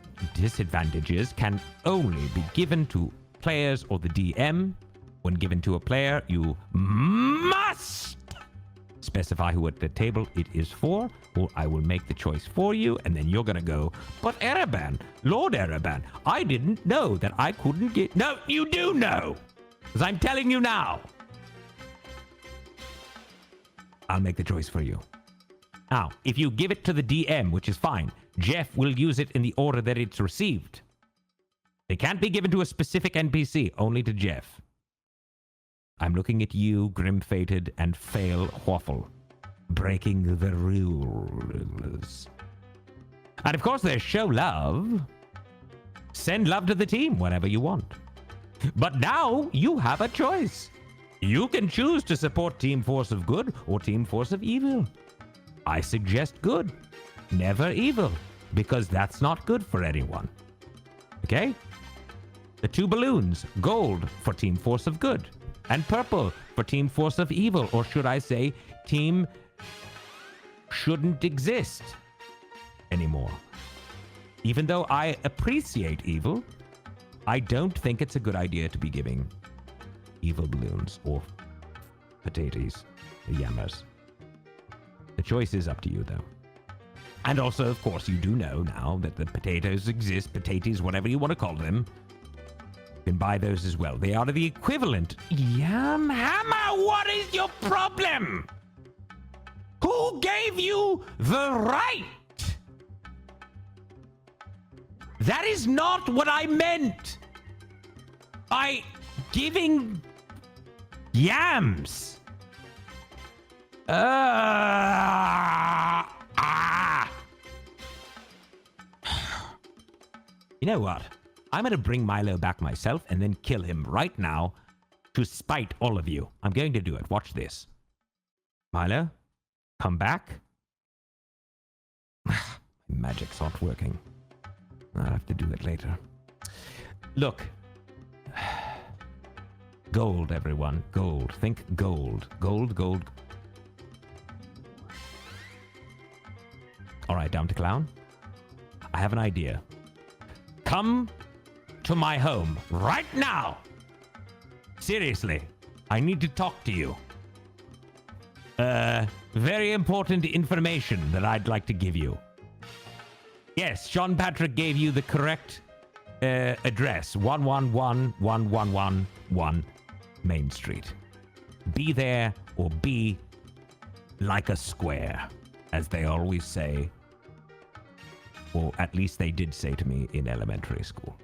can only be given to players or the DM. When given to a player, you must specify who at the table it is for, or I will make the choice for you, and then you're gonna go, but Ereban, Lord Ereban, I didn't know that I couldn't get... No, you do know! Because I'm telling you now. I'll make the choice for you. Now, if you give it to the DM, which is fine, Jeff will use it in the order that it's received. They can't be given to a specific NPC, only to Jeff. I'm looking at you, Grim-Fated and Fail Waffle, breaking the rules. And of course, there's show love. Send love to the team whenever you want. But now you have a choice. You can choose to support Team Force of Good or Team Force of Evil. I suggest good, never evil, because that's not good for anyone. Okay? The two balloons, gold for Team Force of Good, and purple for Team Force of Evil, or should I say, Team shouldn't exist anymore. Even though I appreciate evil, I don't think it's a good idea to be giving evil balloons or potatoes, or yammers. The choice is up to you, though. And also, of course, you do know now that the potatoes exist, potatoes, whatever you want to call them. You can buy those as well. They are the equivalent. Yam Hammer, what is your problem? Who gave you the right? That is not what I meant by giving yams. You know what? I'm going to bring Milo back myself and then kill him right now to spite all of you. I'm going to do it. Watch this. Milo, come back. Magic's not working. I'll have to do it later. Look. Gold, everyone. Gold. Think gold. Gold, gold. All right, down to clown. I have an idea. Come to my home right now. Seriously, I need to talk to you. Very important information that I'd like to give you. Yes, Sean Patrick gave you the correct address. 111111 Main Street. Be there or be like a square, as they always say. Or at least they did say to me in elementary school.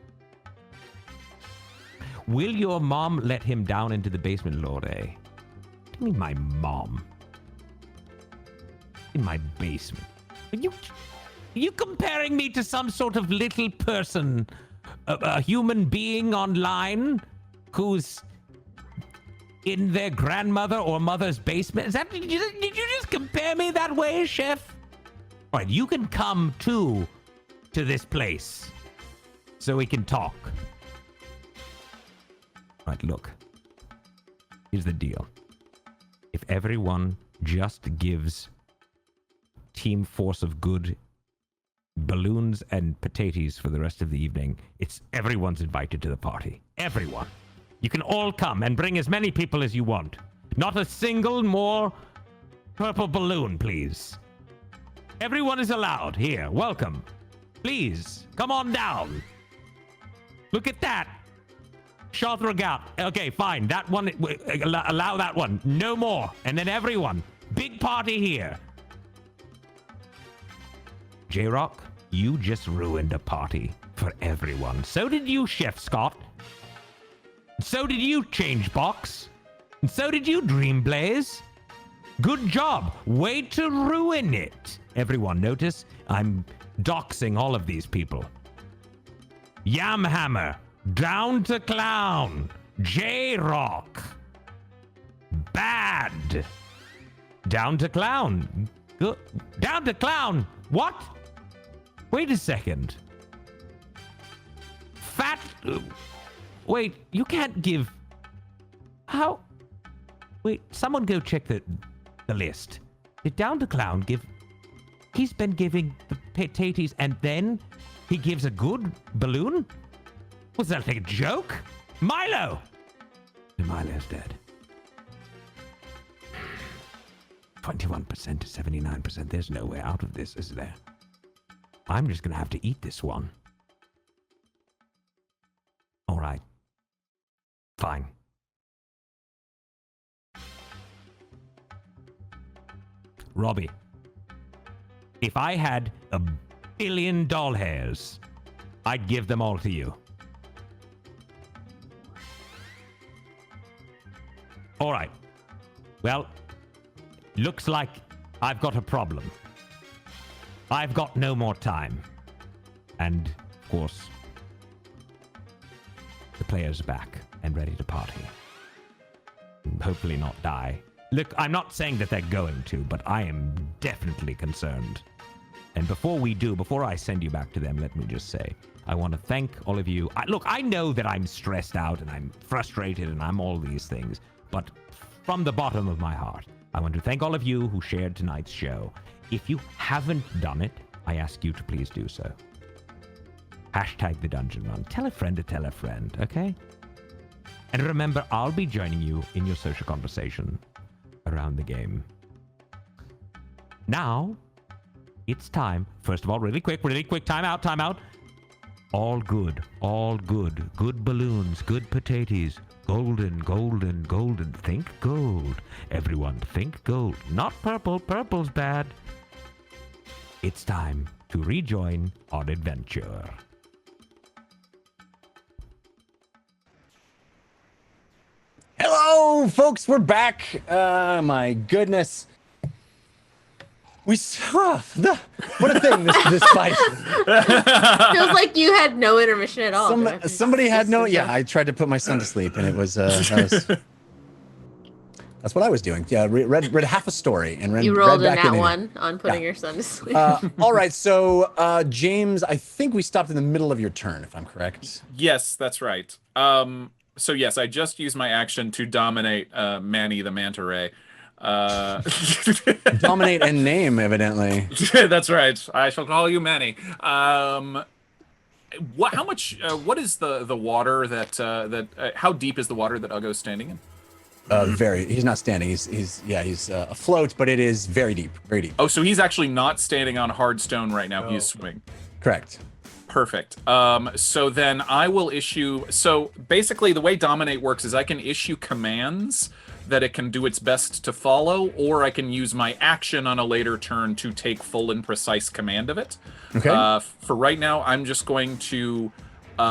Will your mom let him down into the basement, Lord A? What do you mean my mom? In my basement? Are you comparing me to some sort of little person, a human being online who's in their grandmother or mother's basement? Is that, did you just compare me that way, Chef? All right, you can come to this place so we can talk. All right, look. Here's the deal. If everyone just gives Team Force of Good balloons and potatoes for the rest of the evening. Everyone's invited to the party. Everyone. You can all come and bring as many people as you want. Not a single more purple balloon, please. Everyone is allowed here. Welcome. Please, come on down. Look at that. Shothragat. Okay, fine. That one, allow that one. No more. And then everyone. Big party here. J-Rock, you just ruined a party for everyone. So did you, Chef Scott. So did you, Changebox. And so did you, Dreamblaze. Good job. Way to ruin it. Everyone, notice I'm doxing all of these people. Yamhammer. Down to Clown. J-Rock. Bad. Down to Clown. Good. Down to Clown. What? Wait a second. Fat. Wait, you can't give. How? Wait, someone go check the list. Did Down to Clown give. He's been giving the potatoes and then he gives a good balloon? Was that like a joke? Milo! Milo's dead. 21% to 79%. There's no way out of this, is there? I'm just gonna have to eat this one. All right. Fine. Robbie, if I had 1 billion doll hairs, I'd give them all to you. All right. Well, looks like I've got a problem. I've got no more time. And, of course, the players are back and ready to party. And hopefully not die. Look, I'm not saying that they're going to, but I am definitely concerned. And before I send you back to them, let me just say, I want to thank all of you. Look, I know that I'm stressed out and I'm frustrated and I'm all these things, but from the bottom of my heart, I want to thank all of you who shared tonight's show. If you haven't done it, I ask you to please do so. Hashtag the Dungeon Run. Tell a friend to tell a friend, okay? And remember, I'll be joining you in your social conversation around the game. Now, it's time. First of all, really quick, time out. All good. Good balloons, good potatoes. Golden. Think gold. Everyone, think gold. Not purple. Purple's bad. It's time to rejoin our adventure. Hello, folks. We're back. My goodness. We saw what a thing this fight. Feels like you had no intermission at all. Somebody had no. Yeah, I tried to put my son to sleep, and it was. That's what I was doing. Yeah, read half a story and read. You rolled read back in that one on putting your son to sleep. All right, so James, I think we stopped in the middle of your turn, if I'm correct. Yes, that's right. So yes, I just used my action to dominate Manny the Manta Ray. Dominate and name, evidently. That's right. I shall call you Manny. How much? What is the water that how deep is the water that Uggo's standing in? He's not standing. He's afloat, but it is very deep. Very deep. Oh, so he's actually not standing on hard stone right now. He's swimming. Correct. Perfect. So then I will issue. So basically, the way Dominate works is I can issue commands that it can do its best to follow, or I can use my action on a later turn to take full and precise command of it. Okay. For right now, I'm just going to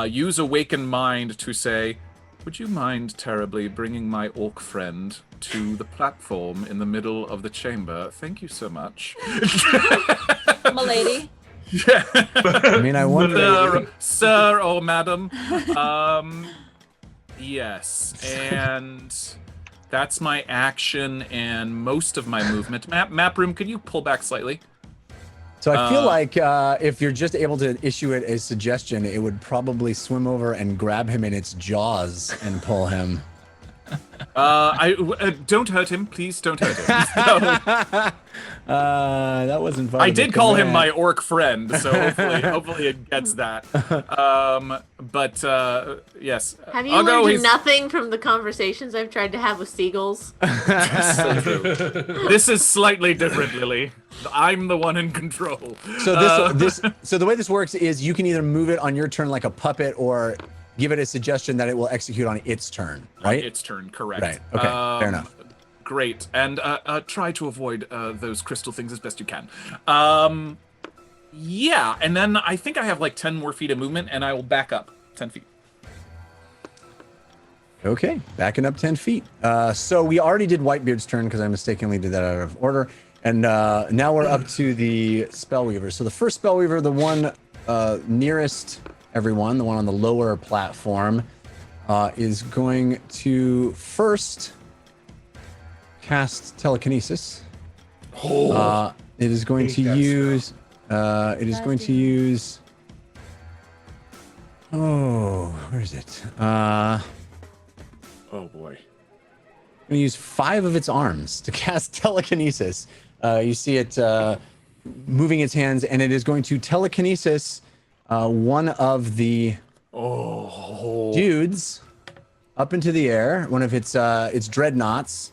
use Awakened Mind to say, would you mind terribly bringing my orc friend to the platform in the middle of the chamber? Thank you so much. Milady. Yeah. I mean, I wonder. Sir or madam. Yes. And that's my action and most of my movement. Map room, could you pull back slightly? So I feel like if you're just able to issue it a suggestion, it would probably swim over and grab him in its jaws and pull him. Don't hurt him, please. Don't hurt him. That wasn't fun. I did call him my orc friend, so hopefully it gets that. Yes. Have you learned nothing from the conversations I've tried to have with seagulls? So true. This is slightly different, Lily. I'm the one in control. So so the way this works is you can either move it on your turn like a puppet, or give it a suggestion that it will execute on its turn, right? Its turn, correct. Right. Okay. Fair enough. Great, and try to avoid those crystal things as best you can. Yeah, and then I think I have like 10 more feet of movement, and I will back up 10 feet. Okay, backing up 10 feet. So we already did Whitebeard's turn because I mistakenly did that out of order. And now we're up to the Spellweaver. So the first Spellweaver, the one nearest everyone, the one on the lower platform, is going to first cast Telekinesis. It is going to use... Oh, where is it? Oh boy. I'm going to use 5 of its arms to cast Telekinesis. You see it moving its hands, and it is going to Telekinesis one of the dudes up into the air, one of its Dreadnoughts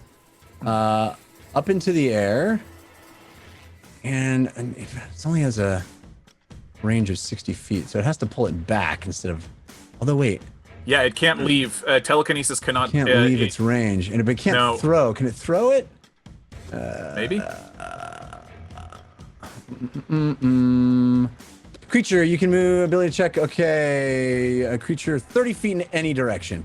up into the air. And it only has a range of 60 feet, so it has to pull it back instead of... Although, wait. Yeah, it can't leave. Telekinesis cannot... Can't leave its range, but it can't throw. Can it throw it? Maybe? Creature, you can move, ability check. Okay, a creature 30 feet in any direction.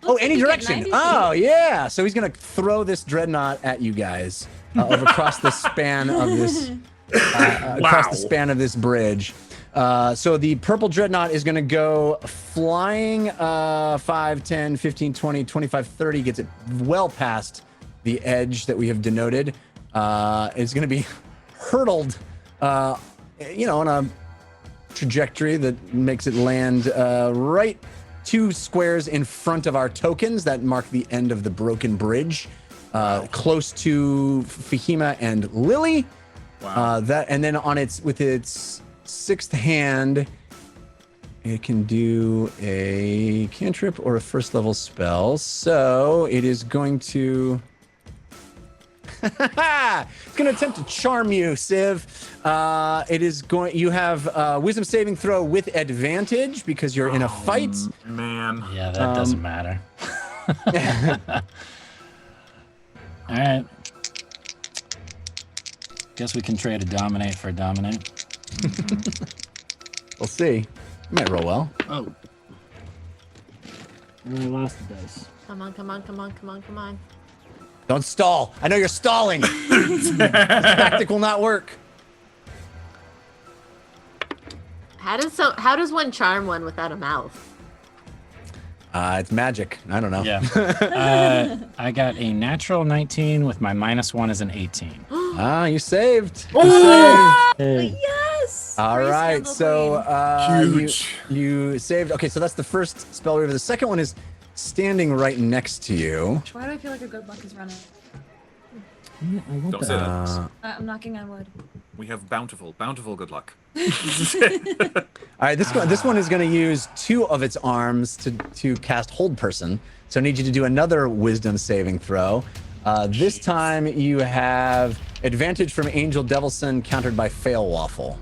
Oh, any direction. Oh, yeah. So he's going to throw this Dreadnought at you guys across the span of this... across the span of this bridge. So the purple Dreadnought is going to go flying 5, 10, 15, 20, 25, 30, gets it well past the edge that we have denoted. It's going to be hurtled, on a trajectory that makes it land right 2 squares in front of our tokens that mark the end of the broken bridge, close to Fahima and Lily. Wow. And then with its 6th hand, it can do a cantrip or a 1st level spell. So it is going to... it's going to attempt to charm you, Civ. You have Wisdom saving throw with advantage because you're in a fight. Man. Yeah, that doesn't matter. All right. Guess we can trade a dominate for a dominate. We'll see. You might roll well. Oh. I lost the dice. Come on. Don't stall. I know you're stalling. This tactic will not work. How does one charm one without a mouth? It's magic. I don't know. Yeah. I got a natural 19 with my -1 as an 18. You saved. Yes! All right. So Huge. you saved. Okay, so that's the first spell weaver. The second one is standing right next to you. Why do I feel like a good luck is running? Don't say that. I'm knocking on wood. We have bountiful good luck. All right, this one is going to use 2 of its arms to cast Hold Person. So I need you to do another Wisdom saving throw. This time you have advantage from Angel Devilson countered by Fail Waffle.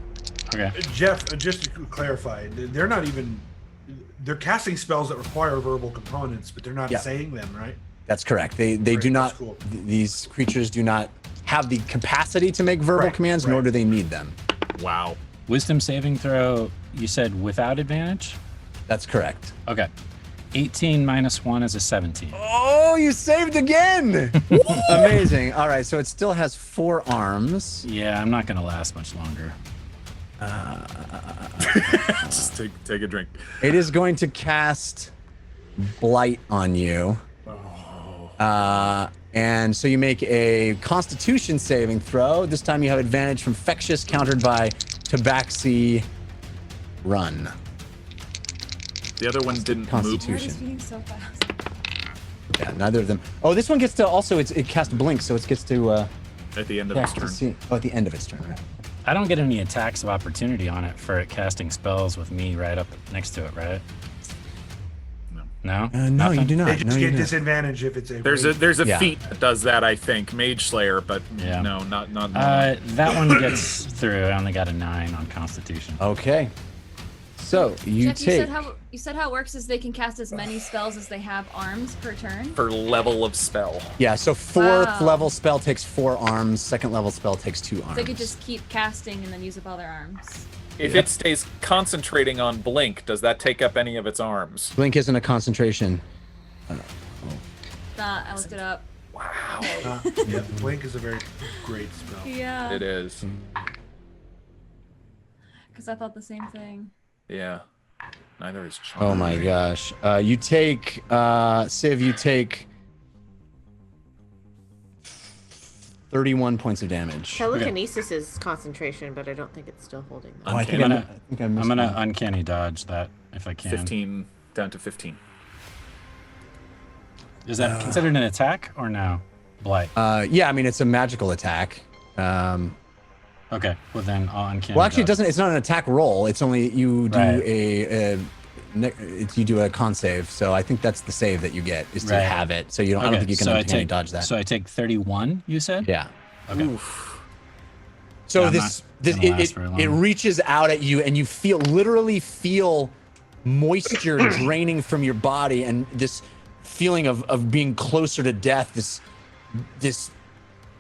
Okay. Jeff, just to clarify, they're casting spells that require verbal components, but they're not saying them, right? That's correct. They do not. Cool. These creatures do not have the capacity to make verbal commands, nor do they need them. Wow. Wisdom saving throw, you said without advantage? That's correct. Okay. 18 -1 is a 17. Oh, you saved again! Amazing. All right, so it still has 4 arms. Yeah, I'm not going to last much longer. Just take a drink. It is going to cast Blight on you. And so you make a Constitution saving throw. This time you have advantage from Infectious countered by Tabaxi Run. The other one didn't Constitution. move. He's beating so fast. Yeah, neither of them. Oh, this one gets to also, it casts blink, so it gets to... At the end of its turn. Oh, at the end of its turn, right. I don't get any attacks of opportunity on it for it casting spells with me right up next to it, right? No? No, you do not. They just get disadvantage if it's a. There's a feat that does that, I think, Mage Slayer, but no, not. That one gets through. I only got a 9 on Constitution. Okay. So you Jeff, you said how it works is they can cast as many spells as they have arms per turn. Per level of spell. Yeah, so 4th level spell takes 4 arms, 2nd level spell takes 2 arms. So they could just keep casting and then use up all their arms. If it stays concentrating on Blink, does that take up any of its arms? Blink isn't a concentration. I looked it up. Wow. Yeah, Blink is a very great spell. Yeah. It is. Because I thought the same thing. Yeah. Neither is Charm. Oh my gosh. You take, Civ, you take 31 points of damage. Telekinesis is concentration, but I don't think it's still holding that. Oh, I think I'm gonna uncanny dodge that if I can. 15 down to 15. Is that considered an attack or no? Blight. Yeah, I mean it's a magical attack. Okay, well then I'll uncanny. Well, actually, dodge. it's not an attack roll. It's only you do Right. you do a con save. So I think that's the save that you get is to Right. have it. So you don't. I don't think you can uncanny dodge that. So I take 31. You said? Yeah. Okay. Oof. So Yeah, I'm this not gonna last very long. it reaches out at you and you literally feel moisture draining from your body and this feeling of being closer to death, this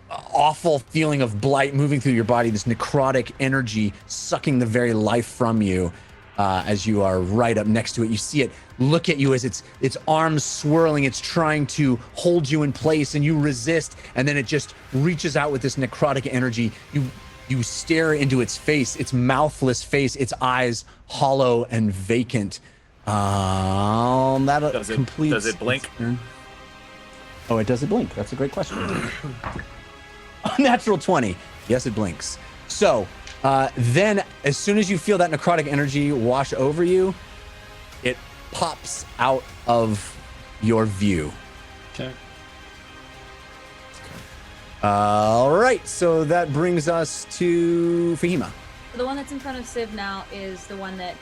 awful feeling of blight moving through your body, this necrotic energy sucking the very life from you as you are right up next to it. You see it look at you as its arms swirling, it's trying to hold you in place and you resist, and then it just reaches out with this necrotic energy. You stare into its face, its mouthless face, its eyes hollow and vacant. That completes. Does it blink? Oh, it does it blink? That's a great question. Natural 20. Yes, it blinks. So then, as soon as you feel that necrotic energy wash over you, it pops out of your view. Okay. All right, so that brings us to Fahima. The one that's in front of Civ now is the one that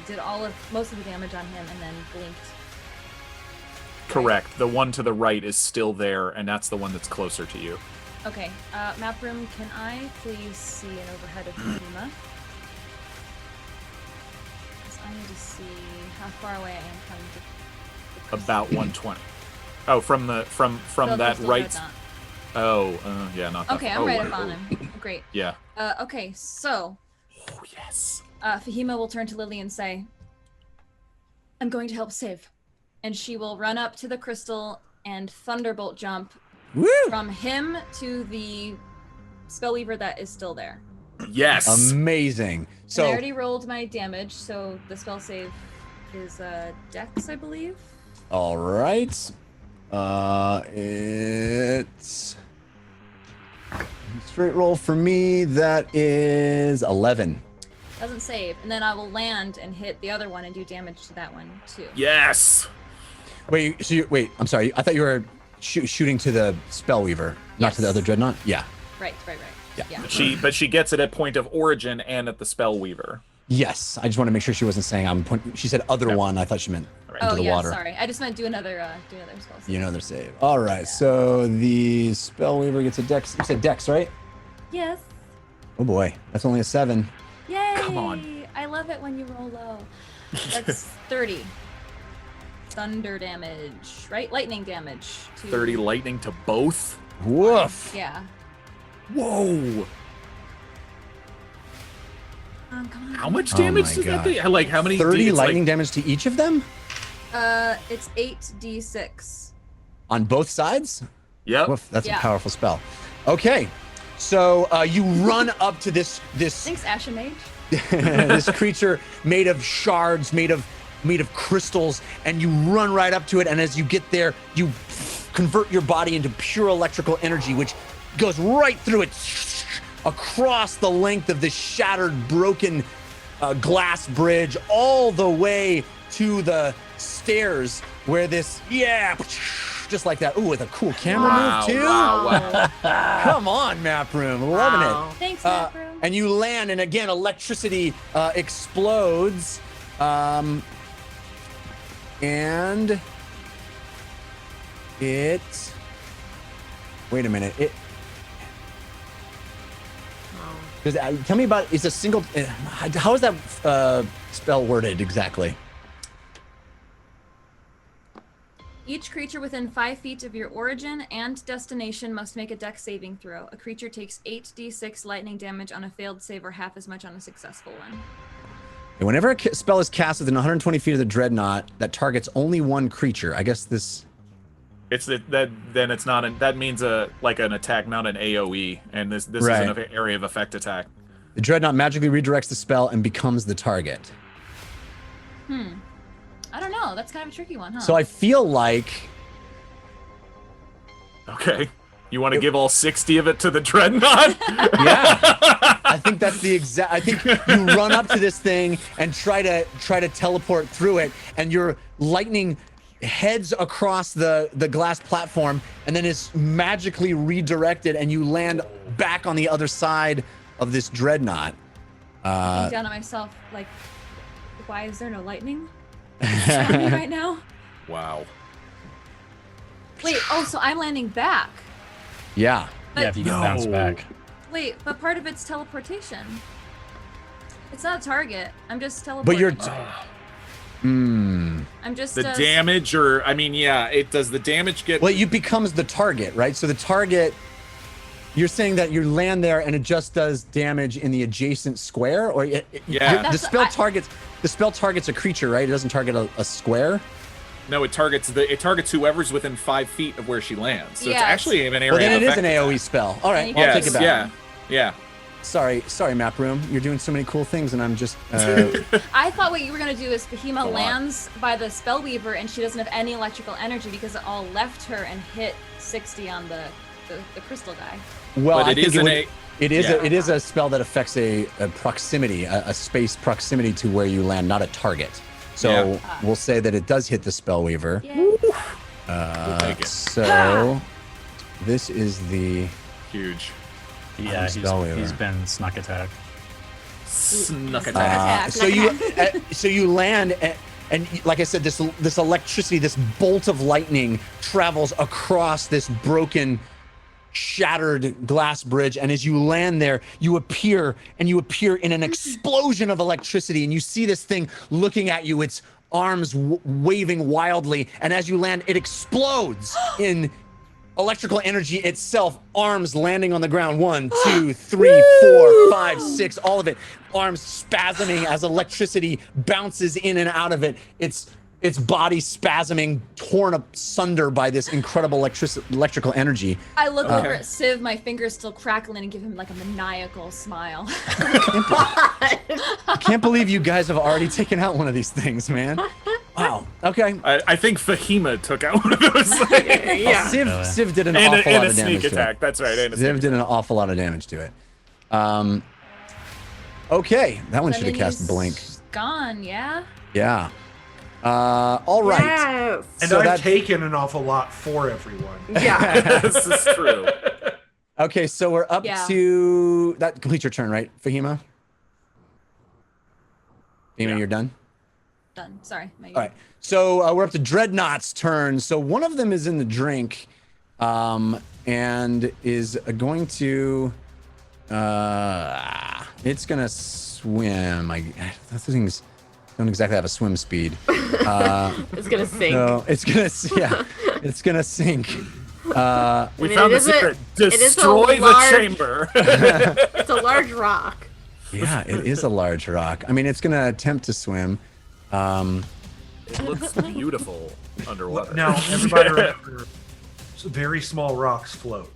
did most of the damage on him and then blinked. Correct. The one to the right is still there, and that's the one that's closer to you. Okay, map room, can I please see an overhead of Fahima? Because I need to see how far away I am from the crystal. About 120. Oh, from that right. Dreadnought. Oh, yeah, not that. Okay, I'm right up on him. Great. Yeah. Okay, so. Oh yes. Fahima will turn to Lily and say, "I'm going to help Civ," and she will run up to the crystal and thunderbolt jump from him to the spellweaver that is still there. Yes. Amazing. So And I already rolled my damage, so the spell save is Dex, I believe. all right. It's straight roll for me. That is 11. Doesn't save, and then I will land and hit the other one and do damage to that one too. Yes. Wait, I'm sorry. I thought you were shooting to the Spellweaver, not to the other Dreadnought? Yeah. Right. Yeah. But she gets it at point of origin and at the Spellweaver. Yes. I just want to make sure she wasn't saying she said other one. I thought she meant into the water. Sorry. I just meant do another spell save. You know, another save. All right. So the Spellweaver gets a Dex. You said Dex, right? Yes. Oh boy, that's only a 7. Yay! Come on. I love it when you roll low. That's 30. Thunder damage, right? Lightning damage. 30 lightning to both. Woof. Yeah. Whoa. Come on. How much damage does that do? Like how many? 30 lightning damage to each of them? It's 8d6. On both sides? Yep. Woof, that's a powerful spell. Okay. So you run up to this Thanks, Ashen Mage. this creature made of shards, made of crystals, and you run right up to it, and as you get there, you convert your body into pure electrical energy, which goes right through it, across the length of this shattered, broken glass bridge, all the way to the stairs where this just like that. Ooh, with a cool camera move too. Wow. Come on, Map Room, loving it. Thanks, Map Room. And you land, and again, electricity explodes, and it. Wait a minute. It. Tell me about. It's a single. How is that spell worded exactly? Each creature within 5 feet of your origin and destination must make a dex saving throw. A creature takes 8d6 lightning damage on a failed save or half as much on a successful one. And whenever a spell is cast within 120 feet of the Dreadnought that targets only one creature, I guess this. It's that then it's not that means like an attack, not an AOE, and this Right. is an area of effect attack. The Dreadnought magically redirects the spell and becomes the target. I don't know. That's kind of a tricky one, huh? So I feel like. Okay. You want to give all 60 of it to the Dreadnought? Yeah. I think that's the exact. I think you run up to this thing and try to teleport through it, and your lightning heads across the glass platform, and then is magically redirected, and you land back on the other side of this Dreadnought. I think down to myself, like, why is there no lightning on me right now? Wow. Wait, oh, so I'm landing back. Yeah. Yeah, if you get bounced back. Wait, but part of it's teleportation. It's not a target. I'm just teleporting. But you're. I'm just The damage, or I mean, yeah, it does. The damage get. Well, you becomes the target, right? So the target. You're saying that you land there and it just does damage in the adjacent square, or Yeah. the spell targets. The spell targets a creature, right? It doesn't target a square. No, it targets whoever's within 5 feet of where she lands. So Yeah, it's actually an area. Well, then of it is an effect AOE attack. spell. All right, Yes, I'll take it back. Yeah. Sorry, Map Room. You're doing so many cool things, and I'm just. I thought what you were gonna do is Fahima Go on. lands by the Spellweaver and she doesn't have any electrical energy because it all left her and hit 60 on the crystal guy. Well, But I it think is it is a spell that affects a proximity, a space proximity to where you land, not a target. So we'll say that it does hit the Spellweaver. Yeah. take it. So this is the. Huge. Yeah, Spellweaver. he's been snuck attack. Snuck attack. So you land, and like I said, this electricity, this bolt of lightning travels across this broken, shattered glass bridge, and as you land there, you appear in an explosion of electricity, and you see this thing looking at you, its arms waving wildly, and as you land, it explodes in electrical energy itself, arms landing on the ground. 1, 2, 3, 4, 5, 6, all of it. Arms spasming as electricity bounces in and out of it. Its body spasming, torn asunder by this incredible electrical energy. I look over at Civ, my fingers still crackling, and give him like a maniacal smile. I can't believe you guys have already taken out one of these things, man. Wow. Okay. I think Fahima took out one of those things. Yeah. Civ did an awful lot and a of sneak damage attack. to it. That's right. And a Civ sneak did an awful lot of damage to it. Okay, that one should have cast blink. Gone, yeah? Yeah. All right. Yes. And So I've taken an awful lot for everyone. Yeah. This is true. Okay, so we're up Yeah. to that completes your turn, right, Fahima? Fahima, you're done? Done. Sorry. All right. So we're up to Dreadnought's turn. So one of them is in the drink, and is going to. It's gonna swim. That thing's don't exactly have a swim speed. It's gonna sink. So it's gonna sink. We I mean, found it the is secret. it is a Destroy the large- chamber. It's a large rock. Yeah, it is a large rock. I mean, it's gonna attempt to swim. It looks beautiful underwater. Now, everybody remember, very small rocks float.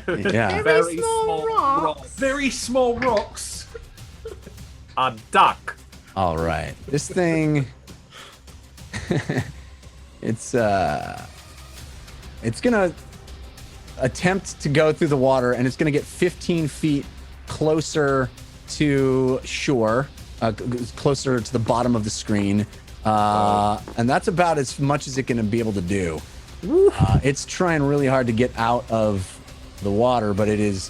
Yeah. Very small rocks. Very small rocks. A duck. All right. This thing. It's gonna attempt to go through the water, and it's gonna get 15 feet closer to shore, closer to the bottom of the screen, and that's about as much as it's gonna be able to do. It's trying really hard to get out of the water, but it is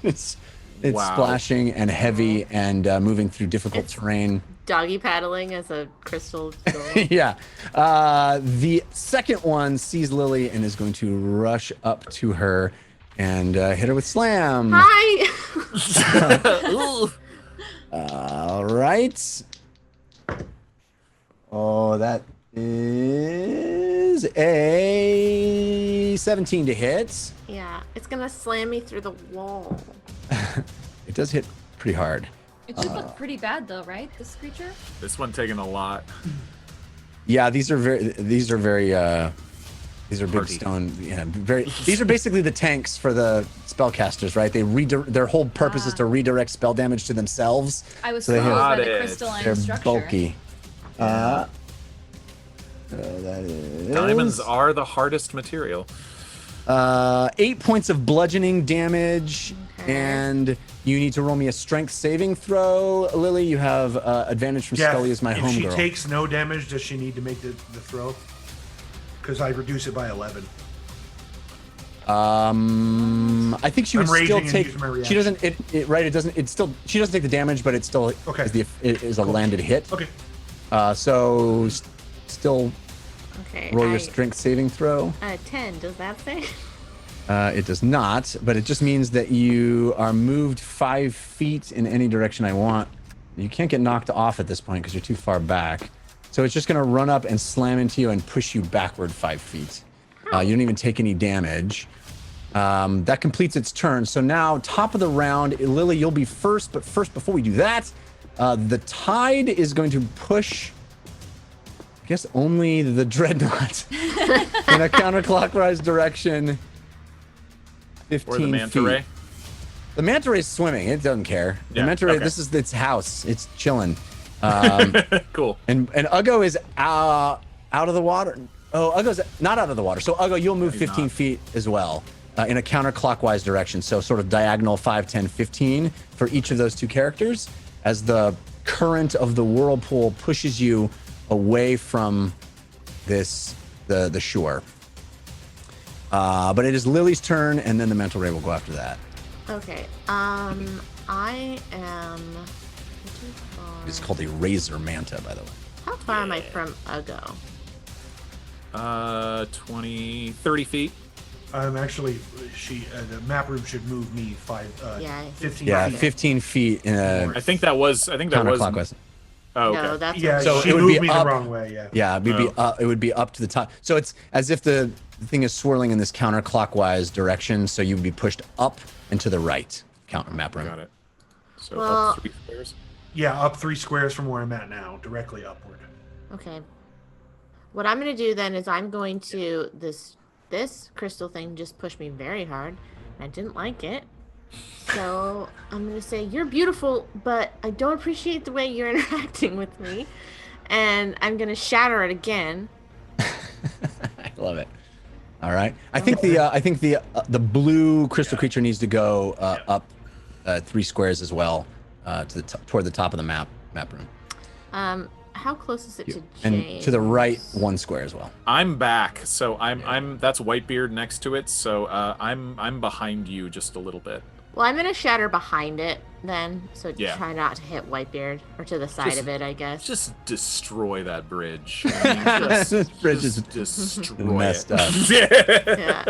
it's splashing and heavy and moving through difficult terrain. Doggy paddling as a crystal girl. Yeah. The second one sees Lily and is going to rush up to her and hit her with slam. Hi. All right. Oh, that is a 17 to hit. Yeah, it's gonna slam me through the wall. It does hit pretty hard. It should look pretty bad though, right? This creature? This one taking a lot. Yeah, these are big stone. Yeah, these are basically the tanks for the spellcasters, right? Their whole purpose is to redirect spell damage to themselves. I was So they fooled have- by the crystalline They're structure. bulky. That is Diamonds are the hardest material. 8 points of bludgeoning damage, and you need to roll me a strength saving throw. Lily, you have advantage from Scully as my if homegirl. she takes no damage, does she need to make the throw? Because I reduce it by 11. I think she would I'm still raging and take. using my reaction. She doesn't. It doesn't. It's still. She doesn't take the damage, but it still is a landed hit. Okay. So still Okay. roll your strength saving throw. 10. Does that say? It does not, but it just means that you are moved 5 feet in any direction I want. You can't get knocked off at this point because you're too far back. So it's just going to run up and slam into you and push you backward 5 feet. You don't even take any damage. That completes its turn. So now, top of the round, Lily, you'll be first. But first, before we do that, the tide is going to push, I guess, only the Dreadnought in a counterclockwise direction. 15 Or the manta ray. feet. The manta ray is swimming. It doesn't care. The Yeah, manta ray, okay. this is its house. It's chilling. Cool. And Uggo is out of the water. Oh, Uggo's not out of the water. So Uggo, you'll move 15 feet as well in a counterclockwise direction. So sort of diagonal 5, 10, 15 for each of those two characters as the current of the whirlpool pushes you away from the shore. But it is Lily's turn, and then the mental ray will go after that. Okay. I am. Too far. It's called a razor manta, by the way. How far am I from Uggo? 30 feet. Actually, the map room should move me 15 Yeah, feet. 15 feet in a I think that was. counterclockwise. Oh, okay. No, that's Yeah, So she it would moved be me up- the wrong way. Yeah. Yeah, it would be up to the top. So it's as if the thing is swirling in this counterclockwise direction. So you would be pushed up and to the right. Counter map room. Got it. So Well- up 3 squares. Yeah, up 3 squares from where I'm at now, directly upward. Okay. What I'm gonna do then is I'm going to this crystal thing just pushed me very hard. I didn't like it. So I'm gonna say you're beautiful, but I don't appreciate the way you're interacting with me. And I'm gonna shatter it again. I love it. All right. I think the blue crystal creature needs to go up 3 squares as well toward the top of the map room. How close is it to James? And to the right 1 square as well. I'm back, so I'm that's Whitebeard next to it, so I'm behind you just a little bit. Well, I'm gonna shatter behind it then, so Yeah. try not to hit Whitebeard or to the side of it, I guess. Just destroy that bridge. I mean, This bridge is destroy messed it. up. Yeah.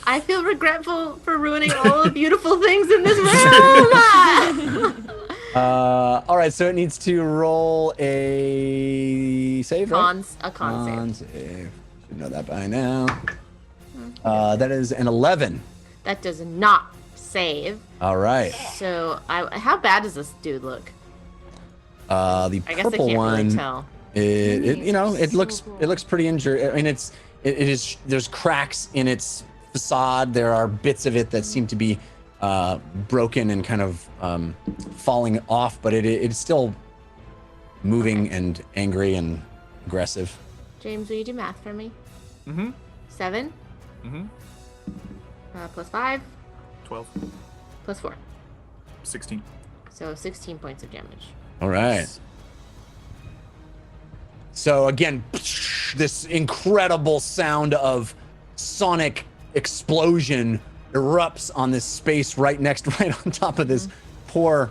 I feel regretful for ruining all the beautiful things in this room. All right, so it needs to roll a save, right? A con save. Save. Should know that by now. That is an 11. That does not save. All right. So, how bad does this dude look? The I guess I purple can't one. really tell. It looks pretty injured. I mean, it is. There's cracks in its facade. There are bits of it that seem to be broken and kind of falling off, but it's still moving and angry and aggressive. James, will you do math for me? Mm-hmm. 7? Mm-hmm. Plus 5? 12. Plus 4. 16. So 16 points of damage. All right. So again, this incredible sound of sonic explosion erupts on this space right on top of this poor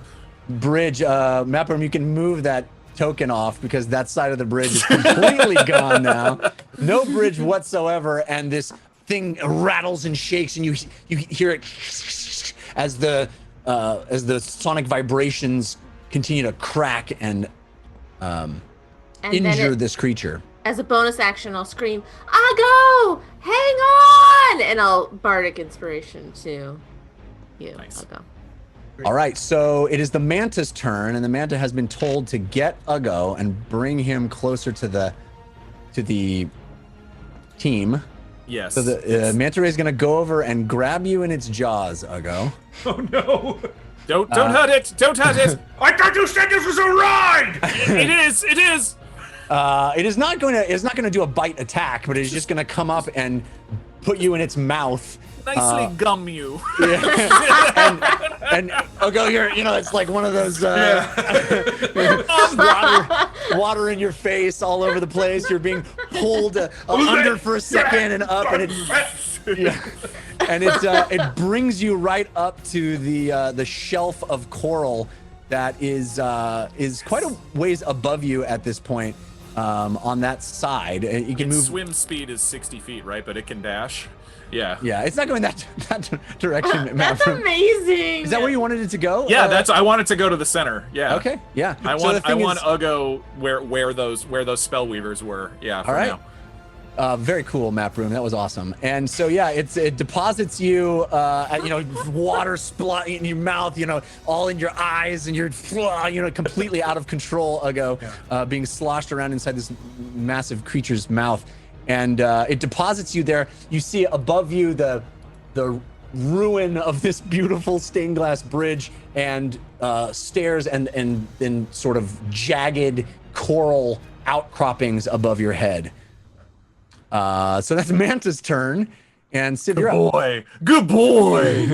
bridge. Mapper, you can move that token off because that side of the bridge is completely gone now. No bridge whatsoever, and this thing rattles and shakes, and you hear it as the sonic vibrations continue to crack and injure this creature. As a bonus action, I'll scream, "Aggo, hang on!" and I'll bardic inspiration to you, Nice. Aggo. All right, so it is the Manta's turn, and the Manta has been told to get Uggo and bring him closer to the team. Yes. So the Manta Ray is going to go over and grab you in its jaws, Uggo. Oh no! Don't hurt it! Don't hurt it! I thought you said this was a ride! It is! It is! It is not going to do a bite attack, but it's just going to come up and put you in its mouth. Nicely gum you. and Uggo, it's like one of those water in your face all over the place. You're being pulled under for a second and up, and it brings you right up to the shelf of coral that is quite a ways above you at this point. On that side, you can move. Swim speed is 60 feet, right? But it can dash. Yeah. Yeah, it's not going that direction. That's amazing. Is that where you wanted it to go? Yeah, I want it to go to the center. Yeah. Okay. Yeah. I want Uggo where those spellweavers were. Yeah. All right. Now. Very cool, Map Room. That was awesome. And so yeah, it deposits you, water splatting in your mouth, all in your eyes, and you're, completely out of control, Uggo, being sloshed around inside this massive creature's mouth. And it deposits you there. You see above you the ruin of this beautiful stained glass bridge and stairs and then sort of jagged coral outcroppings above your head. So that's Manta's turn. And Civ, you're up. Good boy.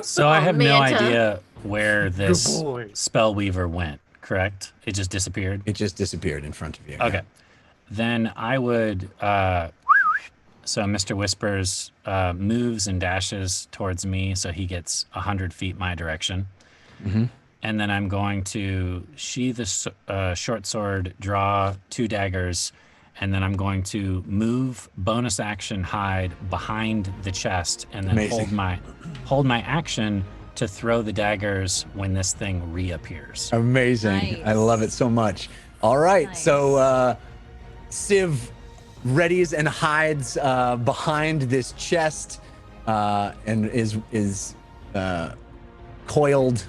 So I have no Manta. idea where this spellweaver went, correct? It just disappeared? It just disappeared in front of you. Okay. Then I would, so Mr. Whispers moves and dashes towards me, so he gets 100 feet my direction. Mm-hmm. And then I'm going to sheathe the short sword, draw 2 daggers, and then I'm going to move bonus action hide behind the chest, and then hold my action to throw the daggers when this thing reappears. Amazing. Nice. I love it so much. All right. Nice. So Civ readies and hides behind this chest and is coiled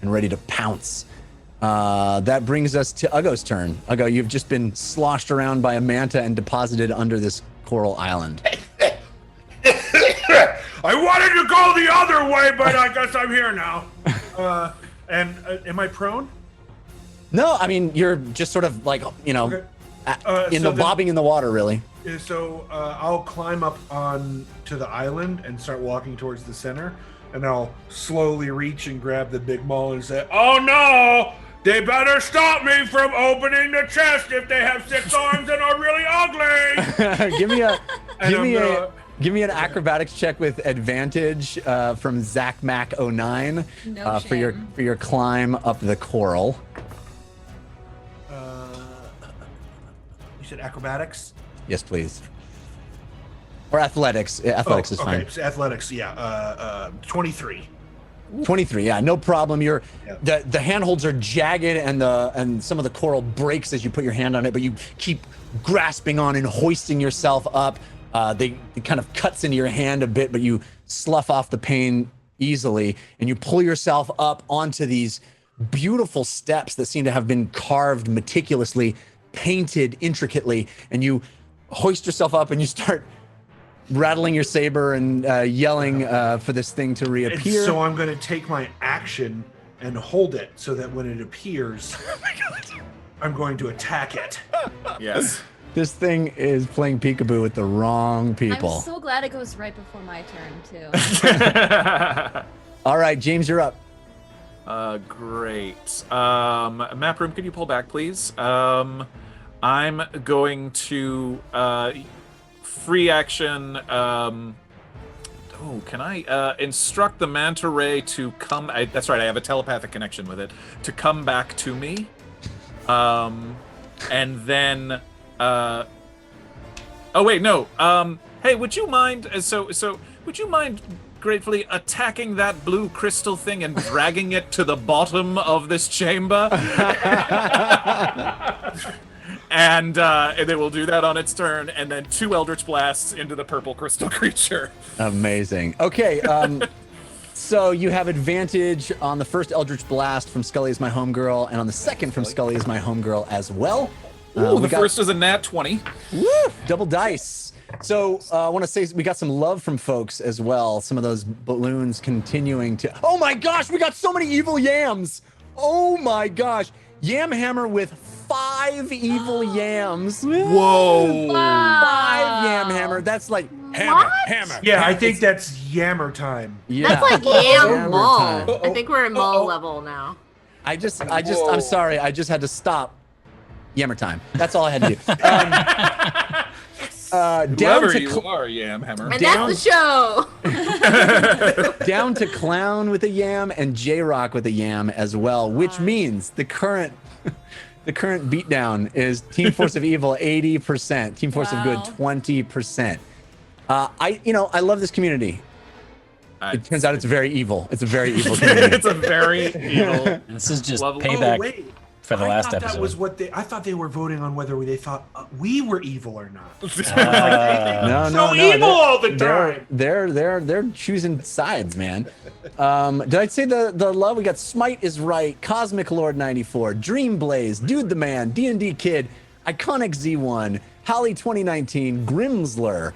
and ready to pounce. That brings us to Uggo's turn. Uggo, you've just been sloshed around by a manta and deposited under this coral island. I wanted to go the other way, but I guess I'm here now. And am I prone? No, I mean, you're just sort of like, Okay. bobbing in the water, really. So I'll climb up on to the island and start walking towards the center, and I'll slowly reach and grab the big ball and say, Oh no! They better stop me from opening the chest if they have 6 arms and are really ugly! Give me an acrobatics check with advantage from Zach Mac 09 No for shame. your climb up the coral. you said acrobatics? Yes, please. Or athletics. Athletics is fine. Okay, so athletics, 23. 23, yeah, no problem. The handholds are jagged and some of the coral breaks as you put your hand on it, but you keep grasping on and hoisting yourself up. It kind of cuts into your hand a bit, but you slough off the pain easily, and you pull yourself up onto these beautiful steps that seem to have been carved meticulously, painted intricately, and you hoist yourself up and you start rattling your saber and yelling for this thing to reappear. And so I'm going to take my action and hold it so that when it appears, I'm going to attack it. Yes. This thing is playing peekaboo with the wrong people. I'm so glad it goes right before my turn, too. All right, James, you're up. Great. Map room, can you pull back, please? I'm going to free action. Can I instruct the manta ray to come? That's right. I have a telepathic connection with it to come back to me. And then. Oh wait, no. Hey, would you mind? Would you mind gratefully attacking that blue crystal thing and dragging it to the bottom of this chamber? And it will do that on its turn, and then 2 Eldritch Blasts into the purple crystal creature. Amazing. Okay, so you have advantage on the first Eldritch Blast from Scully is my homegirl, and on the second from Scully is my homegirl as well. The first is a nat 20. Woo! Double dice. So I want to say we got some love from folks as well. Some of those balloons continuing to... Oh my gosh, we got so many evil yams. Oh my gosh. Yam Hammer with 5 evil yams. Whoa. Wow. 5 Yam Hammer. That's like hammer. Yeah, hammer. I think that's Yammer time. Yeah. That's like Yam Hammer Mull. time. I think we're at Mull level now. I'm sorry. I just had to stop. Yammer time. That's all I had to do. Down Whoever to you are, Yam Hammer. And that's the show. down to Clown with a yam and J-Rock with a yam as well, which means the current beatdown is Team Force of Evil 80%, Team Force of Good 20%. I love this community. It turns out it's very evil. It's a very evil community. It's a very evil. This is just Level- payback Oh, wait. for the last That episode. was what I thought they were voting on whether they thought we were evil or not. No, evil all the time. They're choosing sides, man. Did I say the love? We got Smite is right, Cosmic Lord 94, Dream Blaze, Dude the Man, D&D Kid, Iconic Z1, Holly 2019, Grimsler,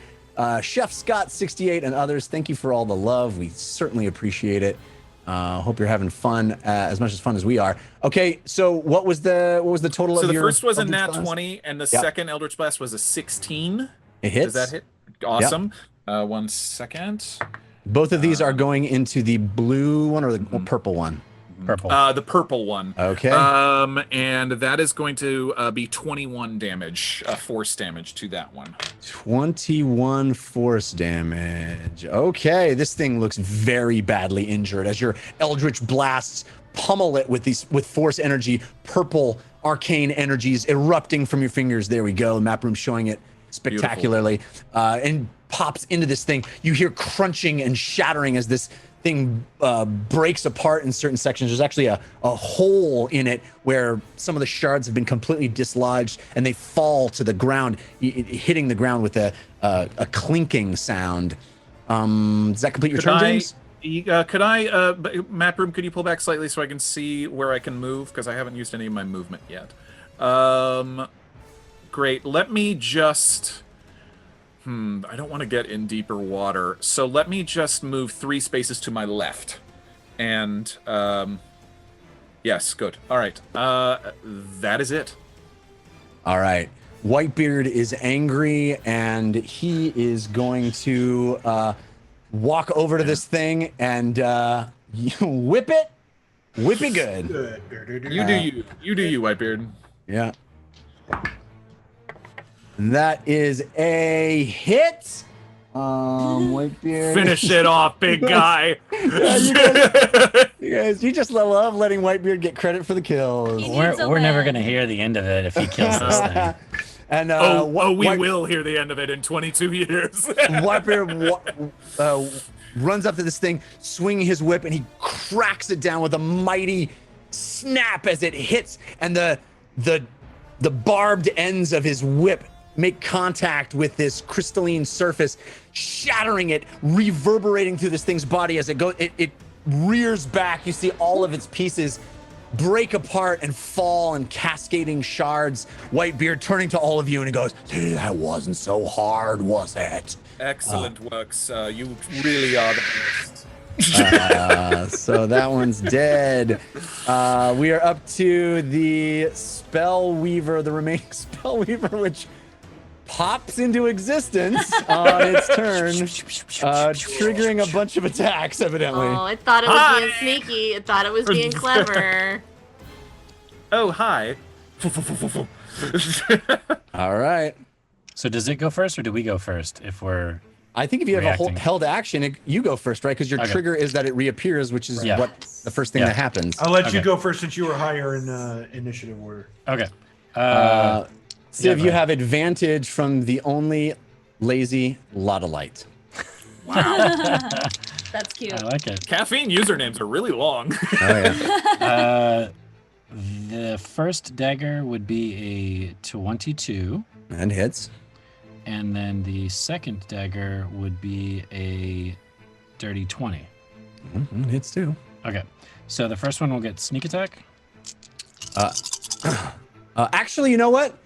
Chef Scott 68, and others. Thank you for all the love. We certainly appreciate it. Hope you're having fun, as much as fun as we are. Okay, so what was the total So of the your first was a Eldritch nat Blast? 20, and the Yep. second Eldritch Blast was a 16. It hits. Does that hit? Awesome. 1 second. Both of these are going into the blue one or the purple one? Purple. The purple one. Okay. And that is going to be 21 damage, force damage to that one. 21 force damage. Okay, this thing looks very badly injured as your Eldritch Blasts pummel it with force energy, purple arcane energies erupting from your fingers. There we go. Map room showing it spectacularly. And pops into this thing. You hear crunching and shattering as this thing breaks apart in certain sections. There's actually a hole in it where some of the shards have been completely dislodged and they fall to the ground, hitting the ground with a clinking sound. Does that complete your turn, James? Could I, map room, could you pull back slightly so I can see where I can move? Because I haven't used any of my movement yet. Great. Let me just... I don't want to get in deeper water. So let me just move 3 spaces to my left. And, yes, good. All right. That is it. All right. Whitebeard is angry and he is going to walk over to this thing and whip it. Whip it good. You do you. You do you, Whitebeard. Yeah. And that is a hit. Whitebeard. Finish it off, big guy. You just love letting Whitebeard get credit for the kills. We're never gonna hear the end of it if he kills this thing. And we will hear the end of it in 22 years. Whitebeard runs up to this thing, swinging his whip, and he cracks it down with a mighty snap as it hits, and the barbed ends of his whip make contact with this crystalline surface, shattering it, reverberating through this thing's body as it goes. It rears back. You see all of its pieces break apart and fall in cascading shards. Whitebeard turning to all of you and he goes, "See, that wasn't so hard, was it?" Excellent works. You really are the best. So that one's dead. We are up to the Spellweaver, the remaining Spellweaver, which pops into existence on its turn, triggering a bunch of attacks, evidently. Oh, I thought it was being sneaky. I thought it was being clever. Oh, hi. All right. So does it go first or do we go first if we're I think if you have a reacting? held action, you go first, right? Because your Okay. trigger is that it reappears, which is Yeah. what the first thing Yeah. that happens. I'll let you Okay. go first since you were higher in initiative order. Okay. Civ, go you ahead. have advantage from the only lazy Lodolite. That's cute. I like it. Caffeine usernames are really long. Oh yeah. The first dagger would be a 22, And hits. and then the second dagger would be a dirty 20. Mhm, hits too. Okay. So the first one will get sneak attack. Actually, you know what?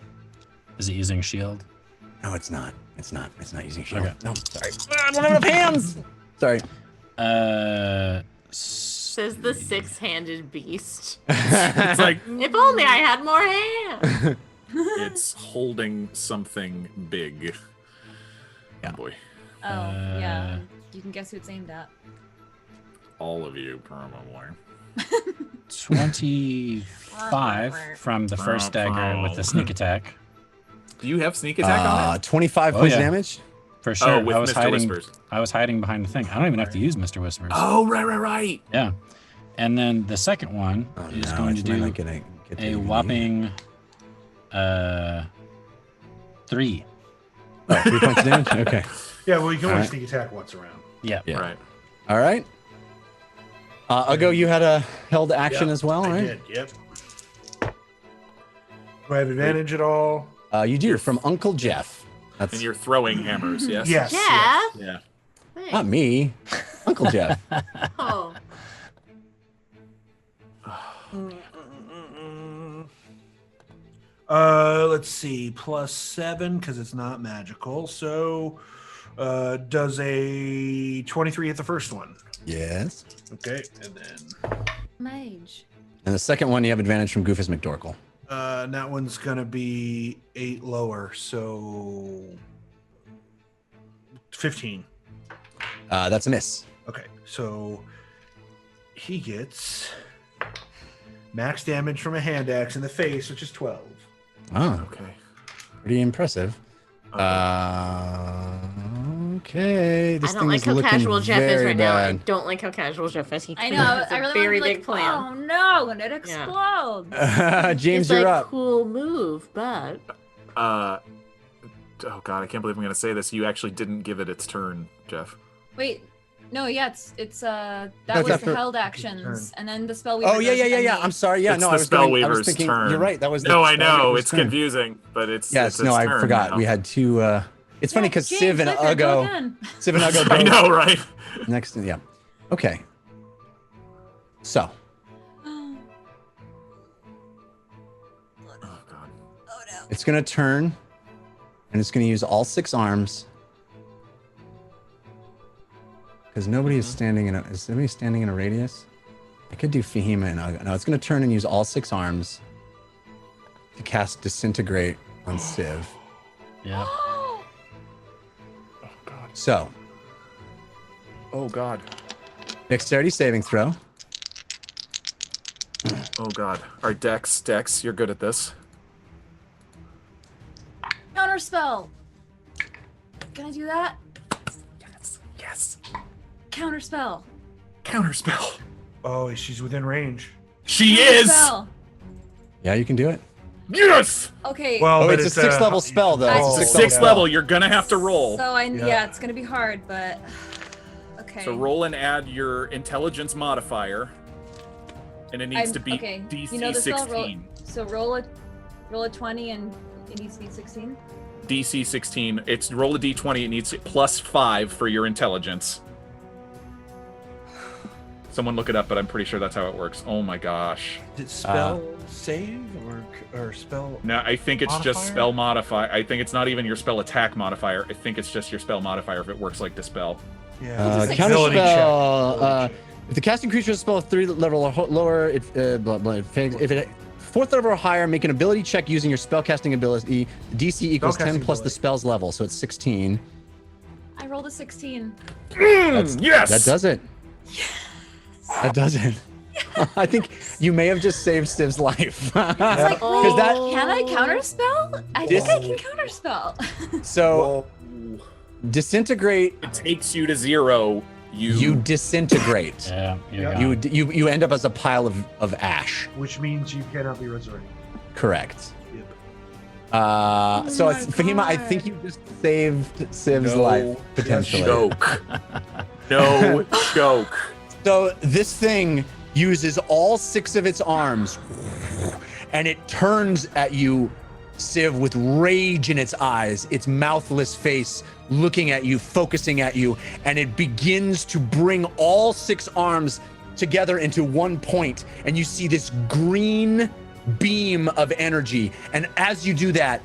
Is it using shield? No, it's not. It's not. It's not using shield. Okay. No, sorry. I don't have enough hands. Sorry. Says the six-handed beast. It's like If only I had more hands. it's holding something big. Yeah. Oh boy, Oh, yeah. You can guess who it's aimed at. all of you probably. 25 from the first dagger with the sneak attack. Do you have sneak attack on it? 25 Oh, points yeah. damage. For sure. with I was Mr. hiding. Whispers. I was hiding behind the thing. I don't even have to use Mr. Whispers. Oh, right. Yeah. And then the second one Oh, is no, going to it's do not gonna get a the- whopping 3. Oh, 3 points of damage. Okay. Yeah, well, you can only Alright. sneak attack once around. Yeah. Yeah. Right. All right. Ugo, you had a held action as well, I right? did, yep. Do I have advantage at all? You do from Uncle Jeff. That's And you're throwing hammers, yes? Yes. Yeah. Yeah. Thanks. not me. Uncle Jeff. Oh. Let's see. +7 because it's not magical. So, does a 23 hit the first one? Yes. Okay, and then Mage. And the second one, you have advantage from Goofus McDorkle. and that one's gonna be 8 lower, so 15. That's a miss. Okay, so he gets max damage from a hand axe in the face, which is 12. Oh, Okay. pretty impressive. Okay. This I don't thing like is how looking casual Jeff is very right now. I bad. don't like how casual Jeff is. He I know. It's I a really very wanted to be big like, plan. oh no, and it explodes. James, It's you're like up. cool move, but Oh god, I can't believe I'm gonna say this. You actually didn't give it its turn, Jeff. Wait, no, yeah, it's that That's was after- the held actions, and then the spell weaver. Oh, yeah. goes, and then I'm sorry. Yeah, It's no, the I was spell going, I was weaver's thinking, turn. you're right. That was the No, I spell know weaver's it's turn. confusing, but it's Yes, it's no, its I turn forgot. now. We had two. It's funny because James, Civ and look, I go Ugo. again. Civ and Ugo I both know, right? next. Yeah. Okay. So Oh god. it's gonna turn, and it's gonna use all 6 arms. Because nobody is standing in a. Is anybody standing in a radius? I could do Fahima and Ugo. No, it's gonna turn and use all 6 arms to cast Disintegrate on Civ. Yeah. Oh god. So Oh god. dexterity saving throw. Oh god. All right, Dex, you're good at this. Counterspell. Can I do that? Yes. Counterspell. Counterspell. Oh, she's within range. She is. Counterspell. Yeah, you can do it. Yes. Okay. Well, Oh, but it's a 6th level spell though. Oh, It's a 6th Sixth spell. level. You're gonna have to roll. So Yeah. yeah, it's gonna be hard, but okay. So roll and add your intelligence modifier, and it needs to be okay. DC You know the spell, 16. So roll a 20 and it needs to be 16. DC 16. It's roll a D20. It needs +5 for your intelligence. Someone look it up, but I'm pretty sure that's how it works. Oh my gosh. Did spell save or spell? No, I think it's just Modifier? spell modify. I think it's not even your spell attack modifier. I think it's just your spell modifier if it works like dispel. Yeah. It's a ability check. Counterspell. If the casting creature is a spell 3 level or lower, if it 4th level or higher, make an ability check using your spellcasting ability. DC equals 10 Spellcasting plus the ability. spell's level, so it's 16. I rolled a 16. Yes. That does it. That does it. I think you may have just saved Stiv's life. It's like, wait, can I counterspell? I think I can counterspell. So, disintegrate. It takes you to 0. You disintegrate. Yeah. You end up as a pile of ash. Which means you cannot be resurrected. Correct. Yep. So it's Fahima, I think you just saved Siv's life, potentially. Joke. No joke. So this thing uses all 6 of its arms, and it turns at you, Siv, with rage in its eyes, its mouthless face looking at you, focusing at you, and it begins to bring all 6 arms together into one point, and you see this green beam of energy. And as you do that,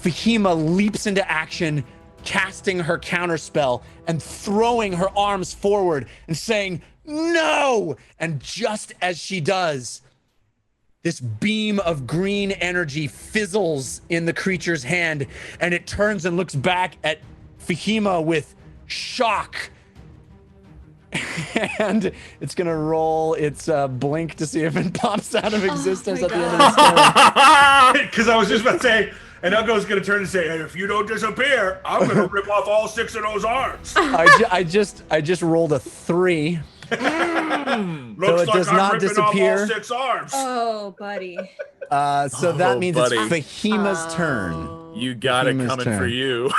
Fahima leaps into action, casting her counterspell and throwing her arms forward and saying, "No!" And just as she does, this beam of green energy fizzles in the creature's hand, and it turns and looks back at Fahima with shock. And it's gonna roll its blink to see if it pops out of existence at the end of the turn. Because I was just about to say, and Uggo's gonna turn and say, "Hey, if you don't disappear, I'm gonna rip off all 6 of those arms." I just rolled a 3. Looks So it like does I'm not ripping disappear. off all 6 arms. Oh, buddy. So that means buddy. it's Fahima's turn. You got it Fahima's coming turn. for you.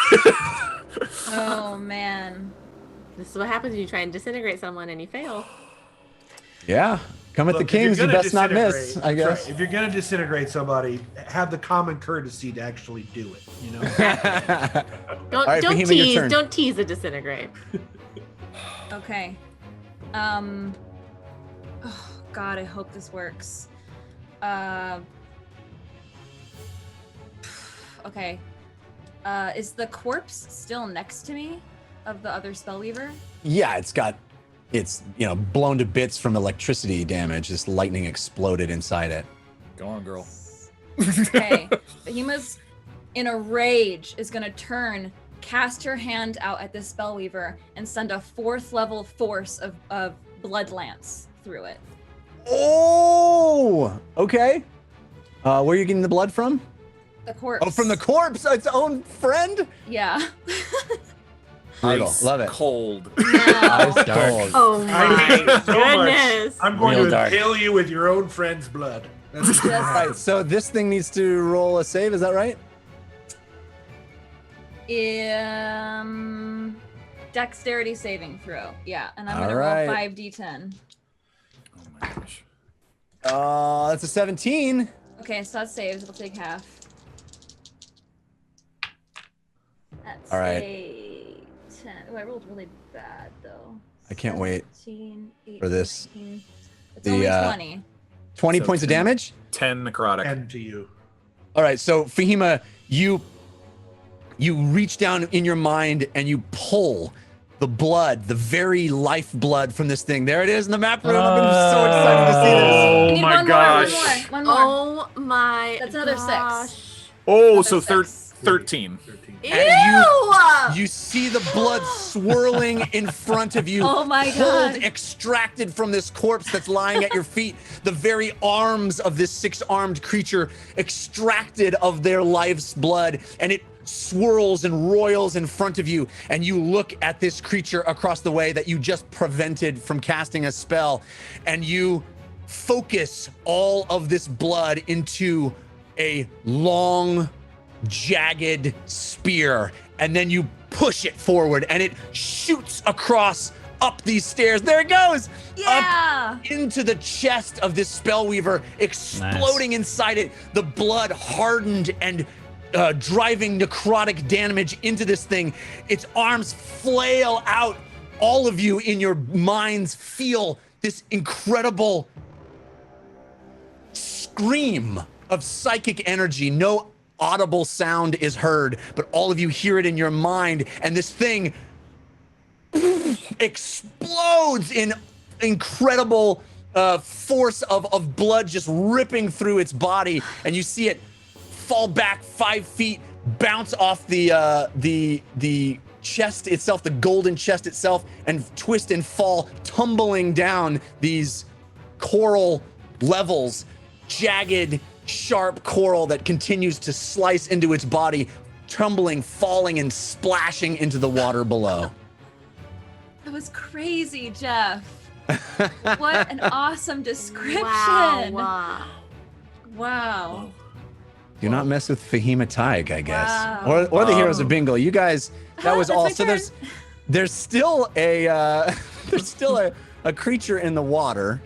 Oh, man. This is what happens when you try and disintegrate someone and you fail. Yeah, come at Look, the if you're kings, you gonna best not miss, disintegrate- I guess. right, if you're gonna disintegrate somebody, have the common courtesy to actually do it. You know. Don't right, don't Fahima, your tease. turn. Don't tease the disintegrate. Okay. Oh, God, I hope this works. Okay. Is the corpse still next to me of the other spellweaver? Yeah, it's blown to bits from electricity damage. This lightning exploded inside it. Go on, girl. Okay. Fahima's in a rage is gonna turn, cast her hand out at this spellweaver, and send a 4th level force of blood lance through it. Oh, okay. Where are you getting the blood from? The corpse. Oh, from the corpse, its own friend? Yeah. Brutal. Ice Love it. Cold. Ice cold. Oh I my hate it so much. goodness. I'm going Real to dark. impale you with your own friend's blood. That's All right, so this thing needs to roll a save, is that right? Dexterity saving throw. Yeah, and I'm gonna All right. roll 5d10. Oh my gosh. That's a 17. Okay, so that saves. It'll take half. That's All right. a 10. Oh, I rolled really bad though. I can't wait 17, 18, for this. 19. It's The, only 20. 20 So points of 10. damage? 10 necrotic. And to you. All right, so Fahima, you reach down in your mind and you pull the blood, the very lifeblood from this thing. There it is in the map room. I'm so excited to see this. Oh We need my one gosh. More, one more. Oh my. That's another gosh. 6. Oh, Another so 6. 13. Ew! And you see the blood swirling in front of you. Oh my pulled, God. extracted from this corpse that's lying at your feet. The very arms of this 6-armed creature extracted of their life's blood, and it swirls and roils in front of you. And you look at this creature across the way that you just prevented from casting a spell, and you focus all of this blood into a long, jagged spear, and then you push it forward and it shoots across up these stairs. There it goes. Yeah. Up into the chest of this spellweaver, exploding inside it, the blood hardened and driving necrotic damage into this thing. Its arms flail out. All of you in your minds feel this incredible scream of psychic energy. No audible sound is heard, but all of you hear it in your mind, and this thing explodes in incredible force of blood just ripping through its body, and you see it fall back 5 feet, bounce off the chest itself, the golden chest itself, and twist and fall, tumbling down these coral levels, jagged, sharp coral that continues to slice into its body, tumbling, falling, and splashing into the water below. That was crazy, Jeff. What an awesome description. Wow. Do not mess with Fahima Taig, I guess. Wow. Or the Heroes of Bingle. You guys, that was That's all. my So turn. there's still a creature in the water,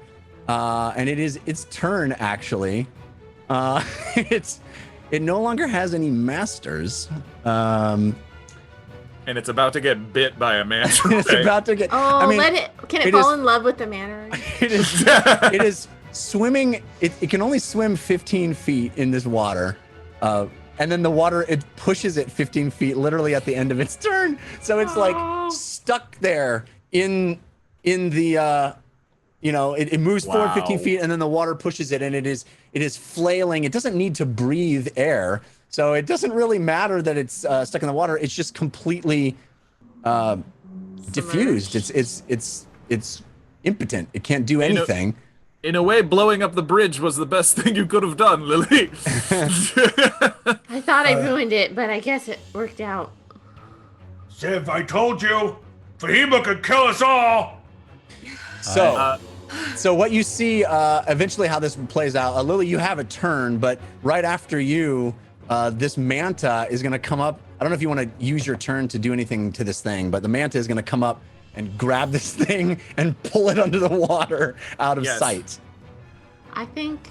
and it is its turn actually. It no longer has any masters. And it's about to get bit by a man. It's about to get. Oh, I mean, let it. Can it fall in love with the manor? It is swimming. It can only swim 15 feet in this water, and then the water it pushes it 15 feet, literally at the end of its turn. So it's like stuck there in the. It moves forward 15 feet, and then the water pushes it, and it is flailing. It doesn't need to breathe air, so it doesn't really matter that it's stuck in the water. It's just completely diffused. It's impotent. It can't do anything. In a way, blowing up the bridge was the best thing you could have done, Lily. I thought I ruined it, but I guess it worked out. Civ, I told you, Fahima could kill us all. So what you see, eventually how this plays out, Lily, you have a turn, but right after you, this manta is going to come up. I don't know if you want to use your turn to do anything to this thing, but the manta is going to come up and grab this thing and pull it under the water out of sight. I think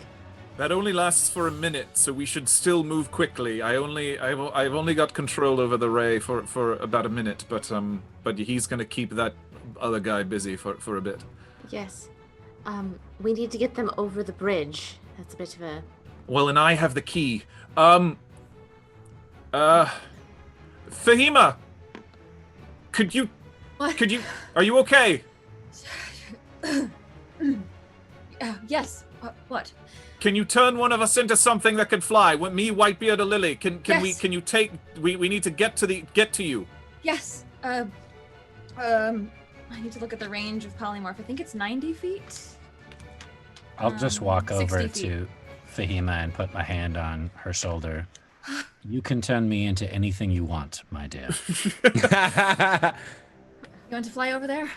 that only lasts for a minute, so we should still move quickly. I've only got control over the ray for about a minute, but he's going to keep that other guy busy for a bit. yes. We need to get them over the bridge. That's a bit of a. Well, and I have the key. Fahima, What? Are you okay? Yes. What? Can you turn one of us into something that can fly? Me, Whitebeard, or Lily? Can Yes. you take? We need to get to you. Yes. I need to look at the range of polymorph. I think it's 90 feet. I'll just walk 60 over feet. to Fahima and put my hand on her shoulder. You can turn me into anything you want, my dear. You want to fly over there?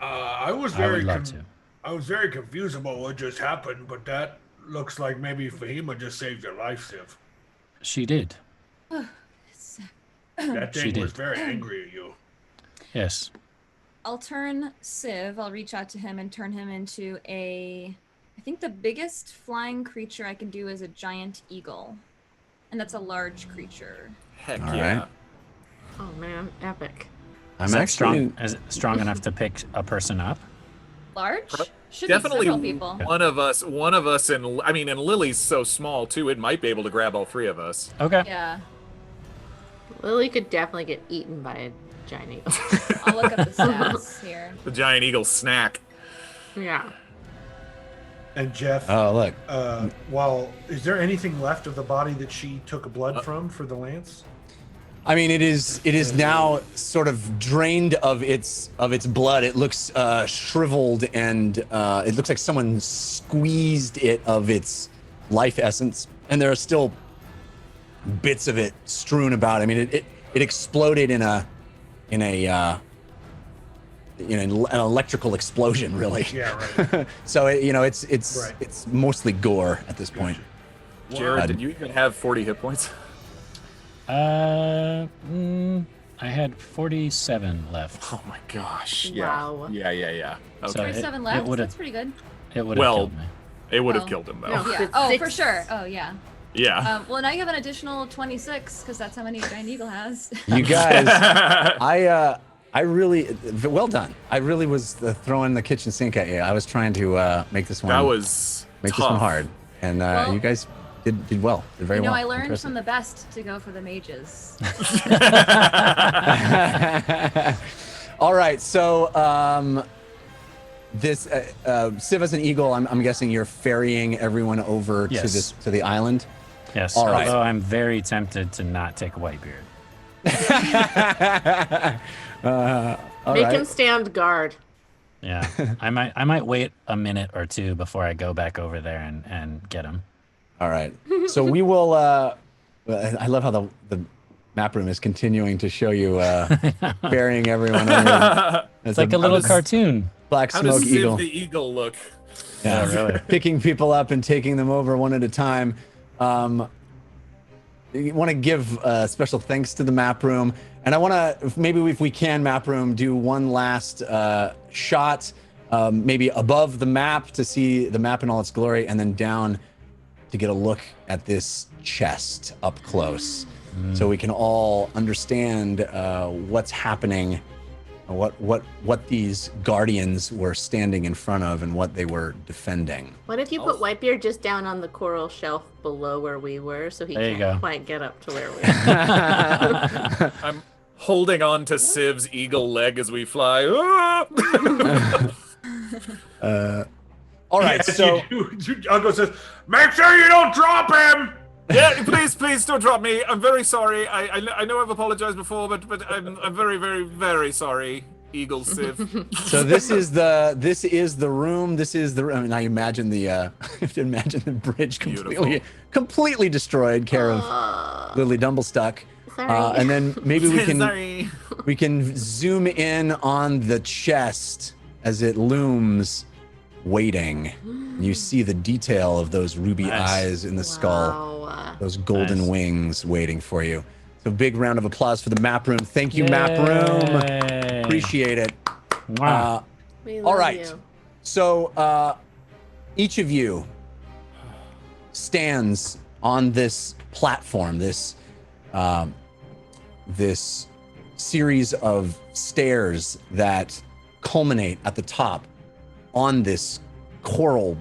I was I would love to. I was very confused about what just happened, but that looks like maybe Fahima just saved your life, Civ. She did. That She thing was did. very angry at you. Yes. I'll turn Civ. I'll reach out to him and turn him into a. I think the biggest flying creature I can do is a giant eagle, and that's a large creature. Heck All yeah. right. Oh man, epic. I'm Is that actually strong? Is it strong enough to pick a person up? Large? Should Definitely be several people. one of us, and and Lily's so small too, it might be able to grab all three of us. Okay. Yeah. Lily could definitely get eaten by a giant eagle. I'll look up the stats here. The giant eagle snack. Yeah. And Jeff, Oh, look. is there anything left of the body that she took blood from for the lance? I mean, it is now sort of drained of its blood. It looks shriveled, and it looks like someone squeezed it of its life essence. And there are still bits of it strewn about. I mean, it exploded in an electrical explosion, really. Yeah, right. So it's Right. it's mostly gore at this point. Jared, did you even have 40 hit points? I had 47 left. Oh my gosh. Wow. Yeah. Okay. So 47 it left. would've- That's pretty good. It would have Well, killed me. It would have Oh. killed him though. No. Yeah. Oh, for sure. Oh, yeah. Yeah. Well, now you have an additional 26 because that's how many giant eagle has. You guys, I really, well done. I really was throwing the kitchen sink at you. I was trying to make this one. That was make tough. this one hard, and Well, you guys did well. Did very You know, well. I learned Impressive. from the best to go for the mages. All right, so this Civ as an eagle. I'm guessing you're ferrying everyone over Yes. to the island. Yes. All right. Although I'm very tempted to not take Whitebeard. All Make right. him stand guard. Yeah, I might wait a minute or two before I go back over there and get him. All right. So we will. I love how the map room is continuing to show you burying everyone. It's like a little cartoon. Black How smoke does eagle. Civ the eagle look? Yeah, really. Picking people up and taking them over one at a time. You want to give special thanks to the map room, and I want to maybe if we can, map room, do one last shot, maybe above the map to see the map in all its glory, and then down to get a look at this chest up close, so we can all understand what's happening. What these guardians were standing in front of and what they were defending. What if you put Whitebeard just down on the coral shelf below where we were, so he can't quite get up to where we were? I'm holding on to Civ's eagle leg as we fly. All right, so Uncle says, "Make sure you don't drop him." Yeah, please don't drop me. I'm very sorry. I know I've apologized before, but I'm very, very, very sorry, Eagle Civ. So this is the room. This is the room. I mean, I imagine the bridge completely destroyed. Care of Lily Dumblestuck. Sorry. And then maybe we can Sorry. we can zoom in on the chest as it looms, waiting. You see the detail of those ruby eyes in the skull. Those golden wings waiting for you. So big round of applause for the map room. Thank you, map room. Appreciate it. Wow. All right. So each of you stands on this platform, this series of stairs that culminate at the top on this coral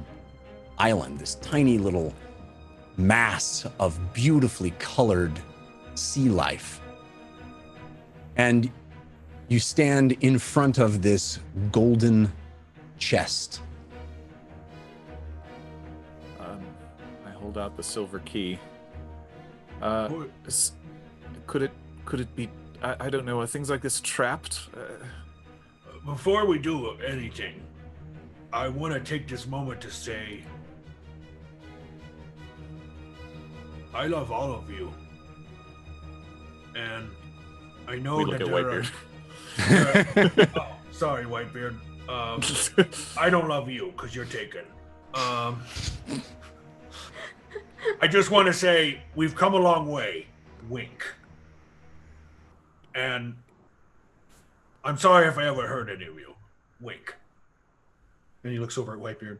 island, this tiny little mass of beautifully colored sea life. And you stand in front of this golden chest. I hold out the silver key. Could it be? I don't know. Are things like this trapped? Before we do anything, I want to take this moment to say I love all of you. And I know we that look there at are... oh, sorry, Whitebeard. I don't love you because you're taken. I just want to say we've come a long way. Wink. And I'm sorry if I ever hurt any of you. Wink. And he looks over at Whitebeard.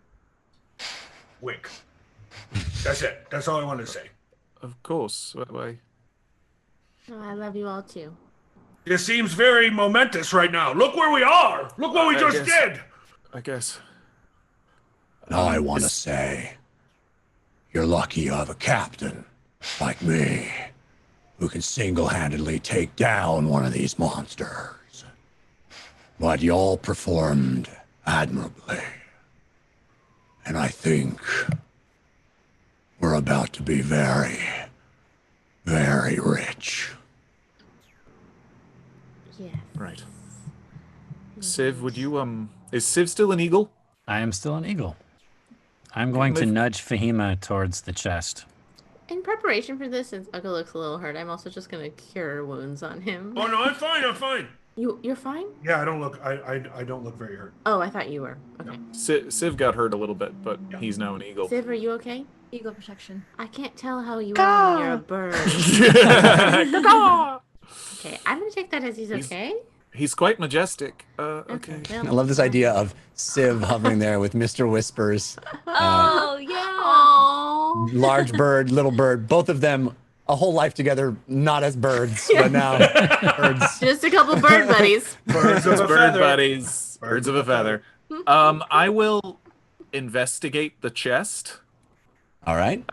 Wink. That's it. That's all I wanted to say. Of course. Why? Oh, I love you all too. This seems very momentous right now. Look where we are. Look what we just did. I guess. I want to say, you're lucky you have a captain like me who can single-handedly take down one of these monsters. But y'all performed admirably. And I think we're about to be very, very rich. Yes. Right. Civ, would you is Civ still an eagle? I am still an eagle. I'm going to nudge Fahima towards the chest. In preparation for this, since Ugga looks a little hurt, I'm also just gonna cure wounds on him. Oh no, I'm fine. I'm fine. You're fine? Yeah, I don't look. I don't look very hurt. Oh, I thought you were. Okay. Civ got hurt a little bit, but he's now an eagle. Civ, are you okay? Eagle protection. I can't tell how you are when you're a bird. Okay, I'm gonna take that as he's okay. He's quite majestic. Okay. I love this idea of Civ hovering there with Mr. Whispers. Oh yeah. Oh. Large bird, little bird, both of them a whole life together, not as birds, but now birds. Just a couple bird buddies. Birds of a bird buddies. Birds of a feather. I will investigate the chest. All right.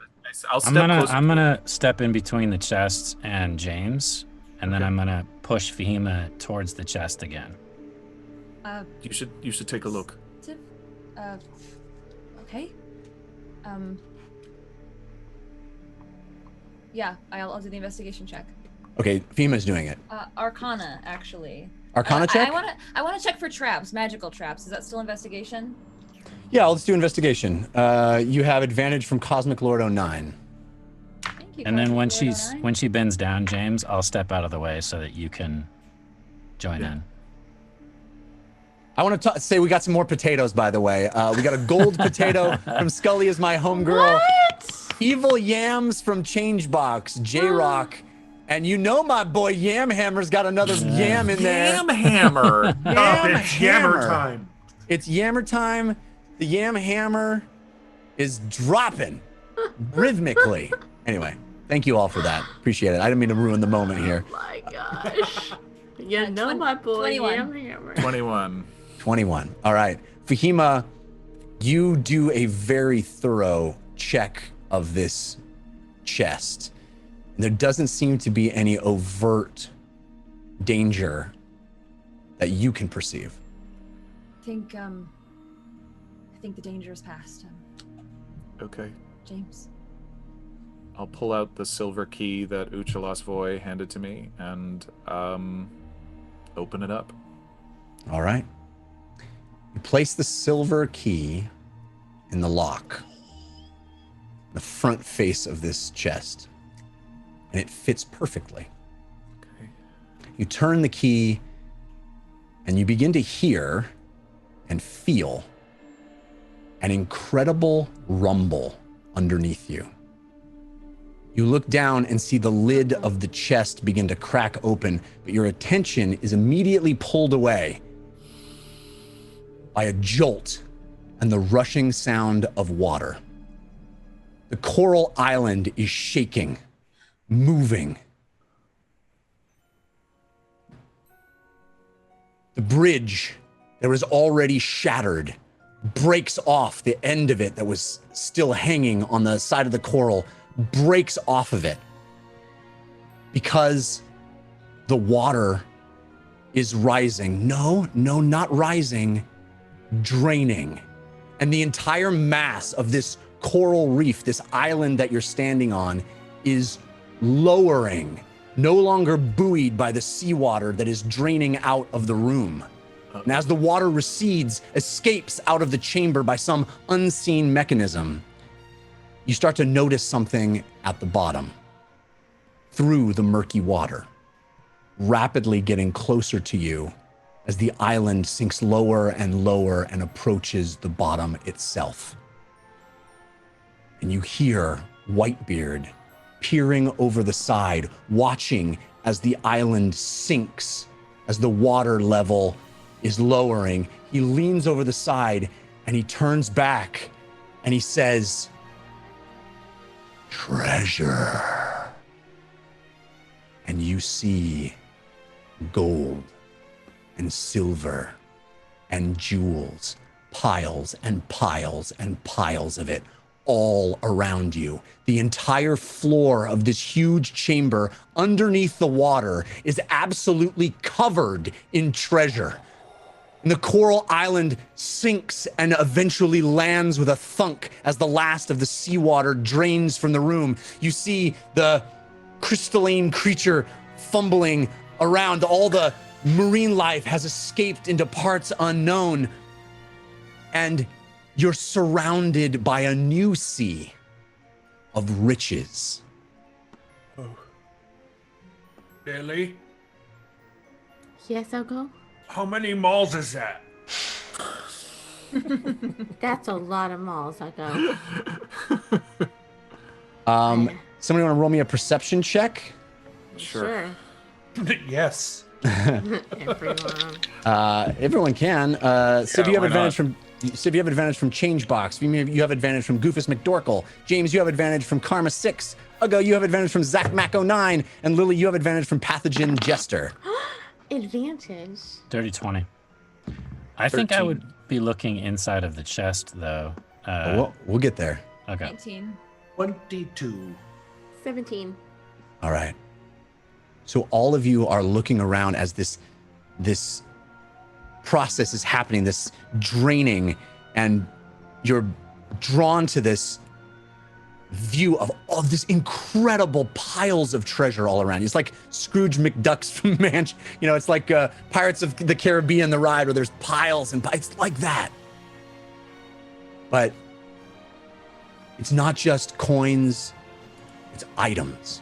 I'll step closer. I'm gonna step in between the chest and James, and then I'm gonna push Fahima towards the chest again. You should take a look. Civ, okay. Yeah, I'll do the investigation check. Okay, FEMA's doing it. Arcana, actually. Arcana check? I want to check for traps, magical traps. Is that still investigation? Yeah, let's do investigation. You have advantage from Cosmic Lord 09. Thank you. And then when Cosmic when she bends down, James, I'll step out of the way so that you can join in. I want to say we got some more potatoes, by the way. We got a gold potato from Scully as my homegirl. What? Evil Yams from Changebox, J-Rock. And you know my boy Yam Hammer's got another yam in there. Yam Hammer. It's Yammer time. It's Yammer time. The Yam Hammer is dropping rhythmically. Anyway, thank you all for that. Appreciate it. I didn't mean to ruin the moment here. Oh my gosh. You know my boy 21. Yam Hammer. 21. 21. All right. Fahima, you do a very thorough check of this chest. There doesn't seem to be any overt danger that you can perceive. I think the danger is past. Okay. James. I'll pull out the silver key that Uchalass Voy handed to me and open it up. All right. You place the silver key in the lock, the front face of this chest, and it fits perfectly. Okay. You turn the key and you begin to hear and feel an incredible rumble underneath you. You look down and see the lid of the chest begin to crack open, but your attention is immediately pulled away by a jolt and the rushing sound of water. The coral island is shaking, moving. The bridge that was already shattered breaks off. The end of it that was still hanging on the side of the coral breaks off of it because the water is rising. No, not rising, draining. And the entire mass of this coral reef, this island that you're standing on, is lowering, no longer buoyed by the seawater that is draining out of the room. And as the water recedes, escapes out of the chamber by some unseen mechanism, you start to notice something at the bottom, through the murky water, rapidly getting closer to you as the island sinks lower and lower and approaches the bottom itself. And you hear Whitebeard peering over the side, watching as the island sinks, as the water level is lowering. He leans over the side and he turns back and he says, "Treasure." And you see gold and silver and jewels, piles and piles and piles of it all around you. The entire floor of this huge chamber underneath the water is absolutely covered in treasure. And the coral island sinks and eventually lands with a thunk as the last of the seawater drains from the room. You see the crystalline creature fumbling around. All the marine life has escaped into parts unknown. And you're surrounded by a new sea of riches. Oh. Billy, Yes, I'll go. how many malls is that? That's a lot of malls, I go. Somebody want to roll me a perception check? Sure. Yes. Everyone. Everyone can. Sid, you have why advantage from. Sid, you have advantage from Changebox. You have advantage from Goofus McDorkle. James, you have advantage from Karma 6. Ugo, you have advantage from Zach Mac 09. And Lily, you have advantage from Pathogen Jester. Advantage. Dirty 20. I think I would be looking inside of the chest, though. We'll get there. Okay. 19. 22. 17. All right. So all of you are looking around as this process is happening, this draining, and you're drawn to this view of all this incredible piles of treasure all around you. It's like Scrooge McDuck's from Manch. You know, it's like Pirates of the Caribbean, the ride, where there's piles and it's like that. But it's not just coins, it's items.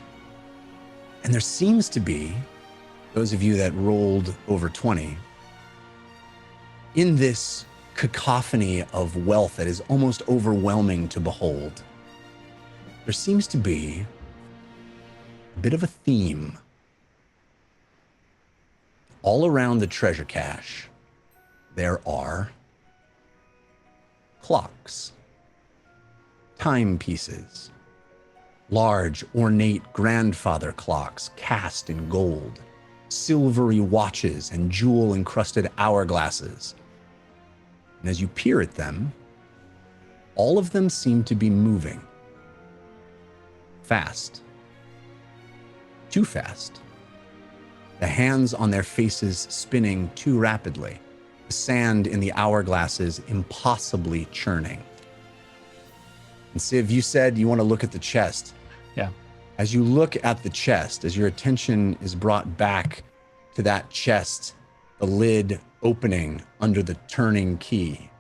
And there seems to be, those of you that rolled over 20, in this cacophony of wealth that is almost overwhelming to behold, there seems to be a bit of a theme. All around the treasure cache, there are clocks, timepieces, large, ornate grandfather clocks cast in gold, silvery watches and jewel-encrusted hourglasses. And as you peer at them, all of them seem to be moving. Fast. Too fast. The hands on their faces spinning too rapidly. The sand in the hourglasses impossibly churning. And Civ, you said you want to look at the chest. Yeah. As you look at the chest, as your attention is brought back to that chest, the lid opening under the turning key,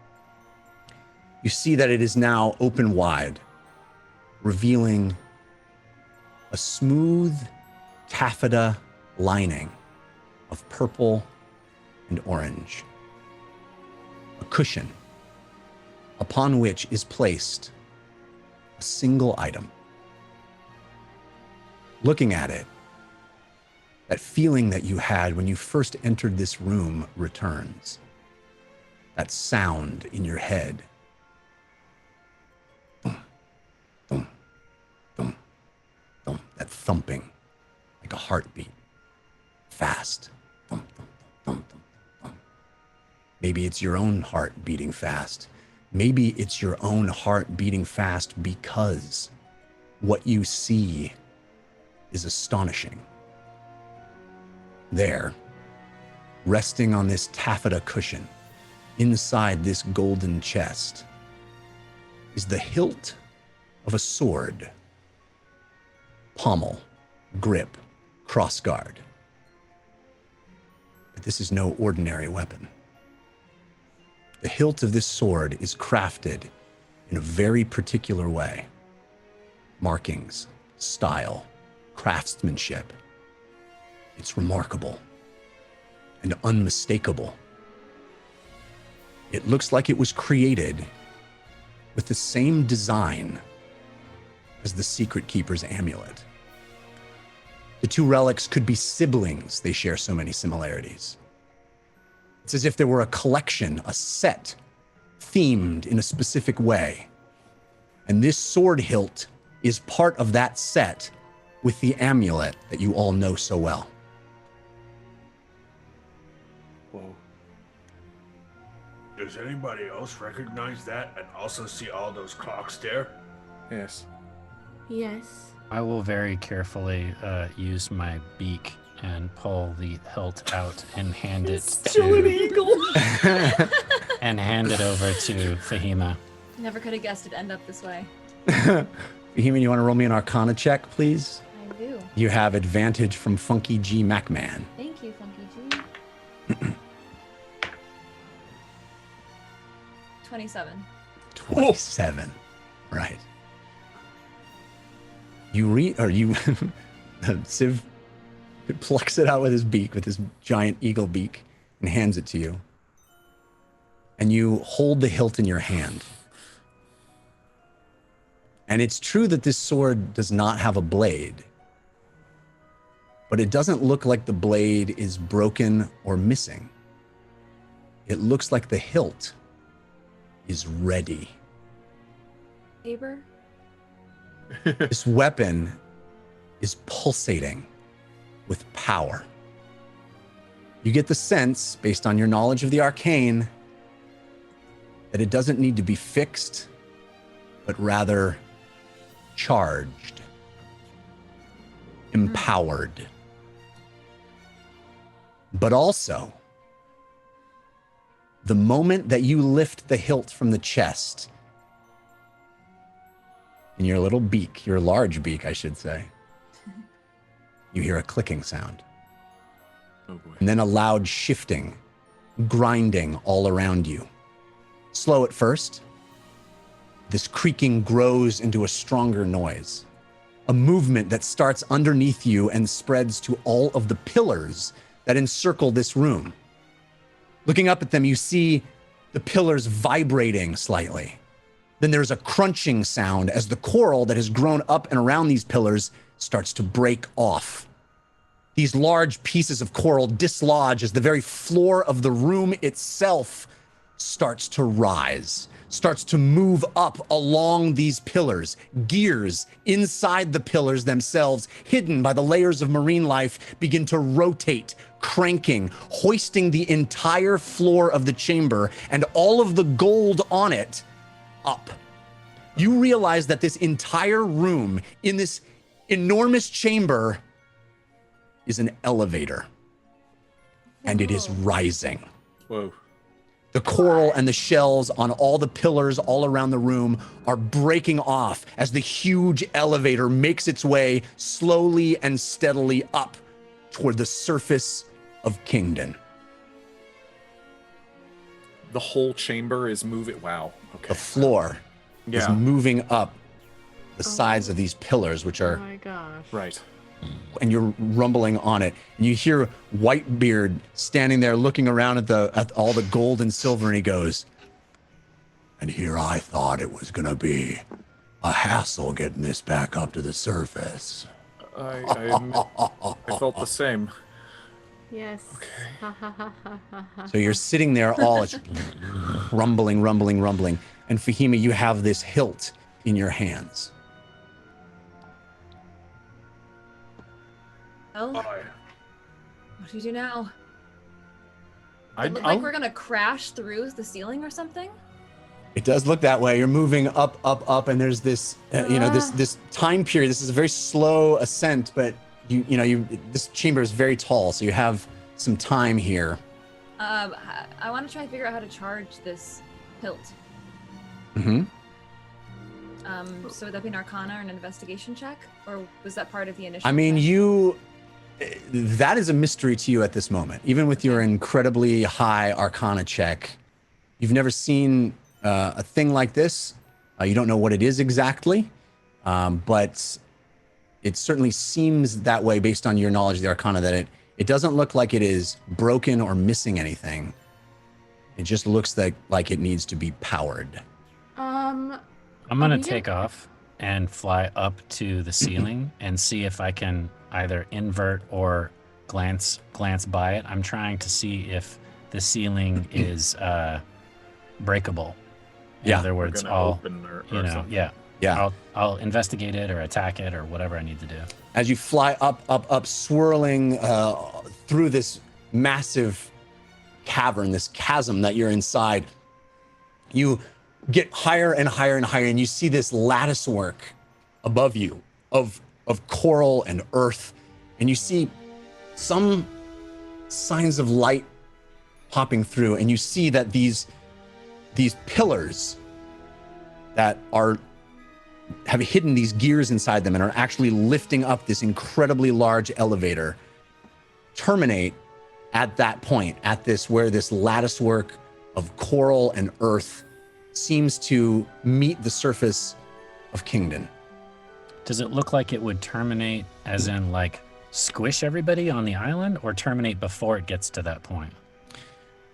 you see that it is now open wide, revealing a smooth taffeta lining of purple and orange. A cushion upon which is placed a single item. Looking at it, that feeling that you had when you first entered this room returns. That sound in your head. Thump, thump, thump, thump. That thumping, like a heartbeat. Fast. Thump, thump, thump, thump, thump. Maybe it's your own heart beating fast. Maybe it's your own heart beating fast because what you see is astonishing. There, resting on this taffeta cushion, inside this golden chest, is the hilt of a sword. Pommel, grip, crossguard. But this is no ordinary weapon. The hilt of this sword is crafted in a very particular way. Markings, style, craftsmanship. It's remarkable and unmistakable. It looks like it was created with the same design as the Secret Keeper's amulet. The two relics could be siblings, they share so many similarities. It's as if there were a collection, a set, themed in a specific way. And this sword hilt is part of that set with the amulet that you all know so well. Whoa. Does anybody else recognize that and also see all those clocks there? Yes. Yes. I will very carefully use my beak and pull the hilt out and hand it to and hand it over to Fahima. Never could have guessed it'd end up this way. Fahima, you want to roll me an Arcana check, please? I do. You have advantage from Funky G Macman. Thank you, Funky G. 27. 27. Right. Civ plucks it out with his beak, with his giant eagle beak, and hands it to you. And you hold the hilt in your hand. And it's true that this sword does not have a blade, but it doesn't look like the blade is broken or missing. It looks like the hilt is ready. Saber? This weapon is pulsating with power. You get the sense, based on your knowledge of the arcane, that it doesn't need to be fixed, but rather charged, empowered. But also, the moment that you lift the hilt from the chest, in your little beak, your large beak, I should say, you hear a clicking sound. Oh boy. And then a loud shifting, grinding all around you. Slow at first, this creaking grows into a stronger noise. A movement that starts underneath you and spreads to all of the pillars that encircle this room. Looking up at them, you see the pillars vibrating slightly. Then there's a crunching sound as the coral that has grown up and around these pillars starts to break off. These large pieces of coral dislodge as the very floor of the room itself starts to rise, starts to move up along these pillars. Gears inside the pillars themselves, hidden by the layers of marine life, begin to rotate, cranking, hoisting the entire floor of the chamber and all of the gold on it up. You realize that this entire room in this enormous chamber is an elevator, and it is rising. Whoa. The coral and the shells on all the pillars all around the room are breaking off as the huge elevator makes its way slowly and steadily up toward the surface of Kingdon. The whole chamber is moving. Wow. Okay. The floor is moving up the sides of these pillars, which are... Oh my gosh. Right. And you're rumbling on it, and you hear Whitebeard standing there looking around at all the gold and silver, and he goes, "And here I thought it was gonna be a hassle getting this back up to the surface." I felt the same. Yes. So you're sitting there all it's rumbling, and Fahima, you have this hilt in your hands. Well, what do we do now? It look like we're gonna crash through the ceiling or something? It does look that way. You're moving up, and there's this, this time period. This is a very slow ascent, but this chamber is very tall, so you have some time here. I want to try and figure out how to charge this hilt. Mm-hmm. So would that be an Arcana or an investigation check, or was that part of the initial? I mean, that is a mystery to you at this moment. Even with your incredibly high Arcana check, you've never seen a thing like this. You don't know what it is exactly, but it certainly seems that way based on your knowledge of the Arcana, that it doesn't look like it is broken or missing anything. It just looks like it needs to be powered. I'm gonna take off and fly up to the ceiling and see if I can either invert or glance by it. I'm trying to see if the ceiling is breakable. In other words, I'll I'll investigate it or attack it or whatever I need to do. As you fly up, swirling through this massive cavern, this chasm that you're inside, you get higher and higher and higher, and you see this lattice work above you of coral and earth, and you see some signs of light popping through, and you see that these pillars that have hidden these gears inside them and are actually lifting up this incredibly large elevator terminate at that point, at this where this lattice work of coral and earth seems to meet the surface of Kingdon. Does it look like it would terminate as in like squish everybody on the island, or terminate before it gets to that point?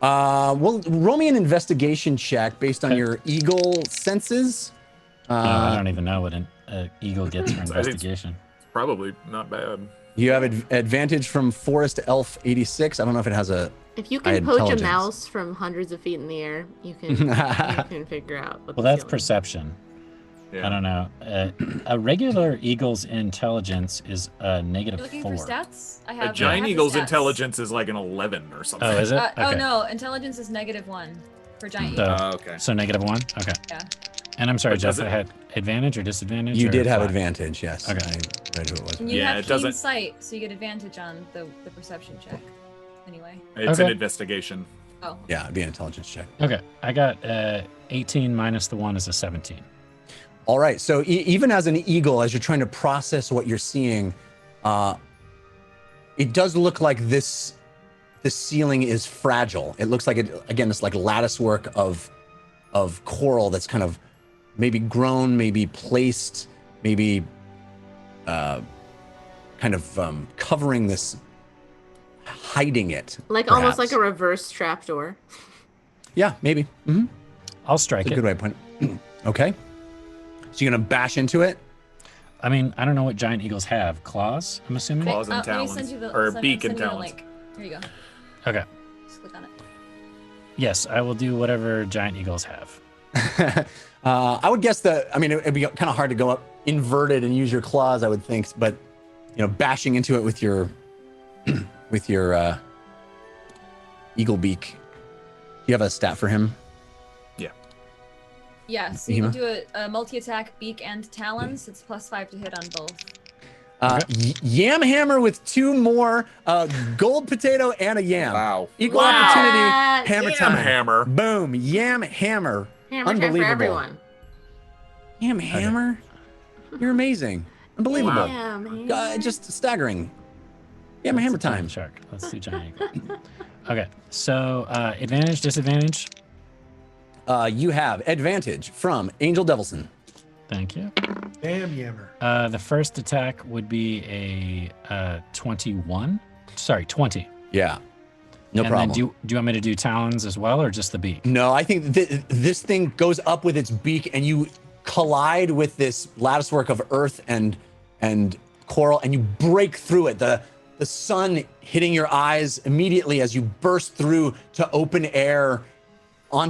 Well, roll me an investigation check based on your eagle senses. I don't even know what an eagle gets for investigation. It's probably not bad. You have advantage from Forest Elf 86. I don't know if it has a... If you can poach a mouse from hundreds of feet in the air, you can figure out what. Well, that's perception. Yeah. I don't know. A regular eagle's intelligence is -4. Looking for stats? I have. A giant eagle's intelligence is like an 11 or something. Oh, is it? Okay. Oh no, intelligence is -1 for giant eagles. Okay. So -1. Okay. Yeah. And I'm sorry, Jeff. I had advantage or disadvantage? You did have advantage, yes. Okay. I read who it was. And you have keen sight, so you get advantage on the perception check. Anyway. It's an investigation. Oh. Yeah, it'd be an intelligence check. Okay. I got 18 minus the 1 is a 17. All right. So even as an eagle, as you're trying to process what you're seeing, it does look like the ceiling is fragile. It looks like this like lattice work of coral that's kind of maybe grown, maybe placed, maybe kind of covering this, hiding it. Like perhaps. almost like a reverse trapdoor. Yeah, maybe. Mm-hmm. I'll strike That's it. a good way of putting it. Okay. So you're gonna bash into it? I mean, I don't know what giant eagles have. Claws, I'm assuming? Claws and Let me talons. send you the Or send- beak and send you the talons. link. Here you go. Okay. Just click on it. Yes, I will do whatever giant eagles have. I would guess that, I mean, it'd be kind of hard to go up inverted and use your claws, I would think, but, bashing into it with your, eagle beak. Do you have a stat for him? Yes, you can Hema? do a multi-attack, beak, and talons. It's +5 to hit on both. Yam hammer with 2 more, gold potato and a yam. Wow. Equal Wow. opportunity, hammer Yam time. hammer. Boom, yam hammer. Hammer time for Unbelievable. everyone. Yam hammer? You're amazing. Unbelievable. Yeah, Just staggering. Yam hammer time. Shark. Let's do giant eagle. Okay, so advantage, disadvantage. You have advantage from Angel Devilson. Thank you. Damn yammer. The first attack would be a 21. Sorry, 20. Yeah. No and problem. Then do you want me to do talons as well, or just the beak? No, I think this thing goes up with its beak, and you collide with this latticework of earth and coral, and you break through it. The sun hitting your eyes immediately as you burst through to open air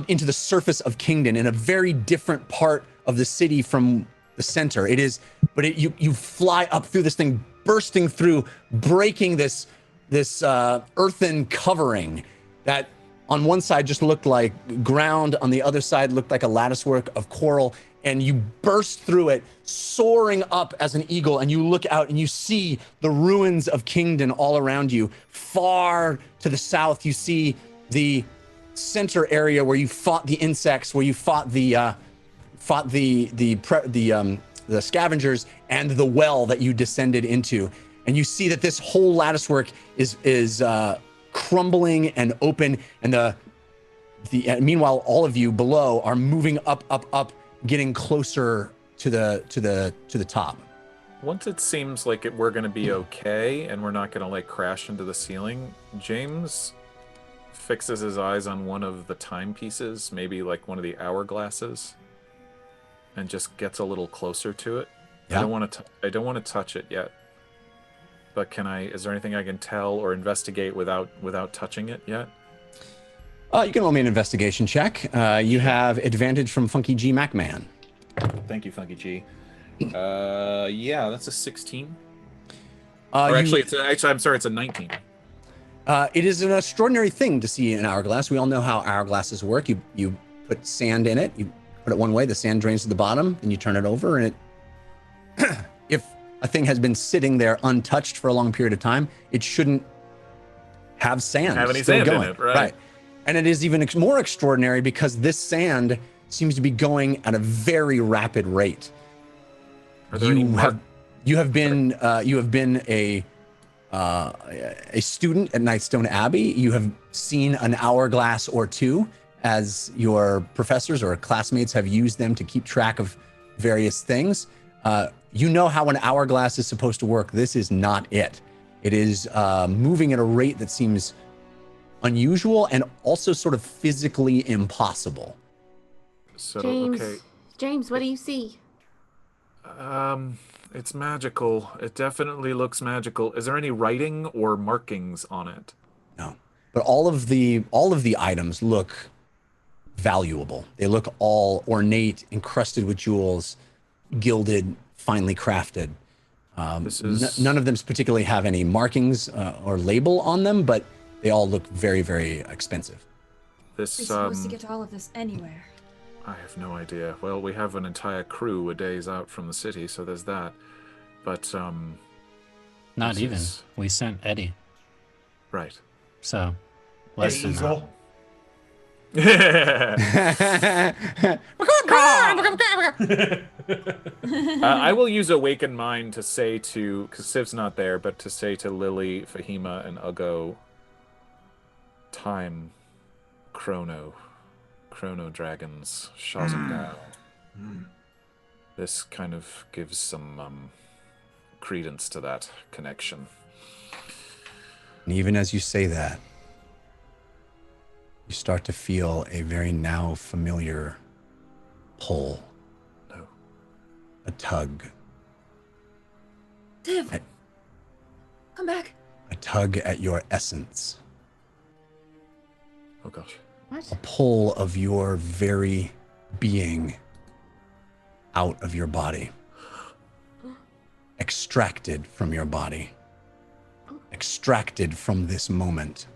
into the surface of Kingdon in a very different part of the city from the center. It is, but you fly up through this thing, bursting through, breaking this earthen covering that on one side just looked like ground, on the other side looked like a latticework of coral, and you burst through it, soaring up as an eagle, and you look out and you see the ruins of Kingdon all around you. Far to the south, you see the center area where you fought the insects, where you fought the scavengers, and the well that you descended into. And you see that this whole latticework is crumbling and open, and meanwhile all of you below are moving up, getting closer to the top. Once it seems like we're going to be okay and we're not going to like crash into the ceiling, James fixes his eyes on one of the timepieces, maybe like one of the hourglasses, and just gets a little closer to it. Yeah. I don't want to touch it yet. But is there anything I can tell or investigate without touching it yet? You can roll me an investigation check. You have advantage from Funky G MacMan. Thank you, Funky G. Yeah, that's a 16. I'm sorry, it's a 19. It is an extraordinary thing to see an hourglass. We all know how hourglasses work. You put sand in it, you put it one way, the sand drains to the bottom, and you turn it over, and it if a thing has been sitting there untouched for a long period of time, it shouldn't have sand. Have any still sand in going. it, right. And it is even more extraordinary because this sand seems to be going at a very rapid rate. Are there any You have been a student at Nightstone Abbey. You have seen an hourglass or two as your professors or classmates have used them to keep track of various things. You know how an hourglass is supposed to work. This is not it. It is moving at a rate that seems unusual and also sort of physically impossible. So, James, okay. James, what do you see? It's magical. It definitely looks magical. Is there any writing or markings on it? No, but all of the items look valuable. They look all ornate, encrusted with jewels, gilded, finely crafted. None of them particularly have any markings or label on them, but they all look very, very expensive. We're supposed to get all of this anywhere. I have no idea. Well, we have an entire crew a days out from the city, so there's that. But Not this even. is- We sent Eddie. Right. So less than that. Eagle. I will use Awaken Mind to say to, because Siv's not there, but to say to Lily, Fahima, and Ugo, time, Chrono Dragons, Shaxen Gao. This kind of gives some credence to that connection. And even as you say that, you start to feel a very now familiar pull. No. A tug. Div! Come back. A tug at your essence. Oh gosh. What? A pull of your very being out of your body. Extracted from your body. Extracted from this moment.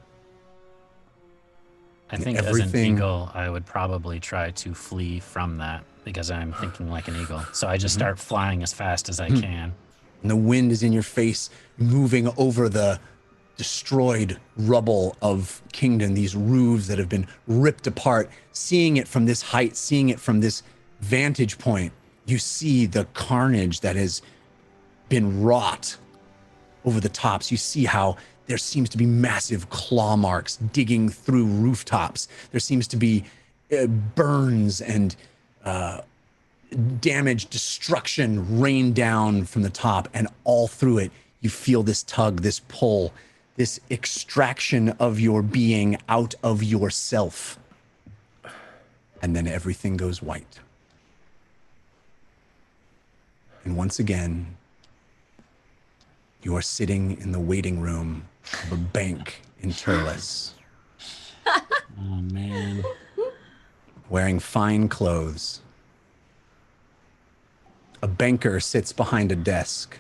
I And think as everything- an eagle, I would probably try to flee from that because I'm thinking like an eagle. So I just start flying as fast as I can. And the wind is in your face, moving over the destroyed rubble of Kingdom, these roofs that have been ripped apart. Seeing it from this height, seeing it from this vantage point, you see the carnage that has been wrought over the tops. You see how there seems to be massive claw marks digging through rooftops. There seems to be burns and damage, destruction rain down from the top, and all through it, you feel this tug, this pull, this extraction of your being out of yourself. And then everything goes white. And once again, you are sitting in the waiting room of a bank in Turles. Oh, man. Wearing fine clothes. A banker sits behind a desk.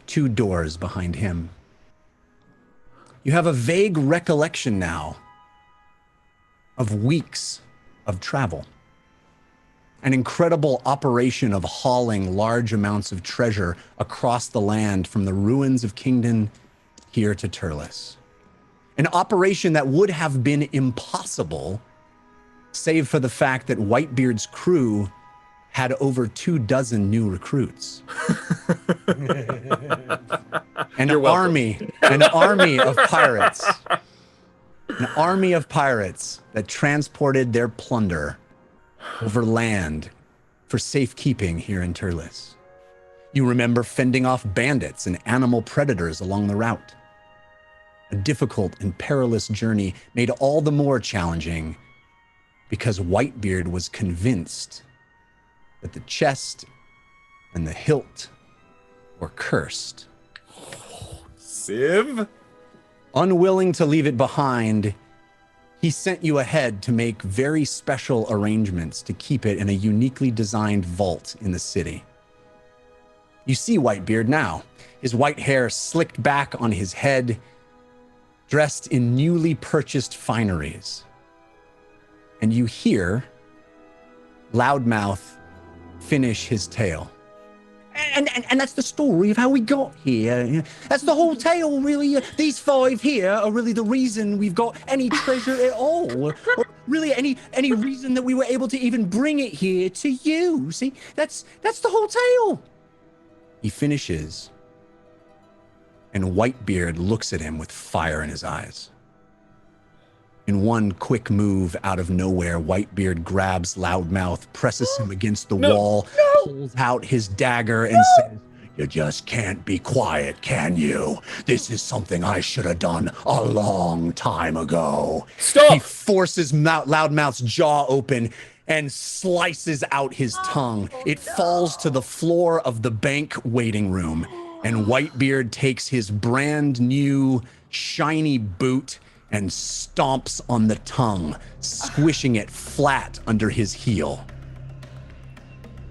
2 doors behind him. You have a vague recollection now of weeks of travel. An incredible operation of hauling large amounts of treasure across the land from the ruins of Kingdom here to Turles. An operation that would have been impossible, save for the fact that Whitebeard's crew had over 24 new recruits. An army of pirates. An army of pirates that transported their plunder over land for safekeeping here in Turles. You remember fending off bandits and animal predators along the route. A difficult and perilous journey made all the more challenging because Whitebeard was convinced that the chest and the hilt were cursed. Siv? Unwilling to leave it behind, he sent you ahead to make very special arrangements to keep it in a uniquely designed vault in the city. You see Whitebeard now, his white hair slicked back on his head, dressed in newly purchased fineries. And you hear Loudmouth finish his tale. And that's the story of how we got here. That's the whole tale, really. These 5 here are really the reason we've got any treasure at all. Or really any reason that we were able to even bring it here to you. See, that's the whole tale. He finishes, and Whitebeard looks at him with fire in his eyes. In one quick move out of nowhere, Whitebeard grabs Loudmouth, presses him against the wall, pulls out his dagger, and says, "You just can't be quiet, can you? This is something I should have done a long time ago." Stop! He forces Loudmouth's jaw open and slices out his tongue. It falls to the floor of the bank waiting room, and Whitebeard takes his brand new shiny boot and stomps on the tongue, squishing it flat under his heel.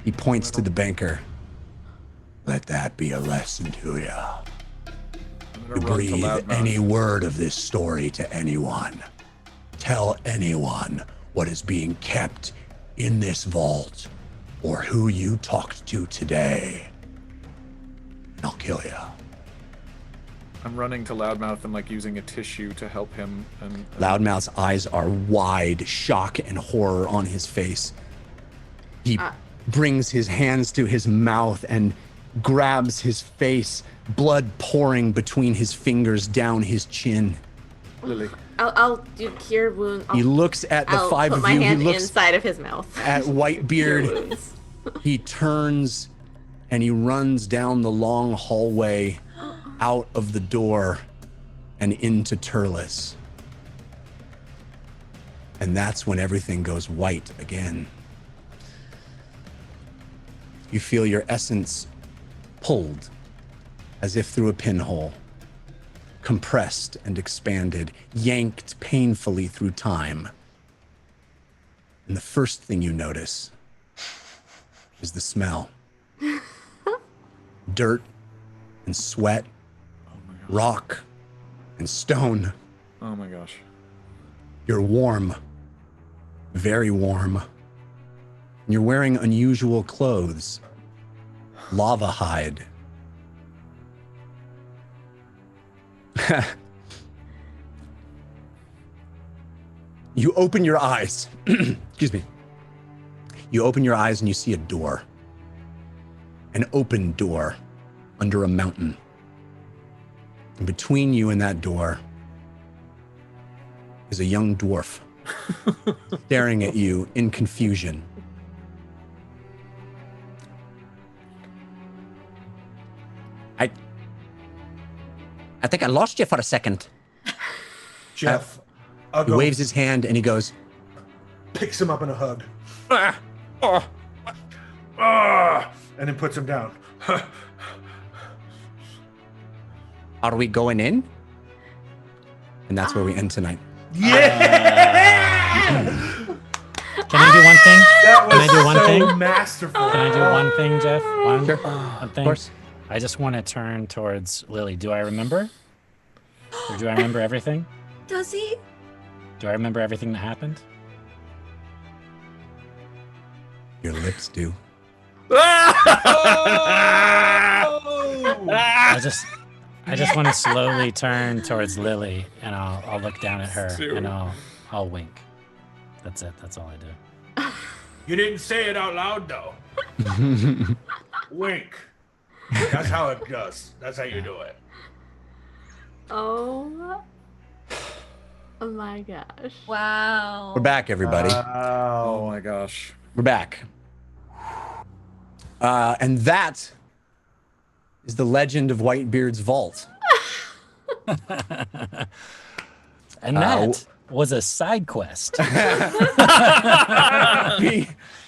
He points to the banker. "Let that be a lesson to you. You breathe any word of this story to anyone. Tell anyone what is being kept in this vault or who you talked to today, and I'll kill you." I'm running to Loudmouth and like using a tissue to help him. And Loudmouth's eyes are wide, shock and horror on his face. He brings his hands to his mouth and grabs his face, blood pouring between his fingers down his chin. Lily. I'll do cure wound. He looks at the five of you. I'll put my hand He looks inside of his mouth. at Whitebeard. He turns and he runs down the long hallway out of the door and into Turles. And that's when everything goes white again. You feel your essence pulled as if through a pinhole, compressed and expanded, yanked painfully through time. And the first thing you notice is the smell. Dirt and sweat, rock and stone. Oh my gosh. You're warm, very warm. And you're wearing unusual clothes, lava hide. You open your eyes. Excuse me. You open your eyes and you see a door. An open door under a mountain. And between you and that door is a young dwarf staring at you in confusion. I think I lost you for a second. Jeff. He waves his hand and he goes, picks him up in a hug. And then puts him down. Are we going in? And that's where we end tonight. Yeah! Can I do one thing? That was Can I do one so thing? masterful. Can I do one thing, Jeff? One, Sure. one thing. Of course. I just want to turn towards Lily. Do I remember? Or do I remember everything? Does he? Do I remember everything that happened? Your lips do. I just want to slowly turn towards Lily, and I'll look down at her, and I'll wink. That's it. That's all I do. You didn't say it out loud, though. Wink. That's how it does. That's how you do it. Oh my gosh. Wow. We're back, everybody. Oh my gosh. We're back. And that is the legend of Whitebeard's vault. And that was a side quest.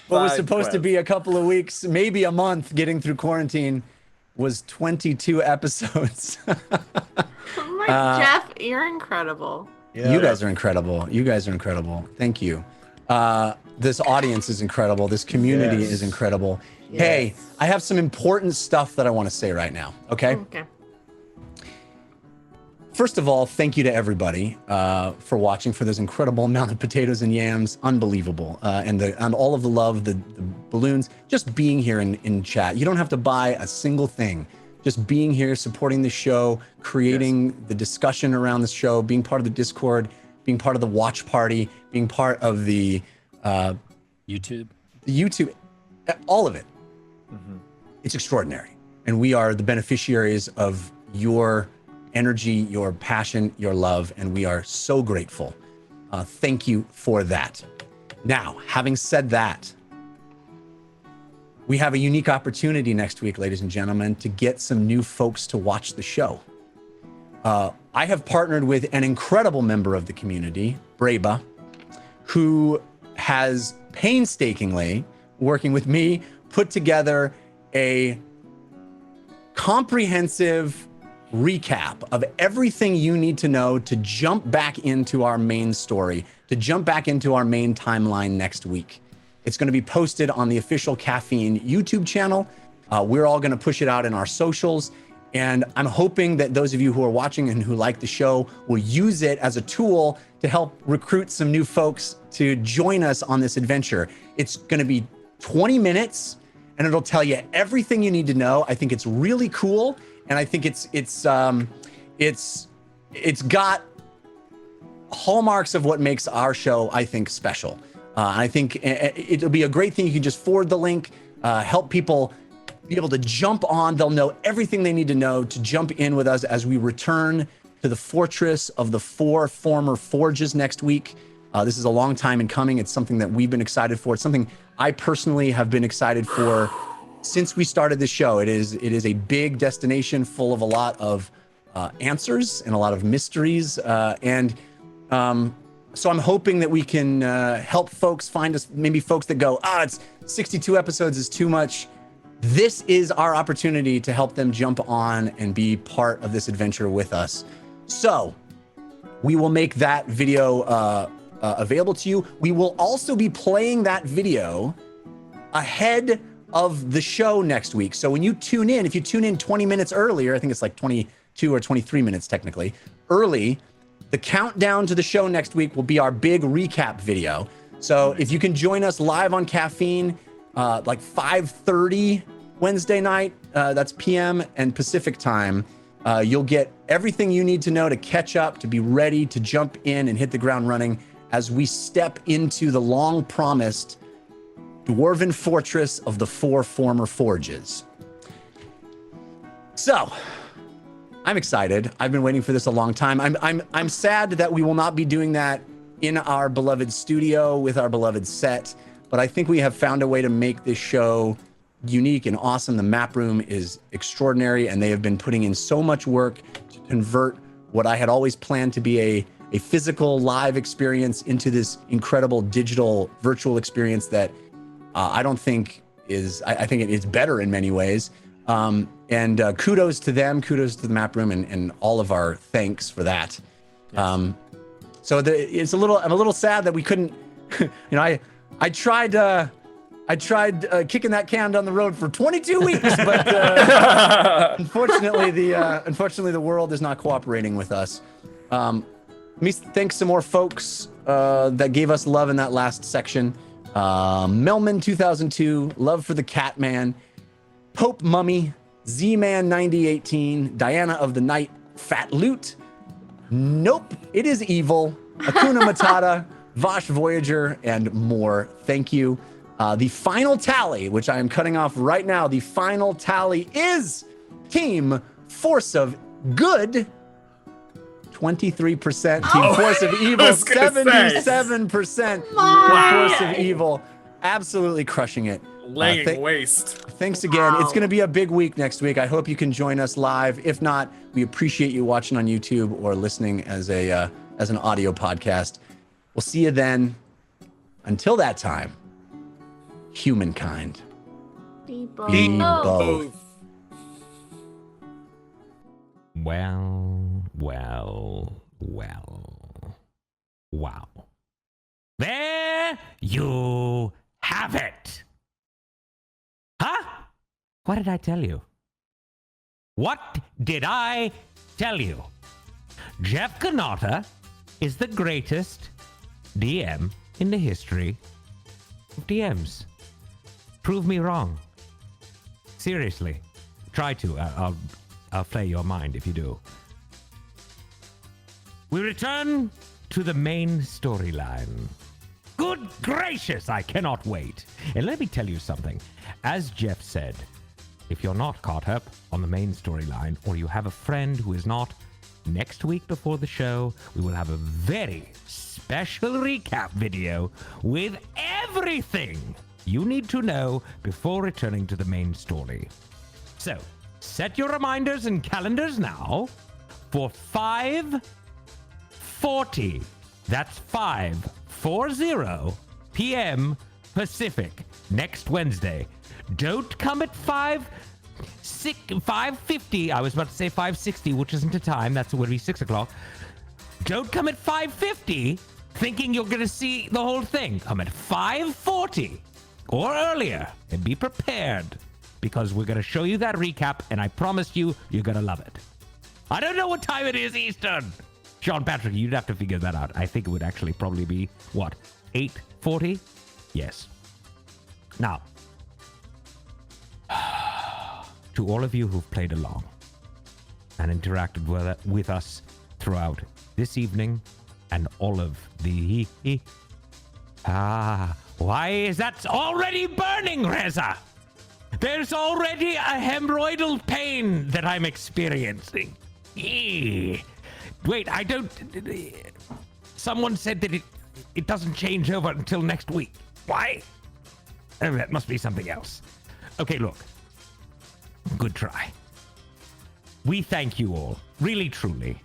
What was supposed to be a couple of weeks, maybe a month, getting through quarantine, was 22 episodes. Oh my, Jeff, you're incredible. Yeah. You guys are incredible. You guys are incredible. Thank you. This audience is incredible. This community is incredible. Yes. Hey, I have some important stuff that I want to say right now. Okay. Okay. First of all, thank you to everybody for watching, for this incredible amount of potatoes and yams. Unbelievable. And all of the love, the balloons, just being here in chat. You don't have to buy a single thing. Just being here, supporting the show, creating the discussion around the show, being part of the Discord, being part of the watch party, being part of the YouTube, all of it. Mm-hmm. It's extraordinary. And we are the beneficiaries of your energy, your passion, your love, and we are so grateful. Thank you for that. Now, having said that, we have a unique opportunity next week, ladies and gentlemen, to get some new folks to watch the show. I have partnered with an incredible member of the community, Breba, who has painstakingly, working with me, put together a comprehensive recap of everything you need to know to jump back into our main story, to jump back into our main timeline next week. It's going to be posted on the Official Caffeine YouTube channel. We're all going to push it out in our socials. And I'm hoping that those of you who are watching and who like the show will use it as a tool to help recruit some new folks to join us on this adventure. It's going to be 20 minutes and it'll tell you everything you need to know. I think it's really cool. And I think it's it's got hallmarks of what makes our show, I think, special. I think it'll be a great thing. You can just forward the link, help people be able to jump on. They'll know everything they need to know to jump in with us as we return to the fortress of the 4 former forges next week. This is a long time in coming. It's something that we've been excited for. It's something I personally have been excited for since we started this show. It is a big destination full of a lot of answers and a lot of mysteries. So I'm hoping that we can help folks find us, maybe folks that go, it's 62 episodes is too much. This is our opportunity to help them jump on and be part of this adventure with us. So we will make that video available to you. We will also be playing that video ahead of the show next week. So when you tune in, if you tune in 20 minutes earlier, I think it's like 22 or 23 minutes technically, early, the countdown to the show next week will be our big recap video. So if you can join us live on Caffeine, like 5:30 Wednesday night, that's PM and Pacific time, you'll get everything you need to know to catch up, to be ready to jump in and hit the ground running as we step into the long-promised Dwarven Fortress of the 4 former forges. So, I'm excited. I've been waiting for this a long time. I'm sad that we will not be doing that in our beloved studio with our beloved set, but I think we have found a way to make this show unique and awesome. The map room is extraordinary, and they have been putting in so much work to convert what I had always planned to be a physical live experience into this incredible digital virtual experience that I don't think is, I think it is better in many ways. And kudos to them, kudos to the map room, and all of our thanks for that. Yes. So I'm a little sad that we couldn't, I tried kicking that can down the road for 22 weeks, but unfortunately the world is not cooperating with us. Let me thank some more folks that gave us love in that last section. Melman 2002, Love for the Catman, Pope Mummy, Z-Man 9018, Diana of the Night, Fat Loot, Nope, It Is Evil, Akuna Matata, Vosh Voyager, and more. Thank you. The final tally, which I am cutting off right now, the final tally is Team Force of Good, 23%. Team Force of Evil, 77%. Force of Evil, absolutely crushing it. Laying waste. Thanks again. It's going to be a big week next week. I hope you can join us live. If not, we appreciate you watching on YouTube or listening as an audio podcast. We'll see you then. Until that time, humankind. Be both. Be both. Well. Wow. There you have it. Huh? What did I tell you? What did I tell you? Jeff Kanata is the greatest DM in the history of DMs. Prove me wrong. Seriously. Try to. I'll play your mind if you do. We return to the main storyline. Good gracious, I cannot wait. And let me tell you something. As Jeff said, if you're not caught up on the main storyline, or you have a friend who is not, next week before the show, we will have a very special recap video with everything you need to know before returning to the main story. So, set your reminders and calendars now for 5:40. That's 5:40 p.m. Pacific next Wednesday. Don't come at 5:50. I was about to say 5:60, which isn't a time. That's would be 6 o'clock. Don't come at 5:50 thinking you're going to see the whole thing. Come at 5:40 or earlier and be prepared, because we're going to show you that recap, and I promise you, you're going to love it. I don't know what time it is Eastern. Sean Patrick, you'd have to figure that out. I think it would actually probably be, what, 8:40? Yes. Now, to all of you who've played along, and interacted with us throughout this evening and all of the... why is that already burning, Reza? There's already a hemorrhoidal pain that I'm experiencing. Wait, I don't... Someone said that it doesn't change over until next week. Why? Oh, that must be something else. Okay, look. Good try. We thank you all, really truly.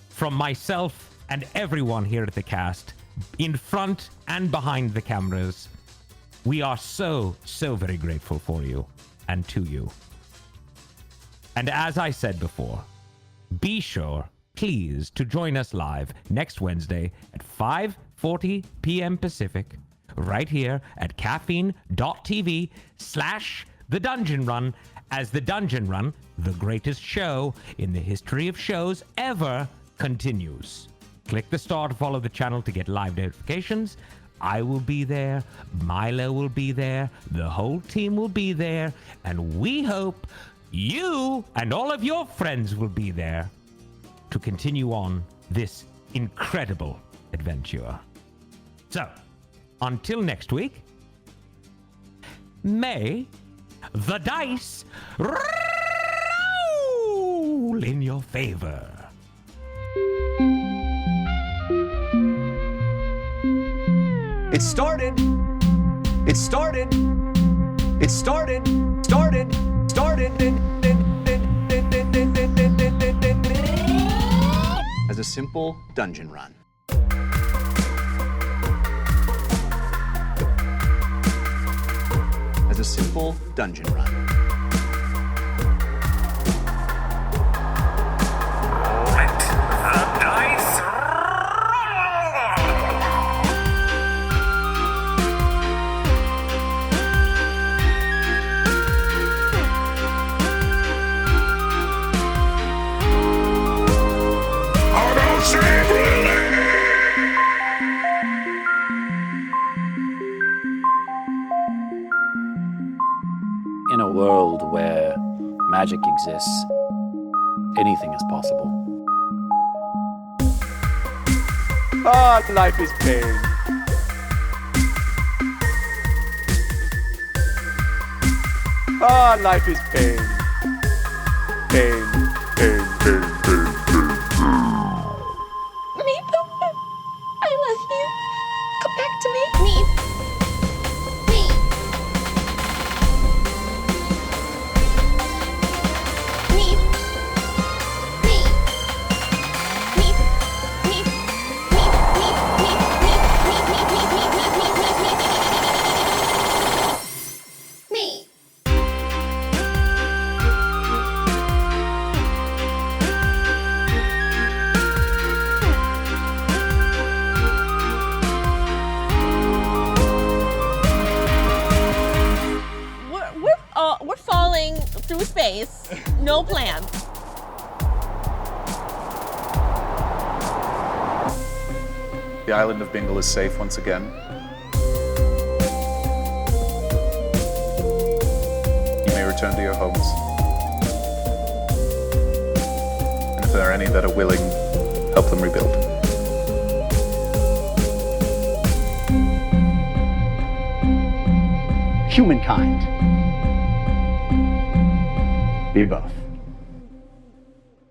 From myself and everyone here at the cast, in front and behind the cameras, we are so very grateful for you and to you. And as I said before, be sure, please, to join us live next Wednesday at 5:40 p.m. Pacific, right here at caffeine.tv/The Dungeon Run, as The Dungeon Run, the greatest show in the history of shows ever, continues. Click the star to follow the channel to get live notifications. I will be there, Milo will be there, the whole team will be there, and we hope you and all of your friends will be there to continue on this incredible adventure. So, until next week, may the dice roll in your favor. It started. It started. It started. Started. As a simple dungeon run. As a simple dungeon run. Let the dice roll! In a world where magic exists, anything is possible. Ah, life is pain. Ah, life is pain. Pain, pain, pain, pain, pain. Meep, I love you. Come back to me. Meep. Meep. Meep. Meep. Meep. Meep. Meep. We're falling through space. No plan. The island of Bingle is safe once again. You may return to your homes. And if there are any that are willing, help them rebuild. Humankind. Be both.